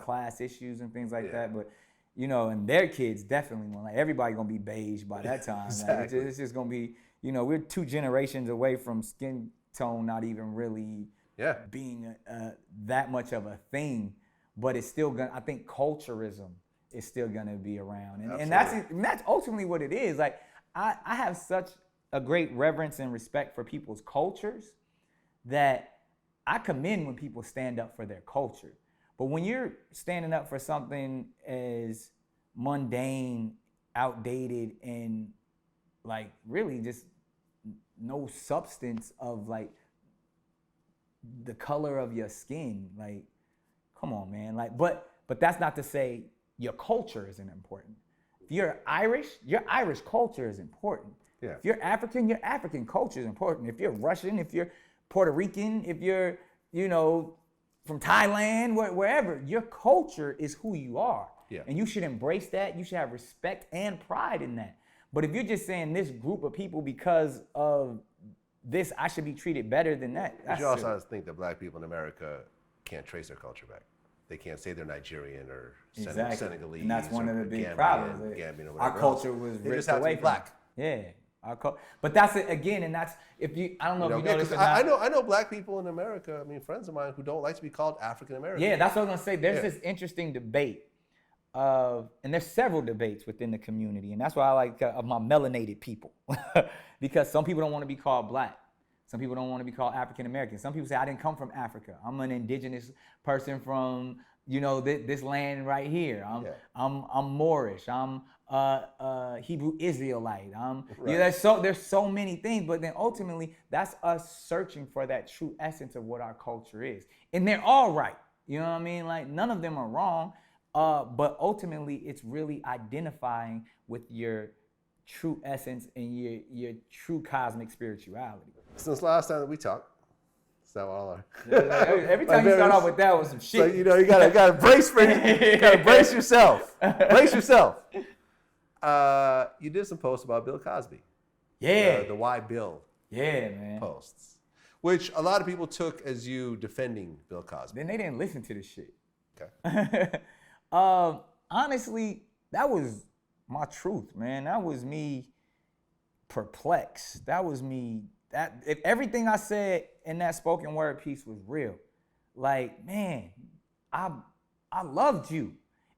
class issues and things like that, but and their kids definitely won't. Like everybody gonna be beige by that time. Exactly. Like, it's just gonna be, we're 2 generations away from skin tone not even really being that much of a thing, but it's still gonna, I think culturism is still gonna be around. And that's ultimately what it is. Like I have such a great reverence and respect for people's cultures that I commend when people stand up for their culture. But when you're standing up for something as mundane, outdated, and like really just no substance of like the color of your skin, like, come on, man. Like, but that's not to say your culture isn't important. If you're Irish, your Irish culture is important. Yeah. If you're African, your African culture is important. If you're Russian, if you're Puerto Rican, if you're, from Thailand, wherever, your culture is who you are. Yeah. And you should embrace that. You should have respect and pride in that. But if you're just saying this group of people, because of this, I should be treated better than that. But you also have to think that black people in America can't trace their culture back. They can't say they're Nigerian or Exactly. Senegalese. And that's one or of the big Gambian, problems. Gambian or Our whatever culture else. was They ripped just have to away be from black. it. Yeah. But that's it again, and that's if you. I don't know if you know this or not. I know black people in America. I mean, friends of mine who don't like to be called African American. Yeah, that's what I was gonna say. There's this interesting debate and there's several debates within the community, and that's why I like of my melanated people, because some people don't want to be called black. Some people don't want to be called African American. Some people say I didn't come from Africa. I'm an indigenous person from this land right here. I'm Moorish. I'm Hebrew Israelite. There's so many things, but then ultimately that's us searching for that true essence of what our culture is, and they're all right. You know what I mean? Like none of them are wrong, but ultimately it's really identifying with your true essence and your true cosmic spirituality. Since last time that we talked, it's not all our. Every time you start off with that was some shit. So, you gotta brace for you gotta brace yourself. Brace yourself. You did some posts about Bill Cosby. Yeah. The Why Bill. Yeah, man. Posts, which a lot of people took as you defending Bill Cosby. Then they didn't listen to this shit. Okay. Honestly, that was my truth, man. That was me perplexed. That was me. If everything I said in that spoken word piece was real, like, man, I loved you.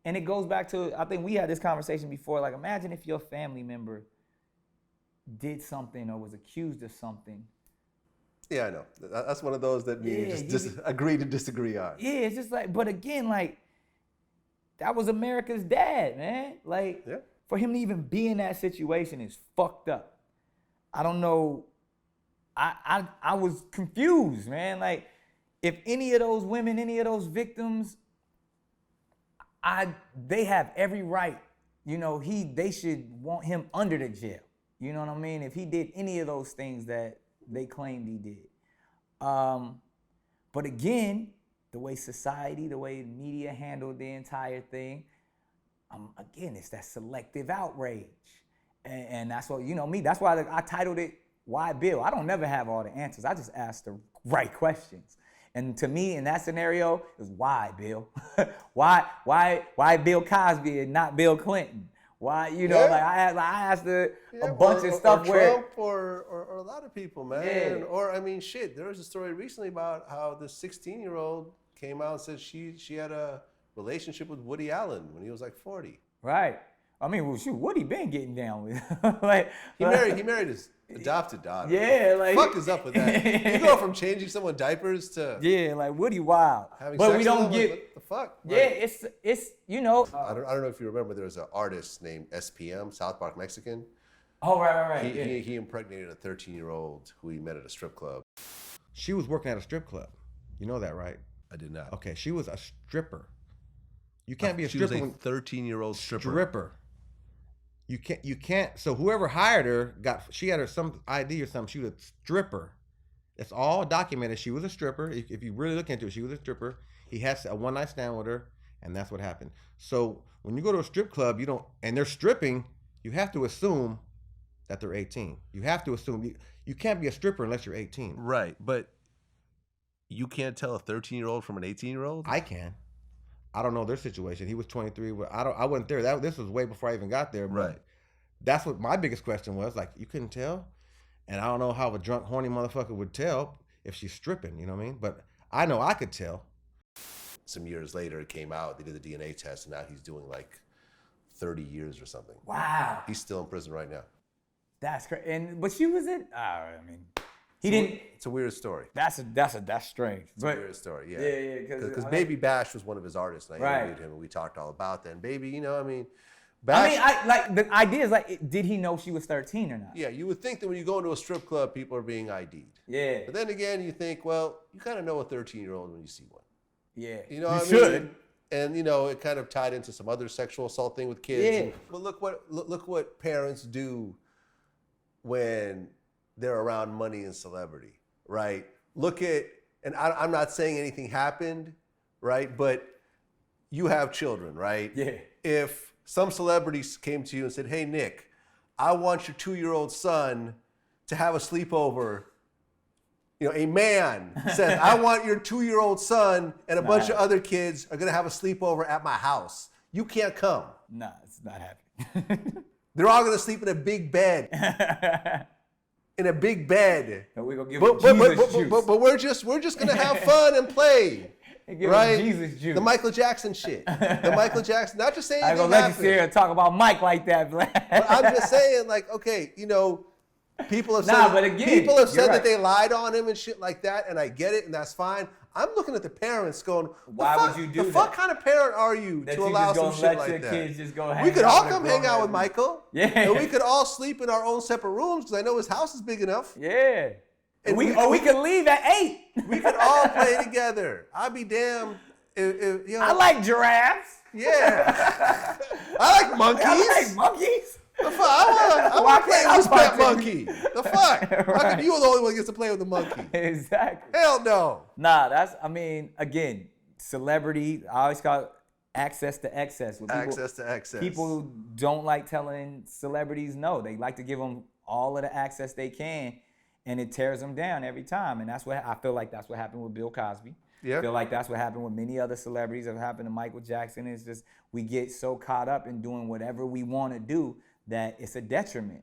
And it goes back to, I think we had this conversation before, like, imagine if your family member did something or was accused of something. Yeah, I know. That's one of those that we just agree to disagree on. Yeah, it's just like, but again, like, that was America's dad, man. Like, for him to even be in that situation is fucked up. I don't know. I was confused, man. Like, if any of those women, any of those victims, they have every right. They should want him under the jail. You know what I mean? If he did any of those things that they claimed he did. But again, the way society, the way media handled the entire thing, again, it's that selective outrage. And that's what, me, that's why I titled it, Why Bill? I don't never have all the answers. I just ask the right questions. And to me, in that scenario, it was why Bill? why Bill Cosby and not Bill Clinton? Why, like I asked a bunch of stuff where Trump or a lot of people, man. Or I mean, shit. There was a story recently about how this 16-year-old came out and said she had a relationship with Woody Allen when he was like 40. Right. I mean, well, shoot, Woody been getting down with? Like he married his adopted daughter. Yeah, like fuck is up with that? You go from changing someone diapers to like Woody wild. Having but sex we don't with get what the fuck. Yeah, Like, it's I don't know if you remember. There was an artist named SPM, South Park Mexican. Oh right. He impregnated a 13-year-old who he met at a strip club. She was working at a strip club. You know that, right? I did not. Okay, she was a stripper. You can't be a She stripper. was a 13-year-old stripper. You can't. So whoever hired her she had some ID or something. She was a stripper. It's all documented. She was a stripper. If you really look into it, she was a stripper. He has a one-night stand with her, and that's what happened. So when you go to a strip club, and they're stripping, you have to assume that they're 18. You have to assume you can't be a stripper unless you're 18. Right, but you can't tell a 13-year-old from an 18-year-old? I can. I don't know their situation. He was 23. I wasn't there. This was way before I even got there. But right. That's what my biggest question was. Like, you couldn't tell? And I don't know how a drunk, horny motherfucker would tell if she's stripping, you know what I mean? But I know I could tell. Some years later, it came out. They did the DNA test, and now he's doing like 30 years or something. Wow. He's still in prison right now. That's crazy. But she was in. He didn't. It's a weird story. That's strange. It's a weird story. Yeah. Yeah. Because Baby Bash was one of his artists, and I interviewed him, and we talked all about that. And Baby, Bash. The idea is like, did he know she was 13 or not? Yeah, you would think that when you go into a strip club, people are being ID'd. Yeah. But then again, you think, well, you kind of know a 13-year-old when you see one. Yeah. You know what I should. mean? And it kind of tied into some other sexual assault thing with kids. Yeah. But look what parents do when they're around money and celebrity, right? And I'm not saying anything happened, right? But you have children, right? Yeah. If some celebrities came to you and said, hey, Nick, I want your 2-year-old son to have a sleepover a man says, I want your 2-year-old son and a bunch of other kids are going to have a sleepover at my house. You can't come. Nah, it's not happening. They're all going to sleep in a big bed. In a big bed. And we're going to give them Jesus juice. But we're just going to have fun and play. Right? Jesus juice. The Michael Jackson shit. The Michael Jackson. Not just saying I ain't going to let you sit here and talk about Mike like that, Vlad. But I'm just saying, like, okay, people have said, right. that they lied on him and shit like that, and I get it, and that's fine. I'm looking at the parents going, why would you do that? The fuck kind of parent are you that to you allow just some gonna shit let like your that? kids just go hang We could out all with come a hang grown out with man. Michael. Yeah. And we could all sleep in our own separate rooms because I know his house is big enough. Yeah. And we could leave at 8. We could all play together. I'd be damned if I like giraffes. Yeah. I like monkeys. I like monkeys. The fuck? I want to play with this pet monkey. The fuck? Right. How come you the only one who gets to play with the monkey? Exactly. Hell no. Nah, again, celebrity, I always call it access to excess. Access to excess. People don't like telling celebrities no. They like to give them all of the access they can, and it tears them down every time. And that's what I feel like that's what happened with Bill Cosby. Yeah. I feel like that's what happened with many other celebrities. That happened to Michael Jackson. It's just we get so caught up in doing whatever we want to do that it's a detriment.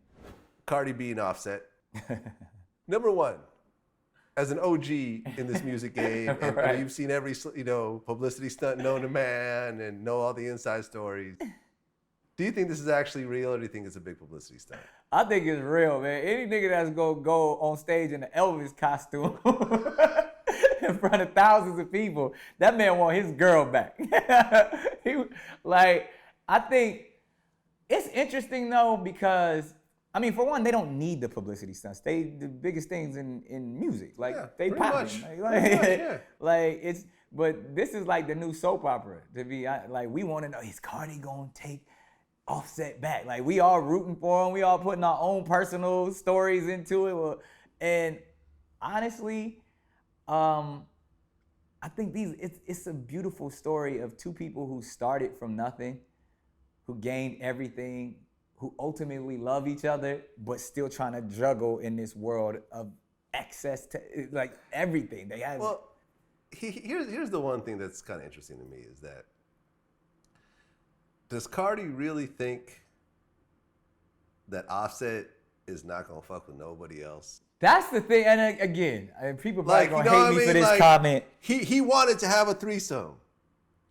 Cardi B and Offset. Number one, as an OG in this music game, and Right. you've seen every publicity stunt known to man and know all the inside stories. Do you think this is actually real, or do you think it's a big publicity stunt? I think it's real, man. Any nigga that's gonna go on stage in an Elvis costume in front of thousands of people, that man want his girl back. I think it's interesting though because, I mean, for one, they don't need the publicity stunts. They the biggest things in music, they pretty popping. much. But this is like the new soap opera. To be we want to know, is Cardi gonna take Offset back? Like, we all rooting for him. We all putting our own personal stories into it. And honestly, I think it's a beautiful story of two people who started from nothing, who gained everything, who ultimately love each other, but still trying to juggle in this world of access to everything. They have. Well, here's the one thing that's kind of interesting to me is that, does Cardi really think that Offset is not gonna fuck with nobody else? That's the thing, and again, people probably gonna hate me for this Like, comment. He wanted to have a threesome.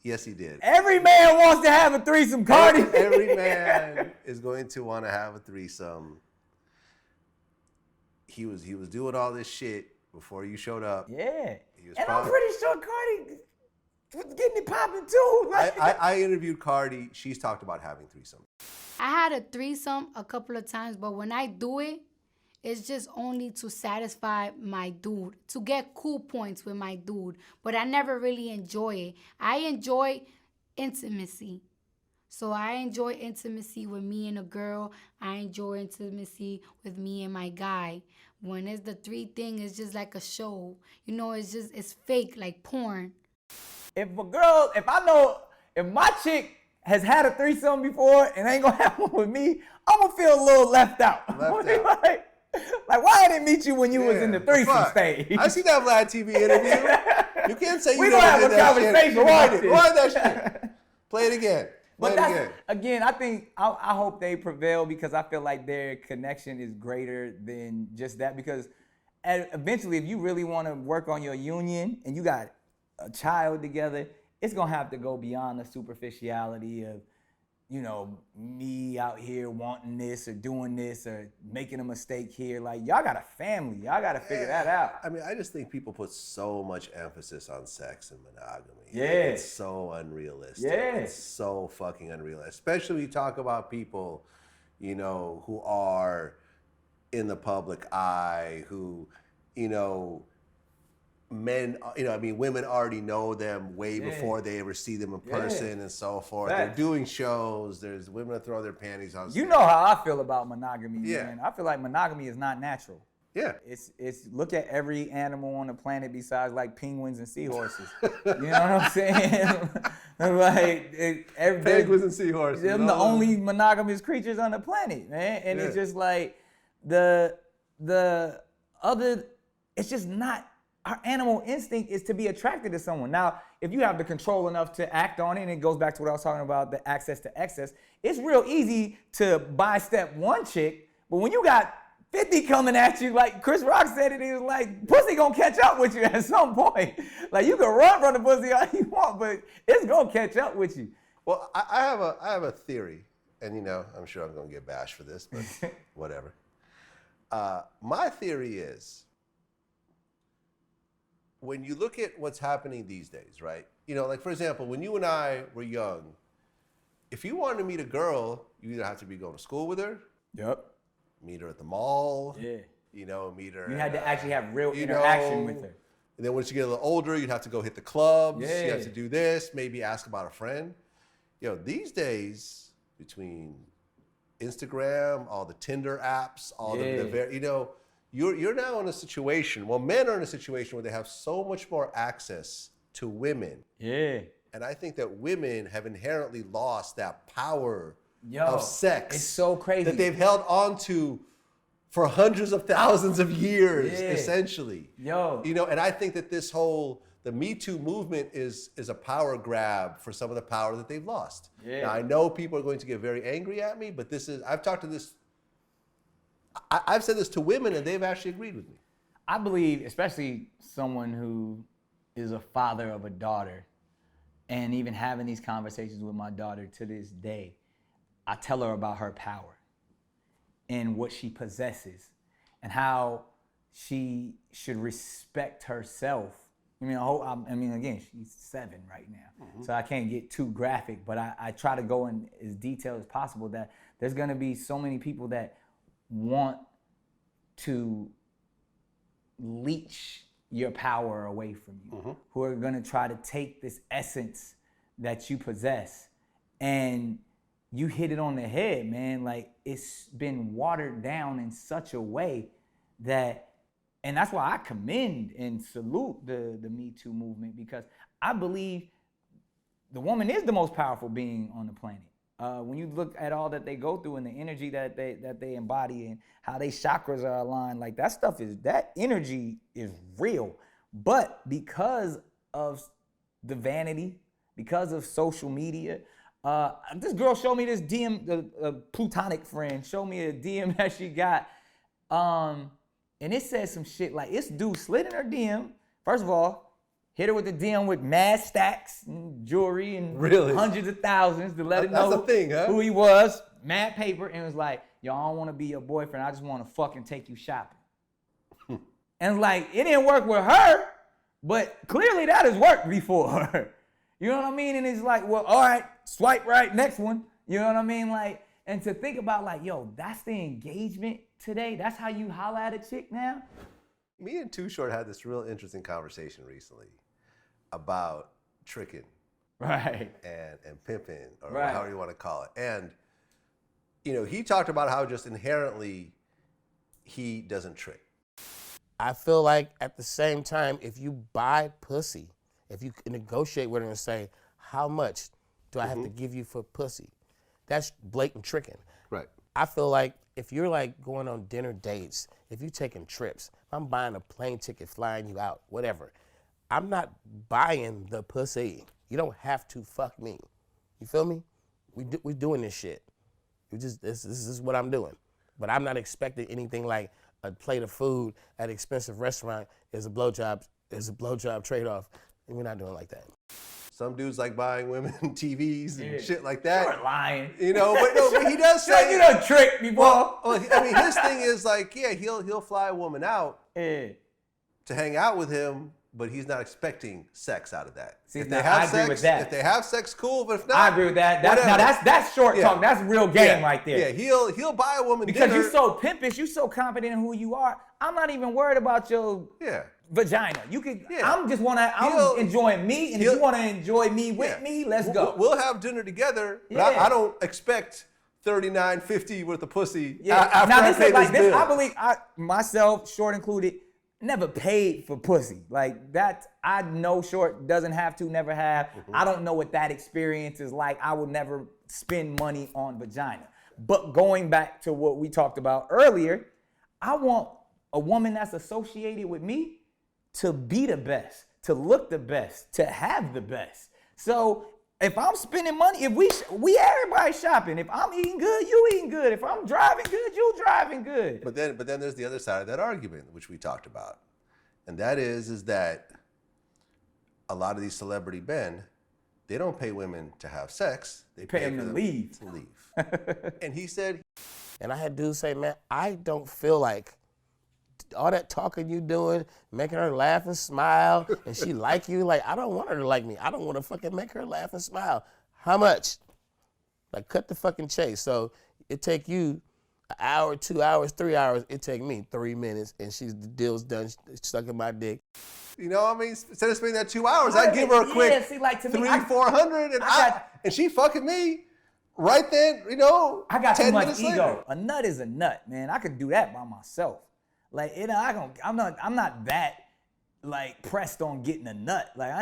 Yes, he did. Every man wants to have a threesome, Cardi. Every man is going to want to have a threesome. He was doing all this shit before you showed up. Yeah, and probably, I'm pretty sure Cardi was getting it popping too. I interviewed Cardi. She's talked about having threesome. I had a threesome a couple of times, but when I do it, it's just only to satisfy my dude, to get cool points with my dude. But I never really enjoy it. I enjoy intimacy. So I enjoy intimacy with me and a girl. I enjoy intimacy with me and my guy. When it's the three thing, it's just like a show. It's fake, like porn. If my chick has had a threesome before and ain't gonna have one with me, I'm gonna feel a little left out. Like, why I didn't meet you when you was in the threesome stage? I see that Vlad TV interview. You can't say you we never gonna have did a that conversation. shit. Rewind that shit. Play it again. But I think I hope they prevail because I feel like their connection is greater than just that. Because eventually, if you really want to work on your union and you got a child together, it's gonna have to go beyond the superficiality of, me out here wanting this or doing this or making a mistake here. Like, y'all got a family. Y'all got to figure that out. I mean, I just think people put so much emphasis on sex and monogamy. Yeah. It's so unrealistic. Yeah. It's so fucking unrealistic. Especially when you talk about people, who are in the public eye, who, men, women already know them way before they ever see them in person and so forth. Facts. They're doing shows. There's women that throw their panties on. You know how I feel about monogamy, Yeah. man. I feel like monogamy is not natural. Yeah. It's look at every animal on the planet besides like penguins and seahorses. You know what I'm saying? Penguins and seahorses. They're the only monogamous creatures on the planet, man. And it's just like the other it's just not, our animal instinct is to be attracted to someone. Now, if you have the control enough to act on it, and it goes back to what I was talking about, the access to excess, it's real easy to buy step one chick, but when you got 50 coming at you, like Chris Rock said it, he was like, pussy gonna catch up with you at some point. Like, you can run from the pussy all you want, but it's gonna catch up with you. Well, I have a theory, and you know, I'm sure I'm gonna get bashed for this, but whatever. My theory is, when you look at what's happening these days, right? You know, like for example, when you and I were young, if you wanted to meet a girl, you either have to be going to school with her. Yep. Meet her at the mall. Yeah. You know, meet her. You had to actually have real interaction with her. And then once you get a little older, you'd have to go hit the clubs. Yeah. You have to do this, maybe ask about a friend. You know, these days, between Instagram, all the Tinder apps, all the you know, you're now in a situation, well, men are in a situation where they have so much more access to women. Yeah. And I think that women have inherently lost that power of sex. It's so crazy. That they've held on to for hundreds of thousands of years, essentially. Yo. You know, and I think that this whole, the Me Too movement is a power grab for some of the power that they've lost. Yeah. Now, I know people are going to get very angry at me, but this is, I've talked to this, I've said this to women and they've actually agreed with me. I believe, especially someone who is a father of a daughter, and even having these conversations with my daughter to this day, I tell her about her power and what she possesses and how she should respect herself. I mean, again, she's 7 right now, so I can't get too graphic, but I try to go in as detailed as possible that there's gonna be so many people that want to leech your power away from you, who are gonna try to take this essence that you possess. And you hit it on the head, man. Like, it's been watered down in such a way that, and that's why I commend and salute the Me Too movement, because I believe the woman is the most powerful being on the planet. When you look at all that they go through and the energy that they embody and how they chakras are aligned, like that energy is real. But because of the vanity, because of social media, this girl showed me this DM, a plutonic friend showed me a DM that she got, and it says some shit like, this dude slid in her DM. First of all, hit her with the DM with mad stacks and jewelry and hundreds of thousands to let her know who he was, mad paper, and was like, yo, I don't want to be your boyfriend. I just want to fucking take you shopping. And like, it didn't work with her, but clearly that has worked before her. You know what I mean? And it's like, well, all right, swipe right, next one. You know what I mean? Like, and to think about like, yo, that's the engagement today. That's how you holla at a chick now. Me and Too Short had this real interesting conversation recently about tricking. Right. And pimping, or however you want to call it. And, you know, he talked about how just inherently he doesn't trick. I feel like at the same time, if you buy pussy, if you negotiate with her and say, how much do I have to give you for pussy? That's blatant tricking. Right. I feel like if you're like going on dinner dates, if you're taking trips, if I'm buying a plane ticket, flying you out, whatever, I'm not buying the pussy. You don't have to fuck me. You feel me? We doing this shit. This is what I'm doing. But I'm not expecting anything like a plate of food at an expensive restaurant is a blowjob trade-off. And we're not doing like that. Some dudes like buying women TVs and shit like that. You're lying. You know, but no, but he does say you done tricked me, boy. Well, I mean, his thing is like, yeah, he'll fly a woman out to hang out with him, but he's not expecting sex out of that. See, if now, they have I agree sex, with that. If they have sex, cool. But if not, I agree with that. That's short talk. That's real game right there. Yeah, he'll buy a woman because dinner. you're so pimpish, you're so confident in who you are. I'm not even worried about your vagina. You could. I'm enjoying me, and if you want to enjoy me with me, let's go. We'll have dinner together. But I don't expect $39.50 worth of pussy. Now after this is like this bill. I believe myself, Short included, never paid for pussy. Like that, I know Short doesn't have to, never have. I don't know what that experience is like. I will never spend money on vagina. But going back to what we talked about earlier, I want a woman that's associated with me to be the best, to look the best, to have the best. So if I'm spending money, if we everybody shopping. If I'm eating good, you eating good. If I'm driving good, you driving good. But then there's the other side of that argument, which we talked about, and that is that a lot of these celebrity men, they don't pay women to have sex. They pay them to leave. And he said, and I had dudes say, man, I don't feel like all that talking you doing, making her laugh and smile, and she like you. Like, I don't want her to like me. I don't want to fucking make her laugh and smile. How much? Like, cut the fucking chase. So it take you an hour, 2 hours, 3 hours. It take me 3 minutes, and the deal's done, sucking my dick. You know what I mean? Instead of spending that 2 hours, I'd give her a quick see, like, to me, 300-400, and she fucking me right then, you know. I got 10 too much minutes ego. later. A nut is a nut, man. I could do that by myself. Like, you know, I'm not that like pressed on getting a nut. Like,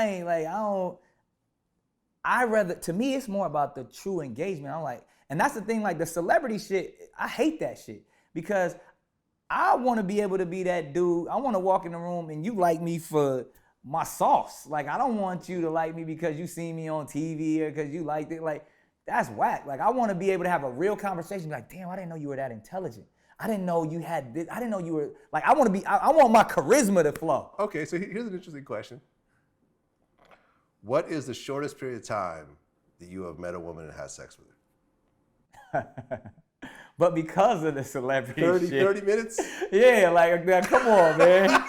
to me, it's more about the true engagement. I'm like, and that's the thing, like the celebrity shit, I hate that shit because I want to be able to be that dude. I want to walk in the room and you like me for my sauce. Like, I don't want you to like me because you see me on TV or because you liked it. Like, that's whack. Like, I want to be able to have a real conversation. Be like, damn, I didn't know you were that intelligent. I didn't know you had this. I didn't know you were, like, I want my charisma to flow. Okay, so here's an interesting question. What is the shortest period of time that you have met a woman and had sex with her? But because of the celebrity 30 minutes? Yeah, like, come on, man.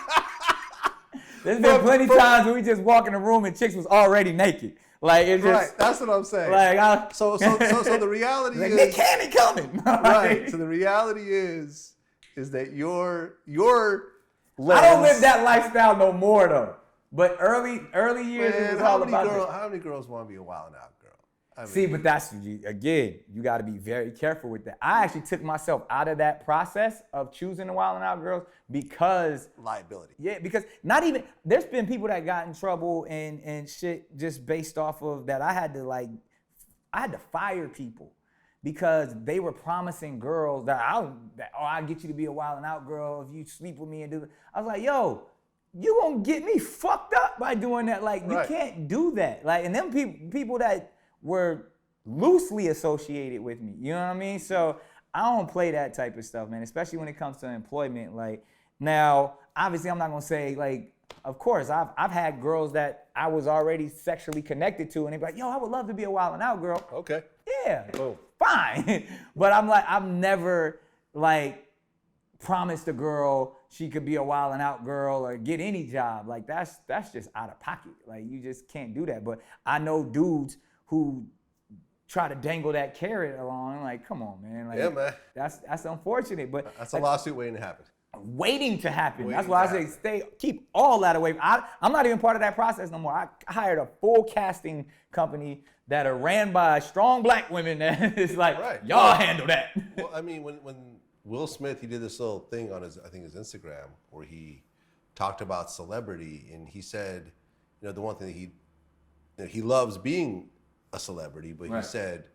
There's been plenty times when we just walk in the room and chicks was already naked. Like, it's just, right, that's what I'm saying. Like, so the reality like, is, Nick Cannon coming. Right. So the reality is that your lens, I don't live that lifestyle no more though. But early years, man, it was all about this. how many girls want to be a wild and out girl? I mean, See, but that's, again, you got to be very careful with that. I actually took myself out of that process of choosing the wild and out girls because liability. Yeah, because not even, there's been people that got in trouble and shit just based off of that. I had to fire people because they were promising girls that I'll get you to be a wild and out girl if you sleep with me and do. I was like, yo, you gonna get me fucked up by doing that. Like, you can't do that. Like, and them people that were loosely associated with me, you know what I mean? So I don't play that type of stuff, man, especially when it comes to employment. Like, now, obviously I'm not gonna say, like, of course, I've had girls that I was already sexually connected to and they'd be like, yo, I would love to be a wild and out girl. Okay. Yeah, fine. But I'm like, I've never like promised a girl she could be a wild and out girl or get any job. Like, that's just out of pocket. Like, you just can't do that. But I know dudes who try to dangle that carrot along. Like, come on, man. Like, yeah, man. That's unfortunate. But that's a lawsuit waiting to happen. Waiting to happen. That's why I say keep all that away. I'm not even part of that process no more. I hired a full casting company that are ran by strong black women that is like, y'all handle that. Well, I mean, when Will Smith, he did this little thing on his Instagram where he talked about celebrity, and he said, you know, the one thing that he loves being a celebrity, but he said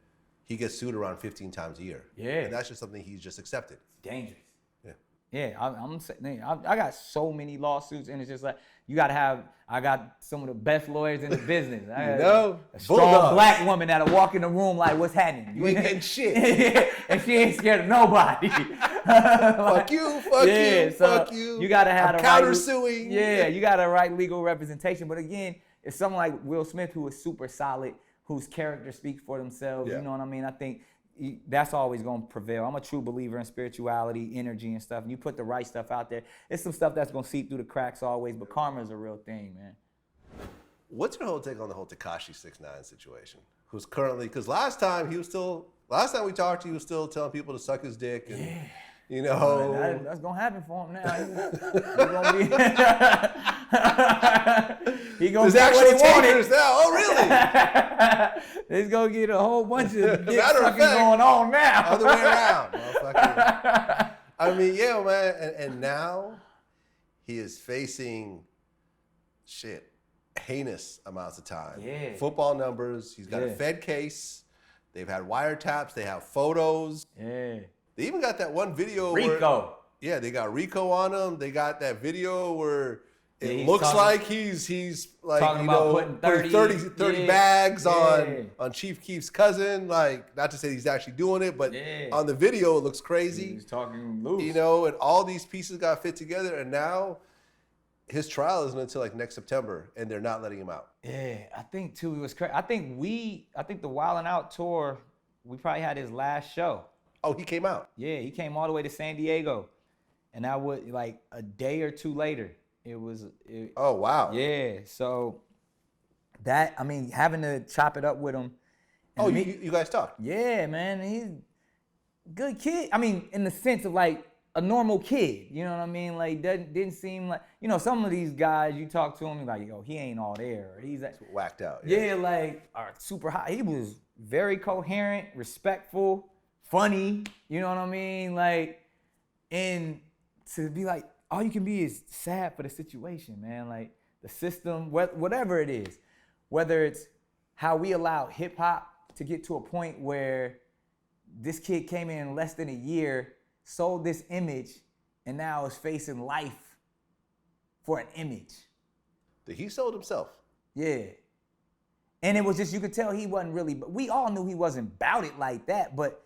he gets sued around 15 times a year. Yeah. And that's just something he's just accepted. Dangerous. Yeah. Yeah, I'm saying, I got so many lawsuits, and it's just like, I got some of the best lawyers in the business. I got a strong black woman that'll walk in the room like, what's happening? You ain't getting shit. And she ain't scared of nobody. Fuck you, fuck you. You gotta have countersuing. Yeah, you gotta write legal representation. But again, it's someone like Will Smith who is super solid, whose character speaks for themselves. Yeah. You know what I mean? I think that's always going to prevail. I'm a true believer in spirituality, energy, and stuff. And you put the right stuff out there, it's some stuff that's going to seep through the cracks always, but karma is a real thing, man. What's your whole take on the whole Tekashi 6ix9ine situation? Who's currently, because last time we talked to you, he was still telling people to suck his dick. And, you know. That's going to happen for him now. He going to get what he wanted. Now. Oh, really? He's going to get a whole bunch of dick sucking going on now. Other way around, motherfucker. I mean, yeah, man. And now he is facing heinous amounts of time. Yeah. Football numbers. He's got a Fed case. They've had wiretaps. They have photos. Yeah. They even got that one video Rico. Yeah, they got Rico on him. They got that video where Yeah, it he's looks talking- like he's like, talking you about know, putting 30 yeah, bags yeah. on Chief Keef's cousin. Like, not to say he's actually doing it, but Yeah. on the video it looks crazy. He's talking loose. You know, and all these pieces got fit together, and now his trial isn't until like next September, and they're not letting him out. Yeah, I think too it was crazy. I think the Wild 'N Out tour, we probably had his last show. Oh, he came out. Yeah, he came all the way to San Diego, and I would like a day or two later. Oh wow. Yeah, so that I mean, having to chop it up with him. Oh, you guys talked? Yeah, man, he's a good kid. I mean, in the sense of like a normal kid, you know what I mean? Like didn't seem like, you know, some of these guys you talk to him, you're like, yo, he ain't all there. Or he's like, whacked out. Yeah, like super high. He was very coherent, respectful, funny. You know what I mean? Like, and to be like, all you can be is sad for the situation, man. Like the system, whatever it is, whether it's how we allow hip hop to get to a point where this kid came in less than a year, sold this image, and now is facing life for an image. That he sold himself. Yeah. And it was just, you could tell he wasn't really, but we all knew he wasn't about it like that, but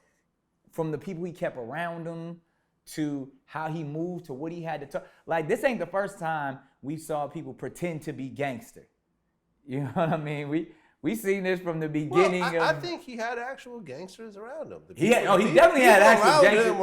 from the people he kept around him, to how he moved, to what he had to talk. Like, this ain't the first time we saw people pretend to be gangster. You know what I mean? We seen this from the beginning. Well, I think he had actual gangsters around him. He definitely had actual gangsters.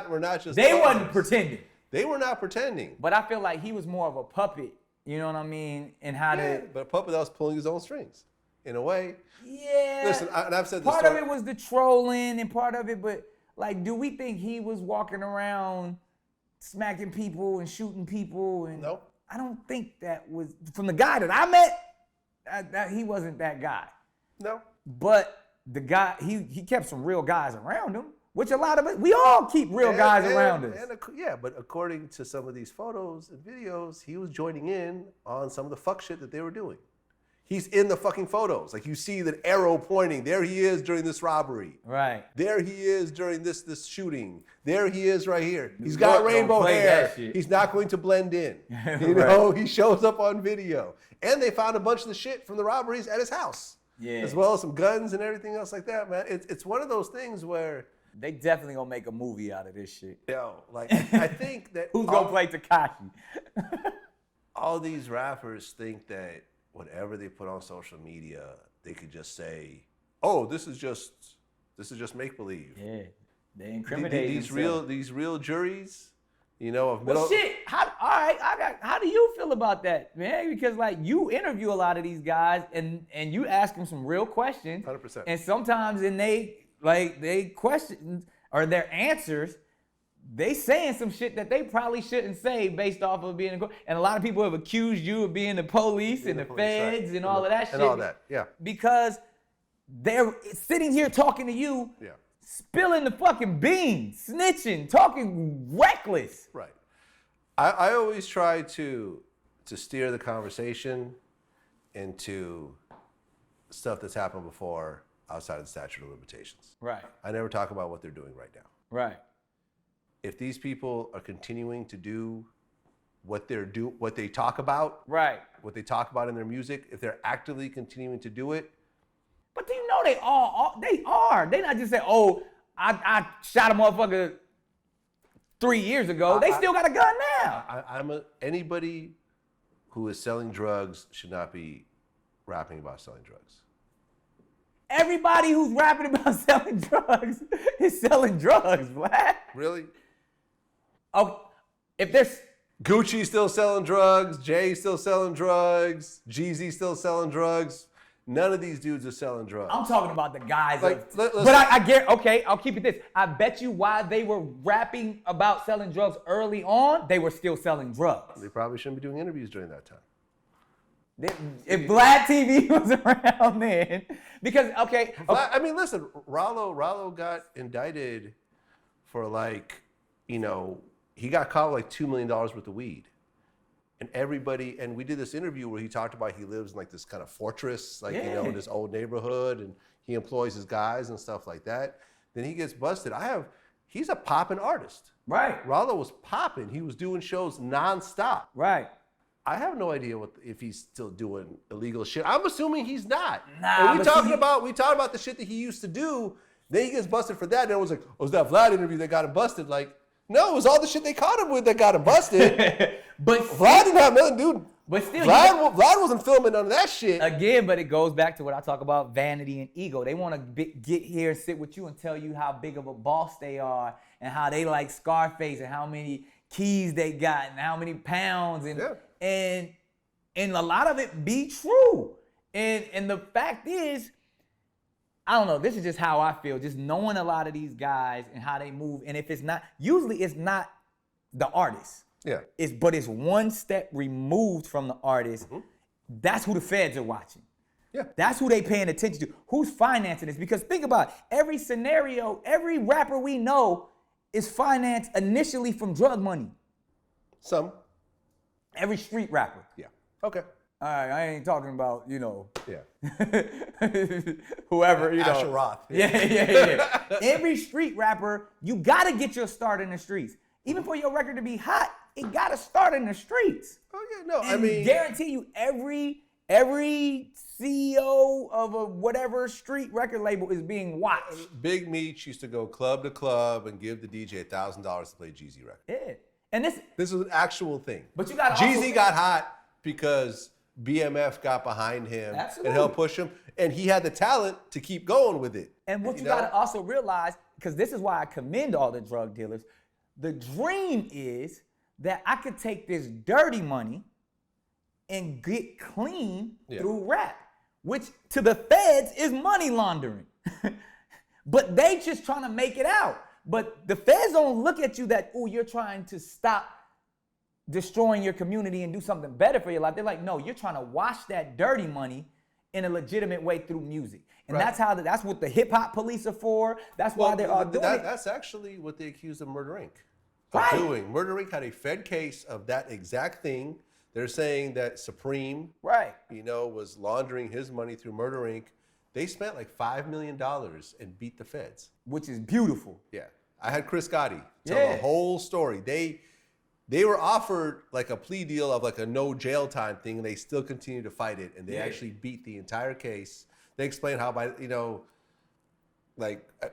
We're not just. They wasn't pretending. They were not pretending. But I feel like he was more of a puppet. You know what I mean? And how But a puppet that was pulling his own strings, in a way. Yeah. Listen, and I've said this. Part of it was the trolling, and part of it, but. Like, do we think he was walking around smacking people and shooting people? And nope. I don't think that was, from the guy that I met, that he wasn't that guy. No. But the guy, he kept some real guys around him, which a lot of it, we all keep real guys around us. Yeah, but according to some of these photos and videos, he was joining in on some of the fuck shit that they were doing. He's in the fucking photos. Like, you see the arrow pointing. There he is during this robbery. Right. There he is during this shooting. There he is right here. He's got rainbow hair. He's not going to blend in. You know, he shows up on video. And they found a bunch of the shit from the robberies at his house. Yeah. As well as some guns and everything else like that, man. It's one of those things where they definitely gonna make a movie out of this shit. Yo, like, I think that who's gonna play Tekashi? All these rappers think that whatever they put on social media, they could just say, "Oh, this is just make believe." Yeah, they incriminate these real juries, you know, of middle. Well, shit. How do you feel about that, man? Because like you interview a lot of these guys, and you ask them some real questions. 100%. And sometimes in they questions or their answers, they saying some shit that they probably shouldn't say based off of being in court. And a lot of people have accused you of being the police and the feds and all of that shit. And all that, yeah. Because they're sitting here talking to you, spilling the fucking beans, snitching, talking reckless. Right. I always try to steer the conversation into stuff that's happened before outside of the statute of limitations. Right. I never talk about what they're doing right now. Right. If these people are continuing to do what they talk about, right? What they talk about in their music, if they're actively continuing to do it, but do you know they are? They not just say, "Oh, I shot a motherfucker 3 years ago." They still got a gun now. Anybody who is selling drugs should not be rapping about selling drugs. Everybody who's rapping about selling drugs is selling drugs, Vlad. Really? Oh, if there's Gucci still selling drugs, Jay still selling drugs, Jeezy still selling drugs. None of these dudes are selling drugs. I'm talking about the guys. But I get, okay, I'll keep it this. I bet you why they were rapping about selling drugs early on, they were still selling drugs. They probably shouldn't be doing interviews during that time. If Vlad TV was around then, because, okay. I mean, listen, Rollo got indicted for he got caught with $2 million worth of weed. And we did this interview where he talked about he lives in like this kind of fortress, in this old neighborhood, and he employs his guys and stuff like that. Then he gets busted. He's a popping artist. Right. Rollo was popping. He was doing shows nonstop. Right. I have no idea if he's still doing illegal shit. I'm assuming he's not. Nah, and we talking about the shit that he used to do. Then he gets busted for that. And it was like, oh, was that Vlad interview that got him busted? Like, no, it was all the shit they caught him with that got him busted. But Vlad didn't have nothing, dude. But still, Vlad wasn't filming none of that shit. Again, but it goes back to what I talk about, vanity and ego. They want to get here and sit with you and tell you how big of a boss they are and how they like Scarface and how many keys they got and how many pounds and a lot of it be true. And the fact is, I don't know, this is just how I feel, just knowing a lot of these guys and how they move. And if it's not, usually it's not the artist. Yeah. But it's one step removed from the artist. Mm-hmm. That's who the feds are watching. Yeah. That's who they paying attention to. Who's financing this? Because think about it, every scenario, every rapper we know is financed initially from drug money. Some. Every street rapper. Yeah. Okay. All right, I ain't talking about, Yeah. whoever, Asher Roth. Yeah. Every street rapper, you gotta get your start in the streets. Even for your record to be hot, it gotta start in the streets. Oh yeah, no, And I mean, guarantee you, every CEO of a whatever street record label is being watched. Big Meech used to go club to club and give the DJ $1,000 to play Jeezy record. Yeah, and this was an actual thing. But you got Jeezy got hot because BMF got behind him and helped push him, and he had the talent to keep going with it. And what you got to also realize, because this is why I commend all the drug dealers, the dream is that I could take this dirty money and get clean through rap, which to the feds is money laundering. But they just trying to make it out. But the feds don't look at you that, oh, you're trying to stop destroying your community and do something better for your life. They're like, no, you're trying to wash that dirty money in a legitimate way through music. And that's what the hip hop police are for. That's why they're all doing it. That's actually what they accused of Murder Inc. Right. doing. Murder Inc. had a Fed case of that exact thing. They're saying that Supreme, was laundering his money through Murder Inc. They spent like $5 million and beat the feds. Which is beautiful. Yeah. I had Chris Gotti tell the whole story. They were offered like a plea deal of like a no jail time thing, and they still continue to fight it, and they actually beat the entire case. They explained how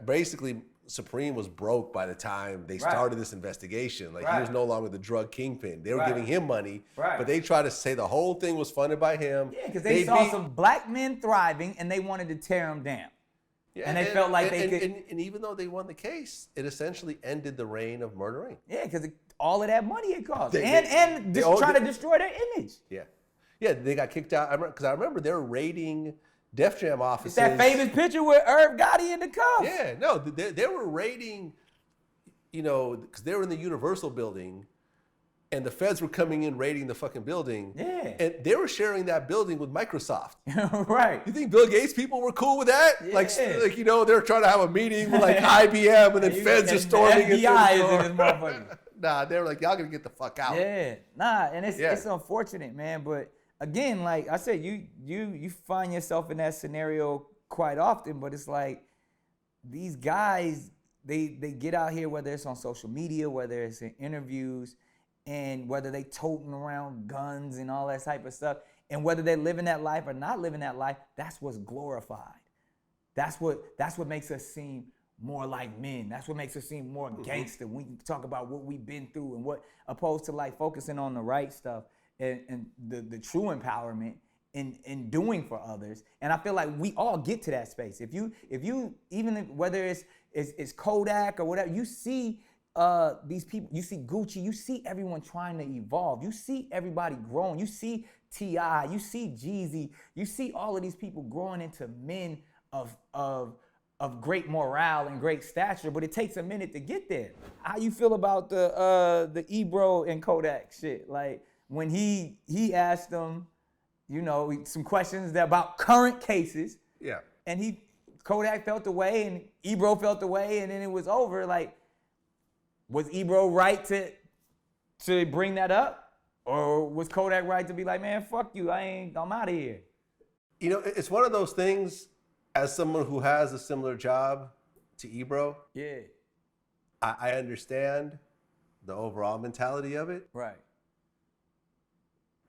basically Supreme was broke by the time they started this investigation. Like he was no longer the drug kingpin. They were giving him money, but they tried to say the whole thing was funded by him. Yeah, because they saw some black men thriving and they wanted to tear them down. Yeah, and they felt like they could. And even though they won the case, it essentially ended the reign of Murder Inc. Yeah, because all of that money it cost, and trying to destroy their image. Yeah, yeah, they got kicked out. Because I remember they were raiding Def Jam offices. It's that famous picture with Irv Gotti in the cuffs. Yeah, no, they were raiding, because they were in the Universal building, and the feds were coming in raiding the fucking building. Yeah. And they were sharing that building with Microsoft. Right. You think Bill Gates people were cool with that? Yeah. Like they're trying to have a meeting with like IBM, and then feds are storming the FBI is in this motherfucker. Nah, they were like, y'all gotta get the fuck out. Yeah, and it's unfortunate, man. But again, like I said, you find yourself in that scenario quite often. But it's like these guys, they get out here, whether it's on social media, whether it's in interviews, and whether they toting around guns and all that type of stuff, and whether they're living that life or not living that life, that's what's glorified. That's what makes us seem more like men. That's what makes us seem more gangster when we talk about what we've been through and what, opposed to like focusing on the right stuff and the true empowerment in doing for others. And I feel like we all get to that space. If you even whether it's Kodak or whatever, you see these people, you see Gucci, you see everyone trying to evolve. You see everybody growing. You see T.I., you see Jeezy, you see all of these people growing into men of great morale and great stature, but it takes a minute to get there. How you feel about the Ebro and Kodak shit? Like when he asked them, some questions about current cases. Yeah. And Kodak felt the way and Ebro felt the way, and then it was over. Like, was Ebro right to bring that up? Or was Kodak right to be like, man, fuck you, I'm out of here? It's one of those things, as someone who has a similar job to Ebro, yeah, I understand the overall mentality of it. Right.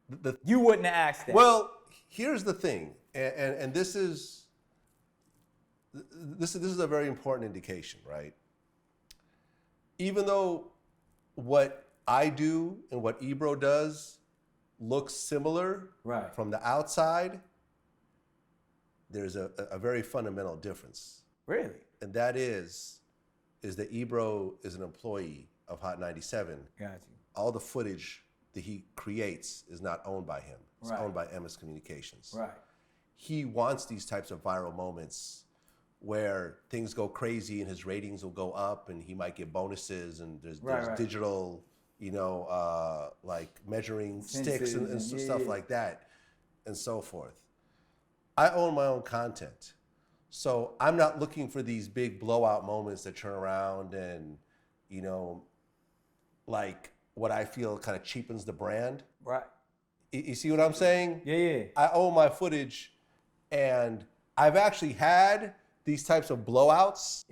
The, You wouldn't have asked that. well, here's the thing, and this is a very important indication, right? Even though what I do and what Ebro does looks similar Right. from the outside, there's a very fundamental difference. Really? And that is that Ebro is an employee of Hot 97. Got you. All the footage that he creates is not owned by him. It's Right. owned by MS Communications. Right. He wants these types of viral moments where things go crazy and his ratings will go up and he might get bonuses and there's Right. digital, like measuring sticks and Sensors and stuff like that and so forth. I own my own content. So I'm not looking for these big blowout moments that turn around and, like what I feel kind of cheapens the brand. Right. You see what I'm saying? Yeah. I own my footage, and I've actually had these types of blowouts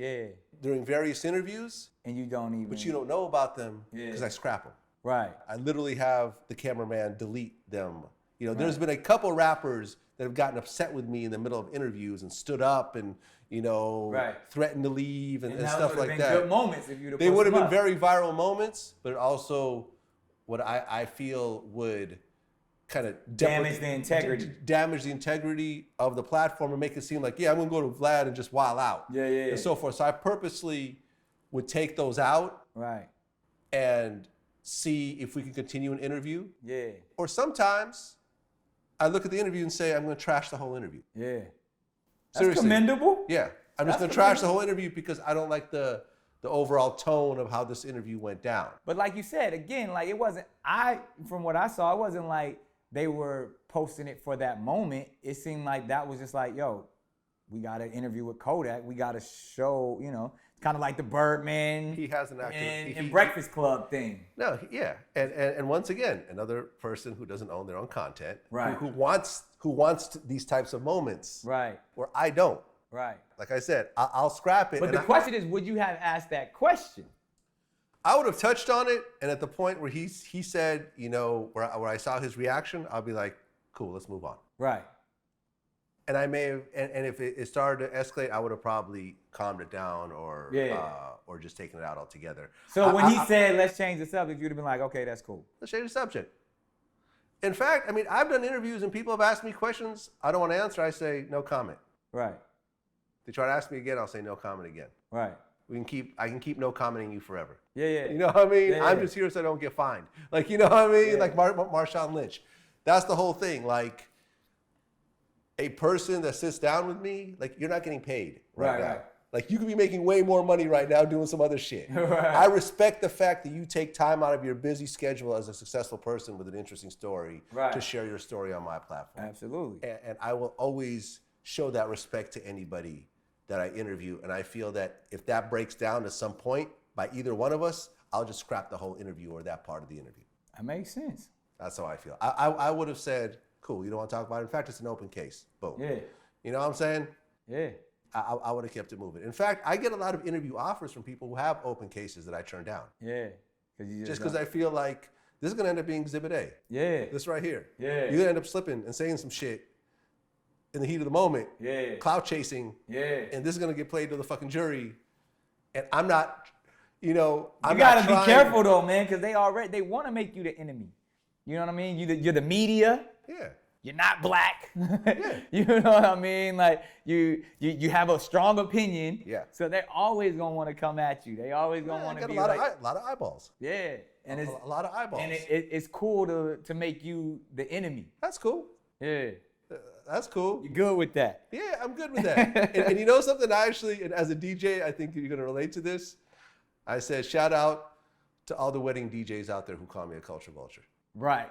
during various interviews. And you don't even. But you don't know about them because Yeah. I scrap them. Right. I literally have the cameraman delete them. There's been a couple rappers that have gotten upset with me in the middle of interviews and stood up and, Right. threatened to leave and that stuff would've like been that. good moments if you'd have They pushed would have them been up. very viral moments, but also what I feel would kind of Damage the integrity. damage the integrity of the platform and make it seem like, I'm going to go to Vlad and just wild out. Yeah. And so forth. So I purposely would take those out. Right. And see if we can continue an interview. Yeah. Or sometimes I look at the interview and say, I'm going to trash the whole interview. Yeah. That's Seriously. commendable. Yeah. I'm just That's going to trash the commendable. whole interview because I don't like the overall tone of how this interview went down. But like you said, again, like from what I saw, it wasn't like they were posting it for that moment. It seemed like that was just like, yo, we got an interview with Kodak. We got to show, kind of like the Birdman. He has an actor and Breakfast Club thing. No, yeah. And once again, another person who doesn't own their own content, Right. who wants these types of moments, Right. where I don't. Right. Like I said, I'll scrap it. But the question is, would you have asked that question? I would have touched on it, and at the point where he said, where I saw his reaction, I'll be like, cool, let's move on. Right. And I may have, and if it started to escalate, I would have probably calmed it down or just taken it out altogether. So when he said, let's change the subject, you'd have been like, okay, that's cool. Let's change the subject. In fact, I've done interviews and people have asked me questions I don't want to answer. I say, no comment. Right. They try to ask me again, I'll say no comment again. Right. I can keep no commenting you forever. Yeah. You know what I mean? Yeah, I'm just here so I don't get fined. Like, you know what I mean? Yeah. Like Marshawn Lynch. That's the whole thing. Like, a person that sits down with me, like, you're not getting paid right now. Right. Like, you could be making way more money right now doing some other shit. Right. I respect the fact that you take time out of your busy schedule as a successful person with an interesting story to share your story on my platform. Absolutely. And I will always show that respect to anybody that I interview. And I feel that if that breaks down to some point by either one of us, I'll just scrap the whole interview or that part of the interview. That makes sense. That's how I feel. I would have said, cool, you don't want to talk about it? In fact, it's an open case. Boom. Yeah. You know what I'm saying? Yeah. I would have kept it moving. In fact, I get a lot of interview offers from people who have open cases that I turn down. Yeah. Just because I feel like this is going to end up being Exhibit A. Yeah. This right here. Yeah. You're going to end up slipping and saying some shit in the heat of the moment. Yeah. Clout chasing. Yeah. And this is going to get played to the fucking jury. And I'm not, I'm you not gotta trying. be careful though, man, because they want to make you the enemy. You know what I mean? You're the media. Yeah. You're not black. Yeah. You know what I mean? Like you have a strong opinion. Yeah. So they're always gonna want to come at you. They always gonna want to be a lot like of eyeballs. yeah. And it's a lot of eyeballs. And it's cool to make you the enemy. That's cool. Yeah. That's cool. You're good with that. Yeah, I'm good with that. and you know something? And as a DJ, I think you're going to relate to this. I said, shout out to all the wedding DJs out there who call me a culture vulture. Right.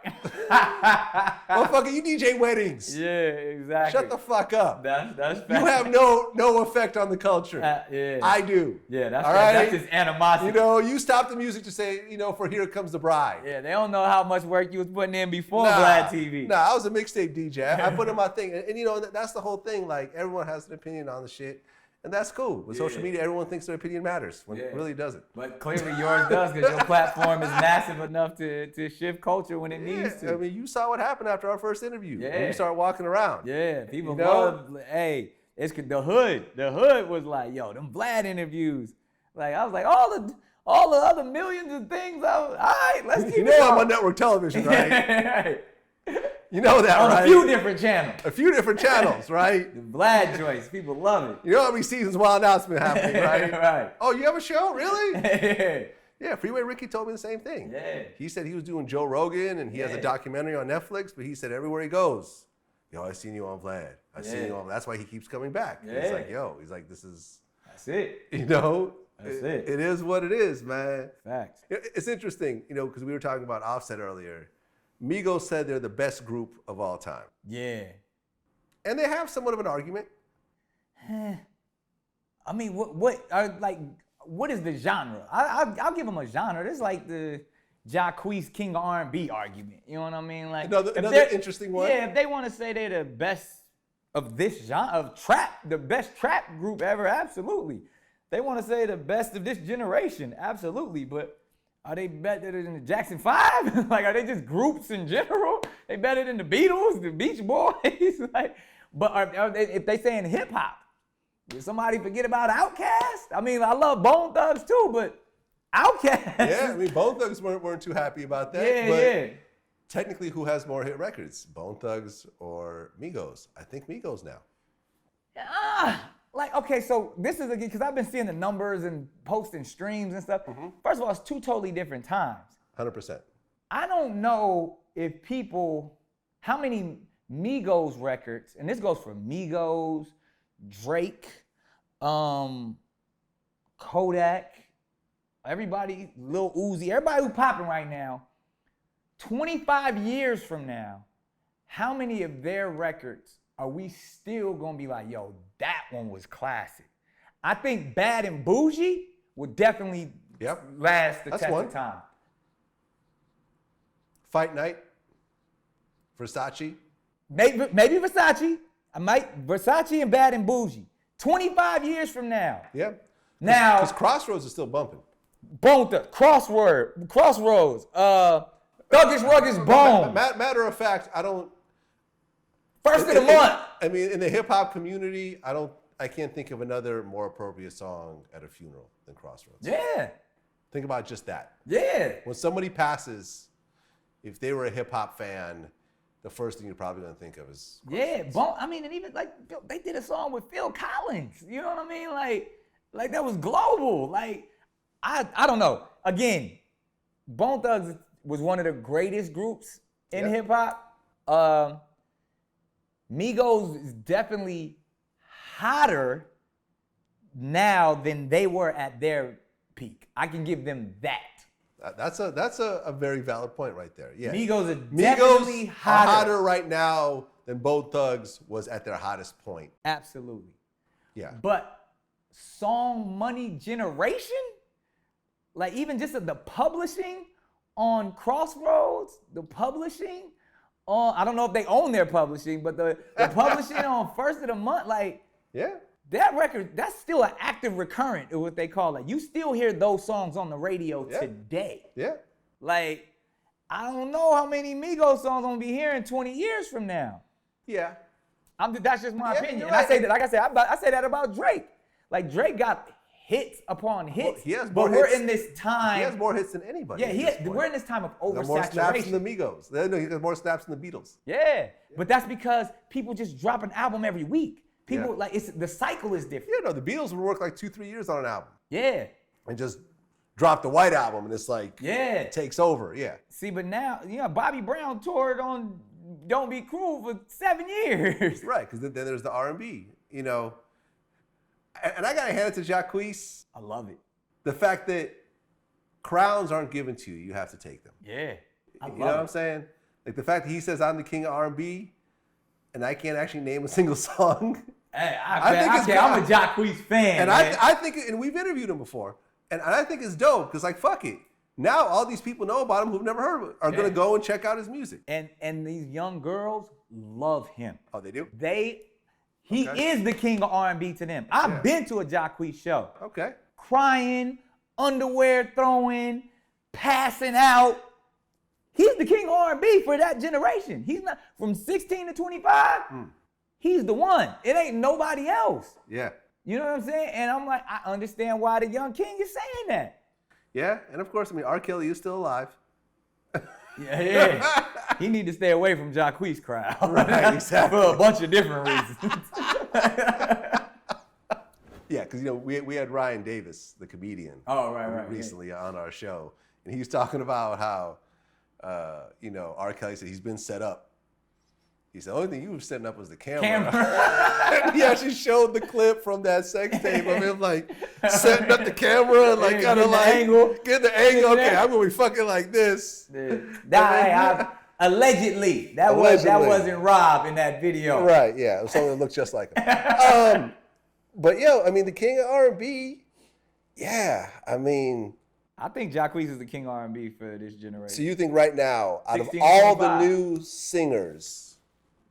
Motherfucker, you DJ weddings. Yeah, exactly. Shut the fuck up. That's You have no effect on the culture. yeah. I do. Yeah, that's all that's right? just animosity. You stop the music to say, for Here Comes the Bride. Yeah, they don't know how much work you was putting in before Nah, Vlad TV. Nah, I was a mixtape DJ. I put in my thing. And that's the whole thing. Like, everyone has an opinion on the shit. And that's cool. With social media, everyone thinks their opinion matters when it really doesn't. But clearly yours does, because your platform is massive enough to shift culture when it needs to. I mean, you saw what happened after our first interview. Yeah. When you started walking around. Yeah, people You know? love, hey, it's the hood. The hood was like, yo, them Vlad interviews. Like, I was like, all the other millions of things, all right, let's keep You it know I'm going. on network television, right? Right. You know that, On right? a few different channels. A few different channels, right? The Vlad joints, people love it. You know how many seasons Wild Out's been happening, right? Right. Oh, you have a show? Really? Yeah, Freeway Ricky told me the same thing. Yeah. He said he was doing Joe Rogan and he has a documentary on Netflix, but he said everywhere he goes, yo, I seen you on Vlad. I seen you on. That's why he keeps coming back. He's Yeah. like, yo, he's like, this is. That's it. You know, That's it. It is what it is, man. Facts. It's interesting, you know, because we were talking about Offset earlier. Migos said they're the best group of all time. Yeah. And they have somewhat of an argument. I mean, what is the genre? I'll give them a genre. This is like the Jacquees King of R&B argument. You know what I mean? Like Another they're- interesting one. Yeah, if they want to say they're the best of this genre of trap, the best trap group ever, absolutely. They want to say the best of this generation, absolutely. But are they better than the Jackson 5? Like, are they just groups in general? They better than the Beatles, the Beach Boys? Like, but are they, if they saying hip hop, did somebody forget about Outkast? I mean, I love Bone Thugs too, but Outkast. Yeah, I mean, Bone Thugs weren't too happy about that. Yeah, but yeah. Technically, who has more hit records, Bone Thugs or Migos? I think Migos now. Like, okay, so this is again, because I've been seeing the numbers and posting streams and stuff. First of all, it's two totally different times. 100%. I don't know if people, how many Migos records, and this goes for Migos, Drake, Kodak, everybody, Lil Uzi, everybody who's popping right now, 25 years from now, how many of their records are we still gonna be like, yo, that one was classic? I think Bad and Bougie would definitely last the That's test one. of time. Fight Night, Versace. Maybe Versace. Versace and Bad and Bougie. 25 years from now. Yeah. Now, Because Crossroads is still bumping. Bone Thugs, Crossroads, Thuggish Ruggish Bone. Matter of fact, I don't. First of the month. I mean, in the hip hop community, I can't think of another more appropriate song at a funeral than Crossroads. Yeah. Think about just that. Yeah. When somebody passes, if they were a hip hop fan, the first thing you're probably gonna think of is Yeah, Bone. I mean, and even like they did a song with Phil Collins. You know what I mean? Like that was global. Like I don't know. Again, Bone Thugs was one of the greatest groups in hip hop. Migos is definitely hotter now than they were at their peak. I can give them that. That's a very valid point right there. Yeah, Migos are definitely hotter. are hotter right now than Bone Thugs was at their hottest point. Absolutely. Yeah. But song money generation, like even just the publishing on Crossroads, the publishing on, I don't know if they own their publishing, but the publishing on First of the Month, like that record, that's still an active recurrent, is what they call it. You still hear those songs on the radio today. Yeah. Like, I don't know how many Migos songs I'm gonna be hearing 20 years from now. Yeah. That's just my opinion. you're And I right. say that, like I said, I say that about Drake. Like Drake got hits upon hits, He has but more we're hits. in this time. He has more hits than anybody. Yeah, we're in this time of He got more snaps oversaturation. than the Migos. No, he got more snaps than the Beatles. Yeah, but that's because people just drop an album every week. People Yeah. like the cycle is different. Yeah, no, the Beatles would work like 2-3 years on an album. Yeah. And just drop the White Album, and it's like it takes over. Yeah. See, but now, Bobby Brown toured on Don't Be Cruel for 7 years. Right, because then there's the R&B, And I gotta hand it to Jacquees. I love it. The fact that crowns aren't given to you, you have to take them. Yeah. You know what I'm saying? Like the fact that he says I'm the king of R&B, and I can't actually name a single song. Hey, it's I'm a Jacquees fan. And man. I think, and we've interviewed him before, and I think it's dope because like fuck it, now all these people know about him who've never heard of it are gonna go and check out his music. And these young girls love him. Oh, they do? He is the king of R&B to them. I've been to a Jacquees show. Okay. Crying, underwear throwing, passing out. He's the king of R&B for that generation. He's not from 16 to 25. He's the one. It ain't nobody else. Yeah. You know what I'm saying? And I'm like, I understand why the young king is saying that. Yeah, and of course, I mean, R. Kelly is still alive. Yeah. He need to stay away from Jacquees crowd. Right, exactly. For a bunch of different reasons. Yeah, because, you know, we had Ryan Davis, the comedian, recently on our show. And he was talking about how, you know, R. Kelly said he's been set up. He said, the only thing you were setting up was the camera. And he actually showed the clip from that sex tape of him, like, setting up the camera and, like, kind of like, get the angle. Okay, I'm going to be fucking like this. Allegedly. That wasn't Rob in that video. Right, yeah. It was someone that looked just like him. But, yo, I mean, the king of R&B, yeah, I mean. I think Jacquees is the king of R&B for this generation. So you think right now, out of all the new singers,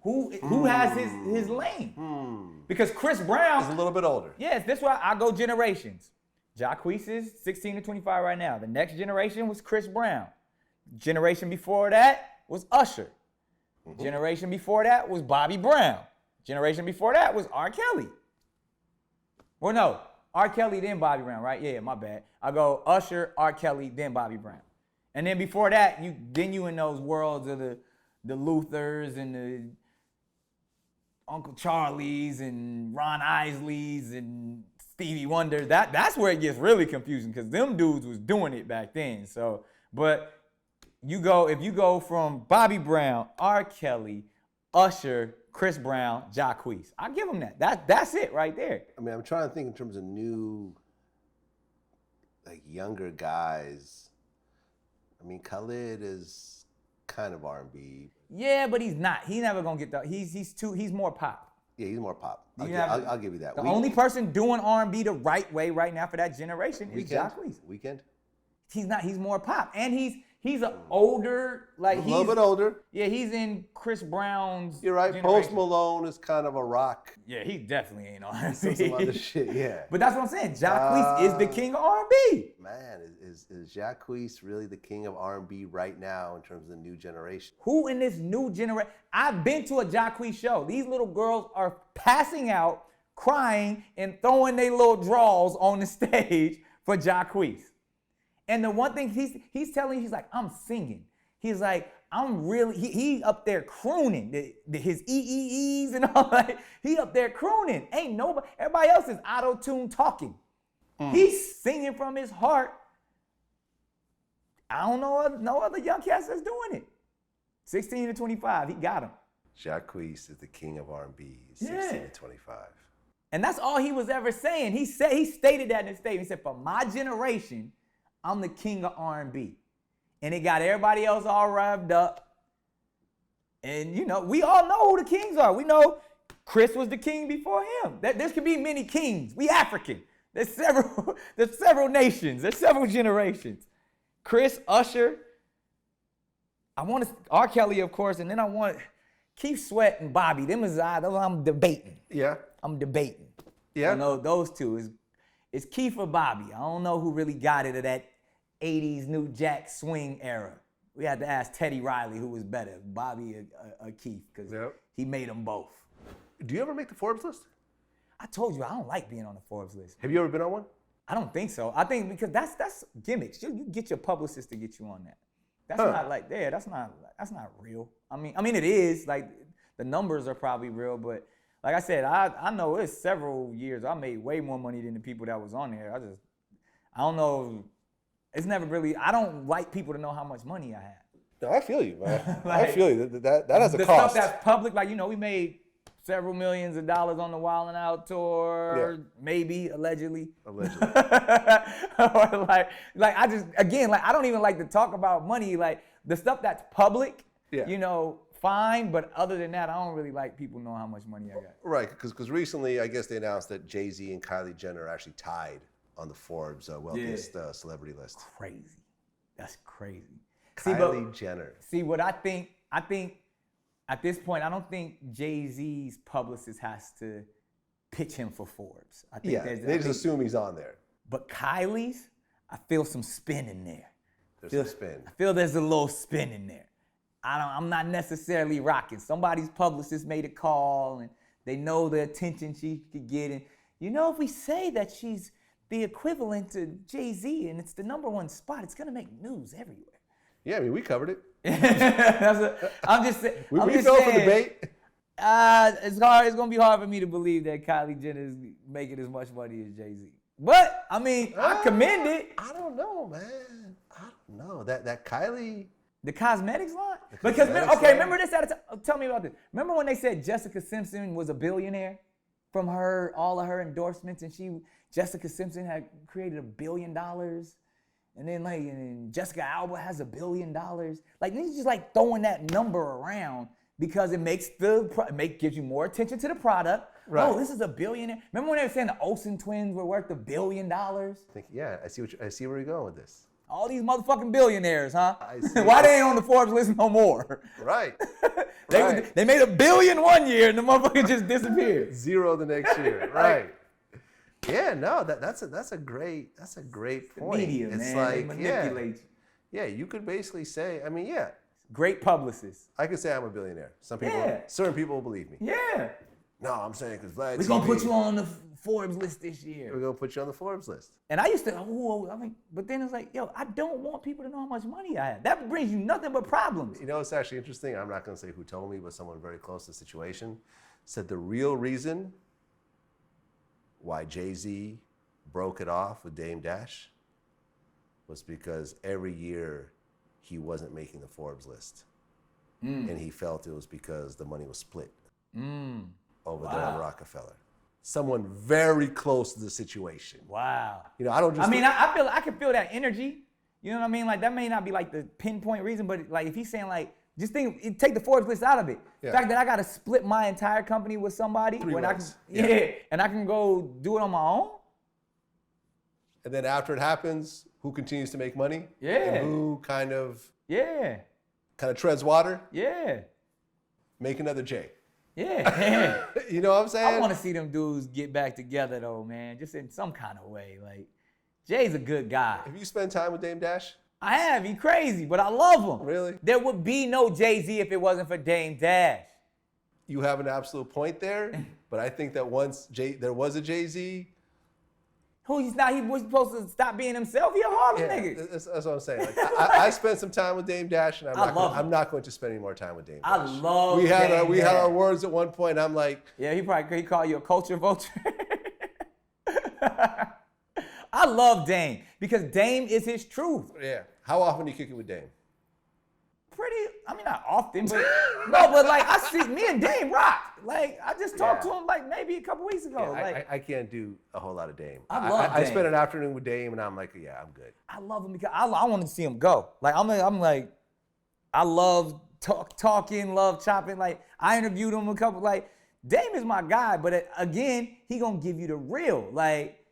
who has his lane? Because Chris Brown is a little bit older. Yes, that's why I go generations. Jacquees is 16 to 25 right now. The next generation was Chris Brown. Generation before that was Usher. Generation before that was Bobby Brown. Generation before that was R. Kelly. Well, no, R. Kelly, then Bobby Brown, right? Yeah, my bad. I go Usher, R. Kelly, then Bobby Brown. And then before that, you in those worlds of the Luthers and the Uncle Charlies and Ron Isleys and Stevie Wonder. That's where it gets really confusing because them dudes was doing it back then. So, but if you go from Bobby Brown, R. Kelly, Usher, Chris Brown, Jacquees, I give them that. That's it right there. I mean, I'm trying to think in terms of new, like, younger guys. I mean, Khalid is kind of R&B. Yeah, but he's not. He's never gonna get he's more pop. Yeah, he's more pop. I'll give you that. The only person doing R&B the right way right now for that generation is Jacquees. Weekend. He's not. He's more pop, and he's an older, like a little bit older. Yeah, he's in Chris Brown's. You're right. generation. Post Malone is kind of a rock. Yeah, he definitely ain't R&B. Some other shit. Yeah. But that's what I'm saying. Jacquees is the king of R&B. Man, is Jacquees really the king of R&B right now in terms of the new generation? Who in this new generation? I've been to a Jacquees show. These little girls are passing out, crying, and throwing their little draws on the stage for Jacquees. And the one thing he's telling, he's like, I'm singing. He's like, I'm really, he up there crooning, his EEEs and all that. He up there crooning. Ain't nobody, everybody else is auto-tune talking. He's singing from his heart. I don't know no other young cats that's doing it. 16 to 25, he got him. Jacquees is the king of R&B, 16 to 25. And that's all he was ever saying. He stated that in his statement. He said, for my generation, I'm the king of R&B. And it got everybody else all revved up. And, you know, we all know who the kings are. We know Chris was the king before him. There could be many kings. We African. There's several nations. There's several generations. Chris, Usher. I want R. Kelly, of course, and then I want Keith Sweat and Bobby. Them is I'm debating. Yeah. I'm debating. Yeah. I know those two. It's Keith or Bobby. I don't know who really got it of that 80s New Jack swing era. We had to ask Teddy Riley who was better, Bobby or Keith, because he made them both. Do you ever make the Forbes list? I told you I don't like being on the Forbes list. Have you ever been on one? I don't think so. I think because that's gimmicks. You get your publicist to get you on that. That's not like that's not real. I mean it is, like the numbers are probably real, but like I said, I know it's several years I made way more money than the people that was on there. I don't know. It's never really, I don't like people to know how much money I have. No, I feel you, man. I feel you. That has a the cost. The stuff that's public, like, you know, we made several millions of dollars on the Wild 'N Out tour, maybe, allegedly. Allegedly. Or like I just, again, like I don't even like to talk about money. Like the stuff that's public, you know, fine, but other than that, I don't really like people knowing how much money I got. Right, because recently, I guess they announced that Jay-Z and Kylie Jenner are actually tied on the Forbes wealthiest celebrity list. Crazy. That's crazy. Kylie Jenner. See, what I think At this point, I don't think Jay-Z's publicist has to pitch him for Forbes. I think they just assume he's on there. But Kylie's, I feel some spin in there. There's some spin. I feel there's a little spin in there. I'm not necessarily rocking. Somebody's publicist made a call and they know the attention she could get. And if we say that she's the equivalent to Jay-Z and it's the #1 spot, it's gonna make news everywhere. Yeah, I mean, we covered it. I'm just saying. We fell for debate. It's hard. It's gonna be hard for me to believe that Kylie Jenner is making as much money as Jay-Z. But I mean, I commend it. I don't know, man. I don't know that Kylie. The cosmetics line? Because remember this? Tell me about this. Remember when they said Jessica Simpson was a billionaire from all of her endorsements, and Jessica Simpson had created $1 billion, and then and Jessica Alba has $1 billion. Like niggas just like throwing that number around because it makes gives you more attention to the product. Right. Oh, this is $1 billion. Remember when they were saying the Olsen twins were worth $1 billion? I see where you're going with this. All these motherfucking billionaires, huh? Why they ain't on the Forbes list no more? Right. They made $1 billion one year and the motherfucker just disappeared. 0 the next year. Right. Yeah, no, that's a great point. Media, it's man, like they manipulate you. Yeah, you could basically say, I mean, yeah. Great publicist. I could say I'm a billionaire. Certain people will believe me. Yeah. No, I'm saying because Vlad. We're gonna put you on the Forbes list this year. We're gonna put you on the Forbes list. And I used to, but then it's like, yo, I don't want people to know how much money I have. That brings you nothing but problems. It's actually interesting. I'm not gonna say who told me, but someone very close to the situation said the real reason why Jay-Z broke it off with Dame Dash was because every year he wasn't making the Forbes list. And he felt it was because the money was split over there at Rockefeller. Someone very close to the situation. Wow. I don't just. I can feel that energy. You know what I mean? Like that may not be like the pinpoint reason, but like if he's saying like, just take the Forbes list out of it. Yeah. The fact that I got to split my entire company with somebody and I can go do it on my own. And then after it happens, who continues to make money? Yeah. And who kind of treads water? Yeah. Make another J. Yeah. You know what I'm saying? I want to see them dudes get back together though, man. Just in some kind of way. Like, Jay's a good guy. Have you spent time with Dame Dash? I have. He crazy, but I love him. Really? There would be no Jay-Z if it wasn't for Dame Dash. You have an absolute point there, but I think that once there was a Jay-Z. Who he's not? He was supposed to stop being himself. He a Harlem nigga. That's what I'm saying. Like, I spent some time with Dame Dash, and I'm not going to spend any more time with Dame Dash. I love. We had our words at one point. I'm like, yeah, he called you a culture vulture. I love Dame because Dame is his truth. Yeah. How often do you kick it with Dame? Not often, but no, but like I see me and Dame rock. Like I just talked to him like maybe a couple weeks ago. Yeah, I can't do a whole lot of Dame. I love Dame. I spent an afternoon with Dame and I'm like, yeah, I'm good. I love him because I want to see him go. Like I'm like, I love talking, love chopping. Like I interviewed him a couple. Like Dame is my guy, but again, he gonna give you the real. Like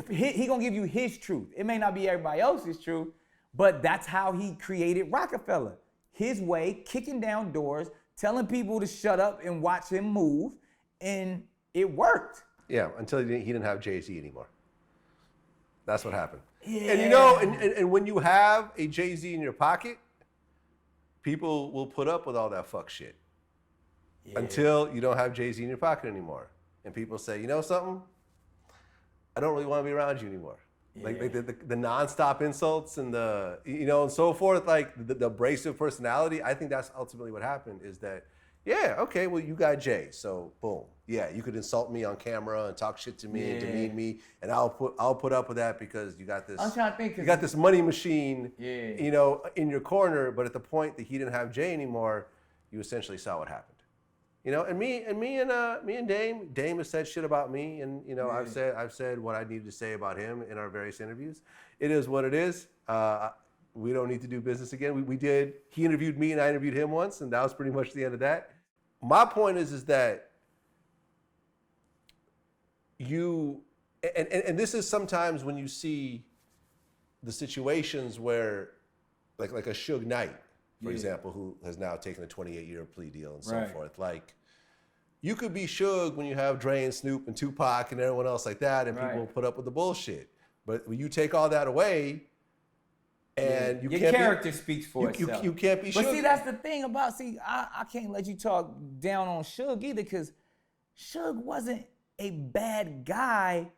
he gonna give you his truth. It may not be everybody else's truth, but that's how he created Rockefeller. His way, kicking down doors, telling people to shut up and watch him move, and it worked. Yeah, until he didn't have Jay-Z anymore. That's what happened. Yeah. And and when you have a Jay-Z in your pocket, people will put up with all that fuck shit. Yeah. Until you don't have Jay-Z in your pocket anymore. And people say, you know something? I don't really want to be around you anymore. Yeah. Like the nonstop insults and the and so forth, like the abrasive personality. I think that's ultimately what happened. Is that okay? Well, you got Jay, so boom, you could insult me on camera and talk shit to me and demean me, and I'll put up with that because you got this. I'm trying to think. You got this money machine, in your corner. But at the point that he didn't have Jay anymore, you essentially saw what happened. And me and Dame has said shit about me, and I've said what I needed to say about him in our various interviews. It is what it is. We don't need to do business again. We did. He interviewed me, and I interviewed him once, and that was pretty much the end of that. My point is that you, and this is sometimes when you see the situations where, like a Suge Knight, for example, who has now taken a 28-year plea deal and so Right. forth. Like, you could be Suge when you have Dre and Snoop and Tupac and everyone else like that, and people put up with the bullshit. But when you take all that away, and your character speaks for itself. You can't be Suge. But see, that's the thing about, I can't let you talk down on Suge either, because Suge wasn't a bad guy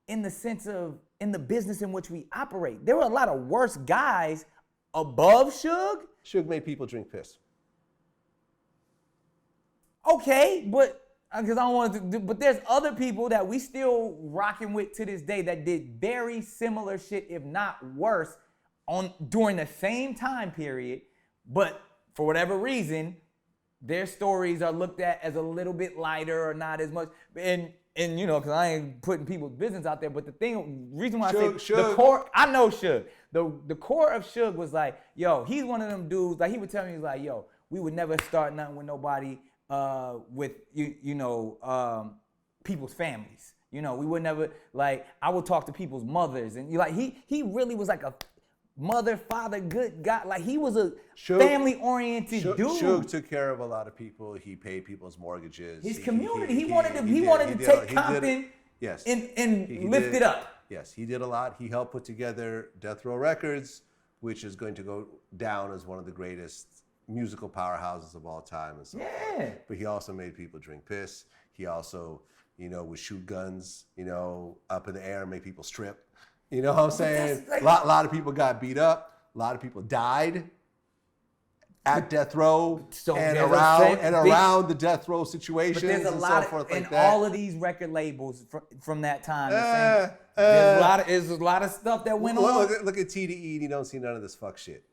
in the sense of, in the business in which we operate. There were a lot of worse guys above Suge. Suge made people drink piss. Okay, but because I don't want to do, but there's other people that we still rocking with to this day that did very similar shit, if not worse, during the same time period. But for whatever reason, their stories are looked at as a little bit lighter or not as much. And you know, because I ain't putting people's business out there, but reason why I say the core, I know Suge. The core of Suge was like, yo, he's one of them dudes. Like, he would tell me, he's like, yo, we would never start nothing with nobody. With people's families, you know, we would never, like, I would talk to people's mothers, and like he really was like a mother, father, good guy. Like, he was a family-oriented dude. Suge took care of a lot of people. He paid people's mortgages. His community. He wanted to take Compton and lift it up. Yes, he did a lot. He helped put together Death Row Records, which is going to go down as one of the greatest musical powerhouses of all time and so forth. But he also made people drink piss. He also, would shoot guns, up in the air and make people strip. You know what I'm saying? Like, a lot of people got beat up. A lot of people died at death row and around the death row situations. But there's a lot of all of these record labels from that time. There's a lot of stuff that went on. Look at TDE and you don't see none of this fuck shit.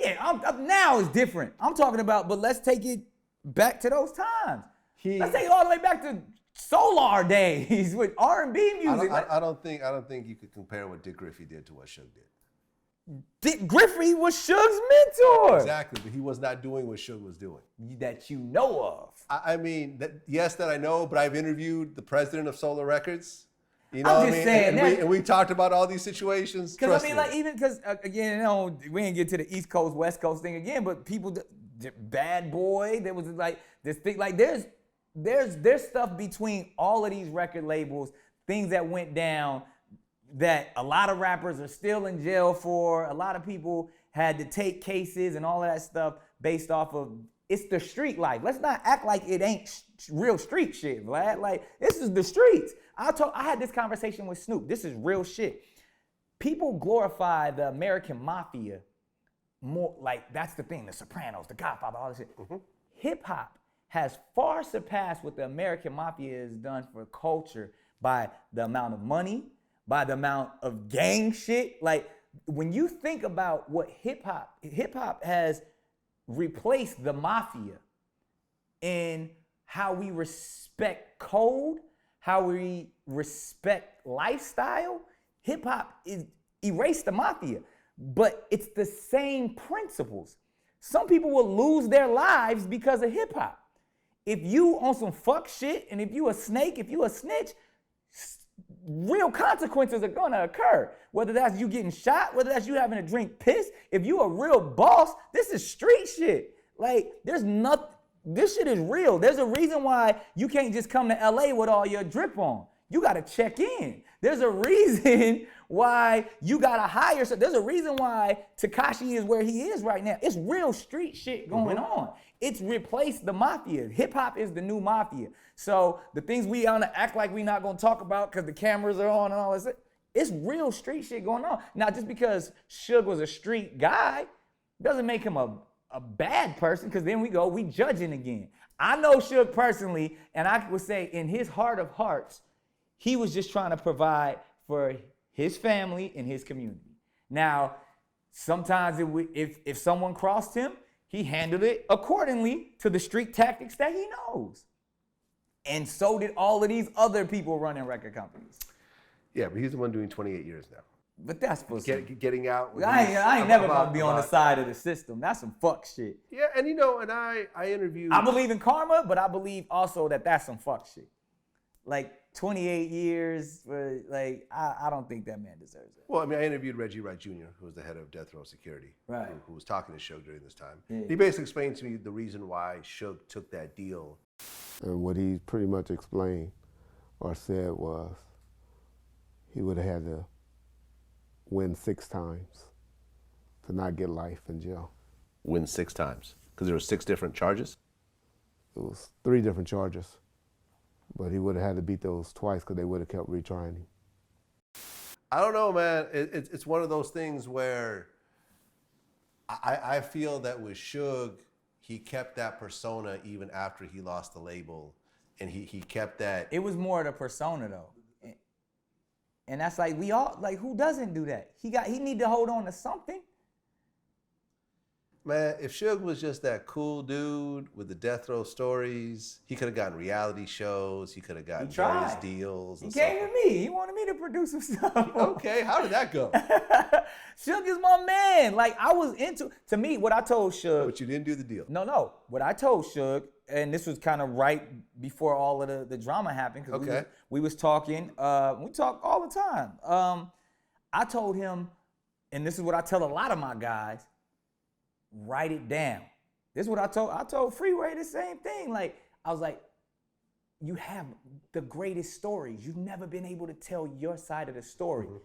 Yeah, now it's different. I'm talking about, but let's take it back to those times. Let's take it all the way back to Solar days with R&B music. I don't think you could compare what Dick Griffey did to what Suge did. Dick Griffey was Suge's mentor. Exactly, but he was not doing what Suge was doing. That you know of. I mean, that I know, but I've interviewed the president of Solar Records. You know I'm what just I mean? saying And we talked about all these situations. Because even because again, we didn't get to the East Coast West Coast thing again, but people, Bad Boy, there was like this thing, like there's stuff between all of these record labels, things that went down that a lot of rappers are still in jail for. A lot of people had to take cases and all of that stuff based off of, it's the street life. Let's not act like it ain't real street shit, Vlad. Like, this is the streets. I had this conversation with Snoop. This is real shit. People glorify the American mafia more, like, that's the thing, the Sopranos, the Godfather, all this shit. Mm-hmm. Hip hop has far surpassed what the American mafia has done for culture by the amount of money, by the amount of gang shit. Like, when you think about what hip hop has replaced the mafia in how we respect code, how we respect lifestyle. Hip hop is erased the mafia, but it's the same principles. Some people will lose their lives because of hip hop. If you on some fuck shit, and if you a snake, if you a snitch, real consequences are gonna occur. Whether that's you getting shot, whether that's you having to drink piss. If you a real boss, this is street shit. Like, there's nothing. This shit is real. There's a reason why you can't just come to LA with all your drip on. You gotta check in. There's a reason why you gotta hire. So there's a reason why Tekashi is where he is right now. It's real street shit going on. It's replaced the mafia. Hip hop is the new mafia. So the things we wanna act like we not gonna talk about because the cameras are on and all this, it's real street shit going on. Now, just because Suge was a street guy doesn't make him a bad person, because then we judging again. I know Suge personally, and I would say in his heart of hearts, he was just trying to provide for his family and his community. Now, sometimes if someone crossed him, he handled it accordingly to the street tactics that he knows. And so did all of these other people running record companies. Yeah, but he's the one doing 28 years now. But that's for getting out. I ain't never gonna be on the side of the system. That's some fuck shit. Yeah, and I interviewed. I believe in karma, but I believe also that that's some fuck shit. Like, 28 years. Like, I don't think that man deserves it. Well, I mean, I interviewed Reggie Wright Jr., who was the head of Death Row Security, Right. who was talking to Suge during this time. Yeah. He basically explained to me the reason why Suge took that deal. And what he pretty much explained or said was he would have had to win 6 times to not get life in jail. Win 6 times? Because there were 6 different charges? It was 3 different charges, but he would have had to beat those twice because they would have kept retrying him. I don't know, man. It's one of those things where I feel that with Suge, he kept that persona even after he lost the label, and he kept that. It was more the persona though, and that's like we all like who doesn't do that? He need to hold on to something. Man, if Suge was just that cool dude with the death row stories, he could have gotten reality shows. He could have gotten various deals. He came to me. He wanted me to produce some stuff. Okay, how did that go? Suge is my man. Like I was to me, what I told Suge. But you didn't do the deal. No. What I told Suge, and this was kind of right before all of the drama happened, because we was talking. We talk all the time. I told him, and this is what I tell a lot of my guys. Write it down. This is what I told Freeway the same thing. Like, I was like, you have the greatest stories. You've never been able to tell your side of the story. Mm-hmm.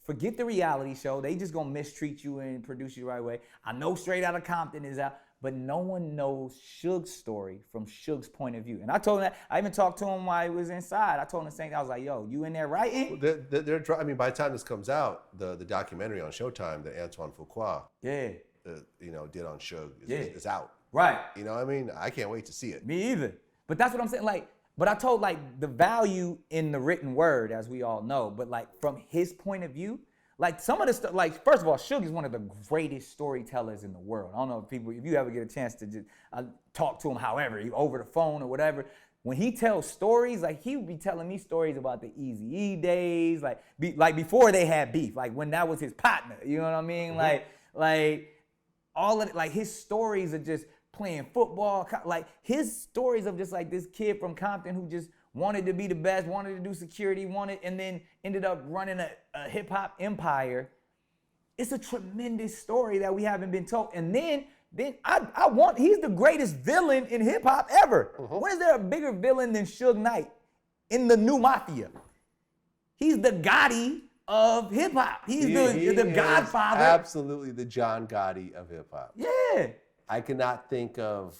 Forget the reality show. They just gonna mistreat you and produce you the right way. I know Straight Outta Compton is out, but no one knows Suge's story from Suge's point of view. And I told him that. I even talked to him while he was inside. I told him the same thing. I was like, yo, you in there writing? Well, I mean, by the time this comes out, the documentary on Showtime that Antoine Fuqua did on Suge is out. Right. You know what I mean? I can't wait to see it. Me either. But that's what I'm saying. Like, but I told like the value in the written word, as we all know, but like from his point of view, like some of the stuff, like first of all, Suge is one of the greatest storytellers in the world. I don't know if you ever get a chance to just talk to him, however, over the phone or whatever. When he tells stories, like he would be telling me stories about the Eazy-E days, like before they had beef, like when that was his partner. You know what I mean? Mm-hmm. Like all of it, like his stories of just playing football, like his stories of just like this kid from Compton who just wanted to be the best, wanted to do security, and then ended up running a hip hop empire. It's a tremendous story that we haven't been told. And then he's the greatest villain in hip hop ever. Mm-hmm. When is there a bigger villain than Suge Knight in the new Mafia? He's the Gotti of hip hop. He's the Godfather. Absolutely the John Gotti of hip hop. Yeah. I cannot think of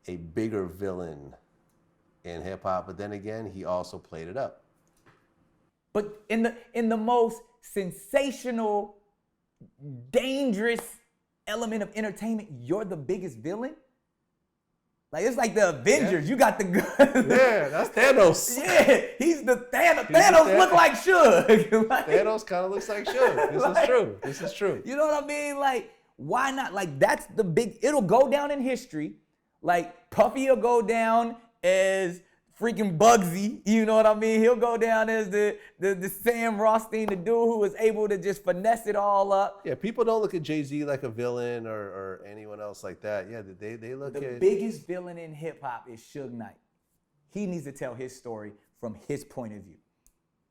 a bigger villain in hip hop, but then again, he also played it up. But in the most sensational, dangerous element of entertainment, you're the biggest villain? Like, it's like the Avengers. Yeah. You got the gun. Yeah, that's Thanos. Yeah, he's the Thanos. Thanos look like Suge. Like, Thanos kind of looks like Suge. This is true. You know what I mean? Like, why not? Like, that's the big, it'll go down in history. Like, Puffy will go down as freaking Bugsy. You know what I mean? He'll go down as the Sam Rothstein, the dude who was able to just finesse it all up. Yeah, people don't look at Jay-Z like a villain or anyone else like that. Yeah, they look at... The biggest villain in hip-hop is Suge Knight. He needs to tell his story from his point of view.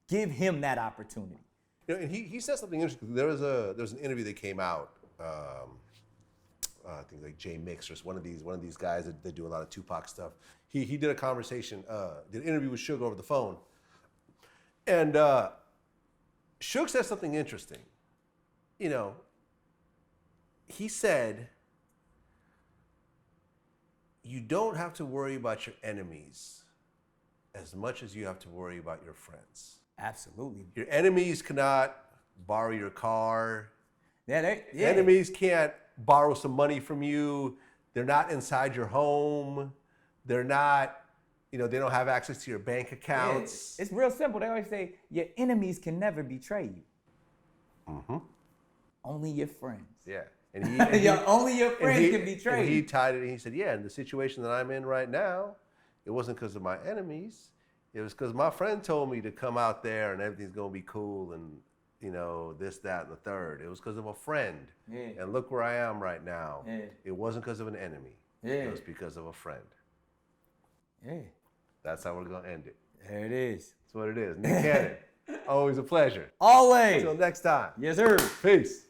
Give him that opportunity. You know, and he said something interesting. There was an interview that came out. I think like Jay Mix or one of these guys that do a lot of Tupac stuff. He did a conversation, did an interview with Suge over the phone, and Suge said something interesting. You know, he said, "You don't have to worry about your enemies as much as you have to worry about your friends." Absolutely. Your enemies cannot borrow your car. Yeah, Enemies can't borrow some money from you. They're not inside your home. They're not, they don't have access to your bank accounts. Yeah, it's real simple. They always say your enemies can never betray you. Mm-hmm. Only your friends. Yeah. Only your friends can betray you. And he tied it, and he said, yeah, in the situation that I'm in right now, it wasn't because of my enemies. It was because my friend told me to come out there and everything's going to be cool and, this, that, and the third. It was because of a friend. Yeah. And look where I am right now. Yeah. It wasn't because of an enemy. Yeah. It was because of a friend. Yeah. That's how we're gonna end it. There it is. That's what it is. Nick Cannon, always a pleasure. Always. Until next time. Yes, sir. Peace.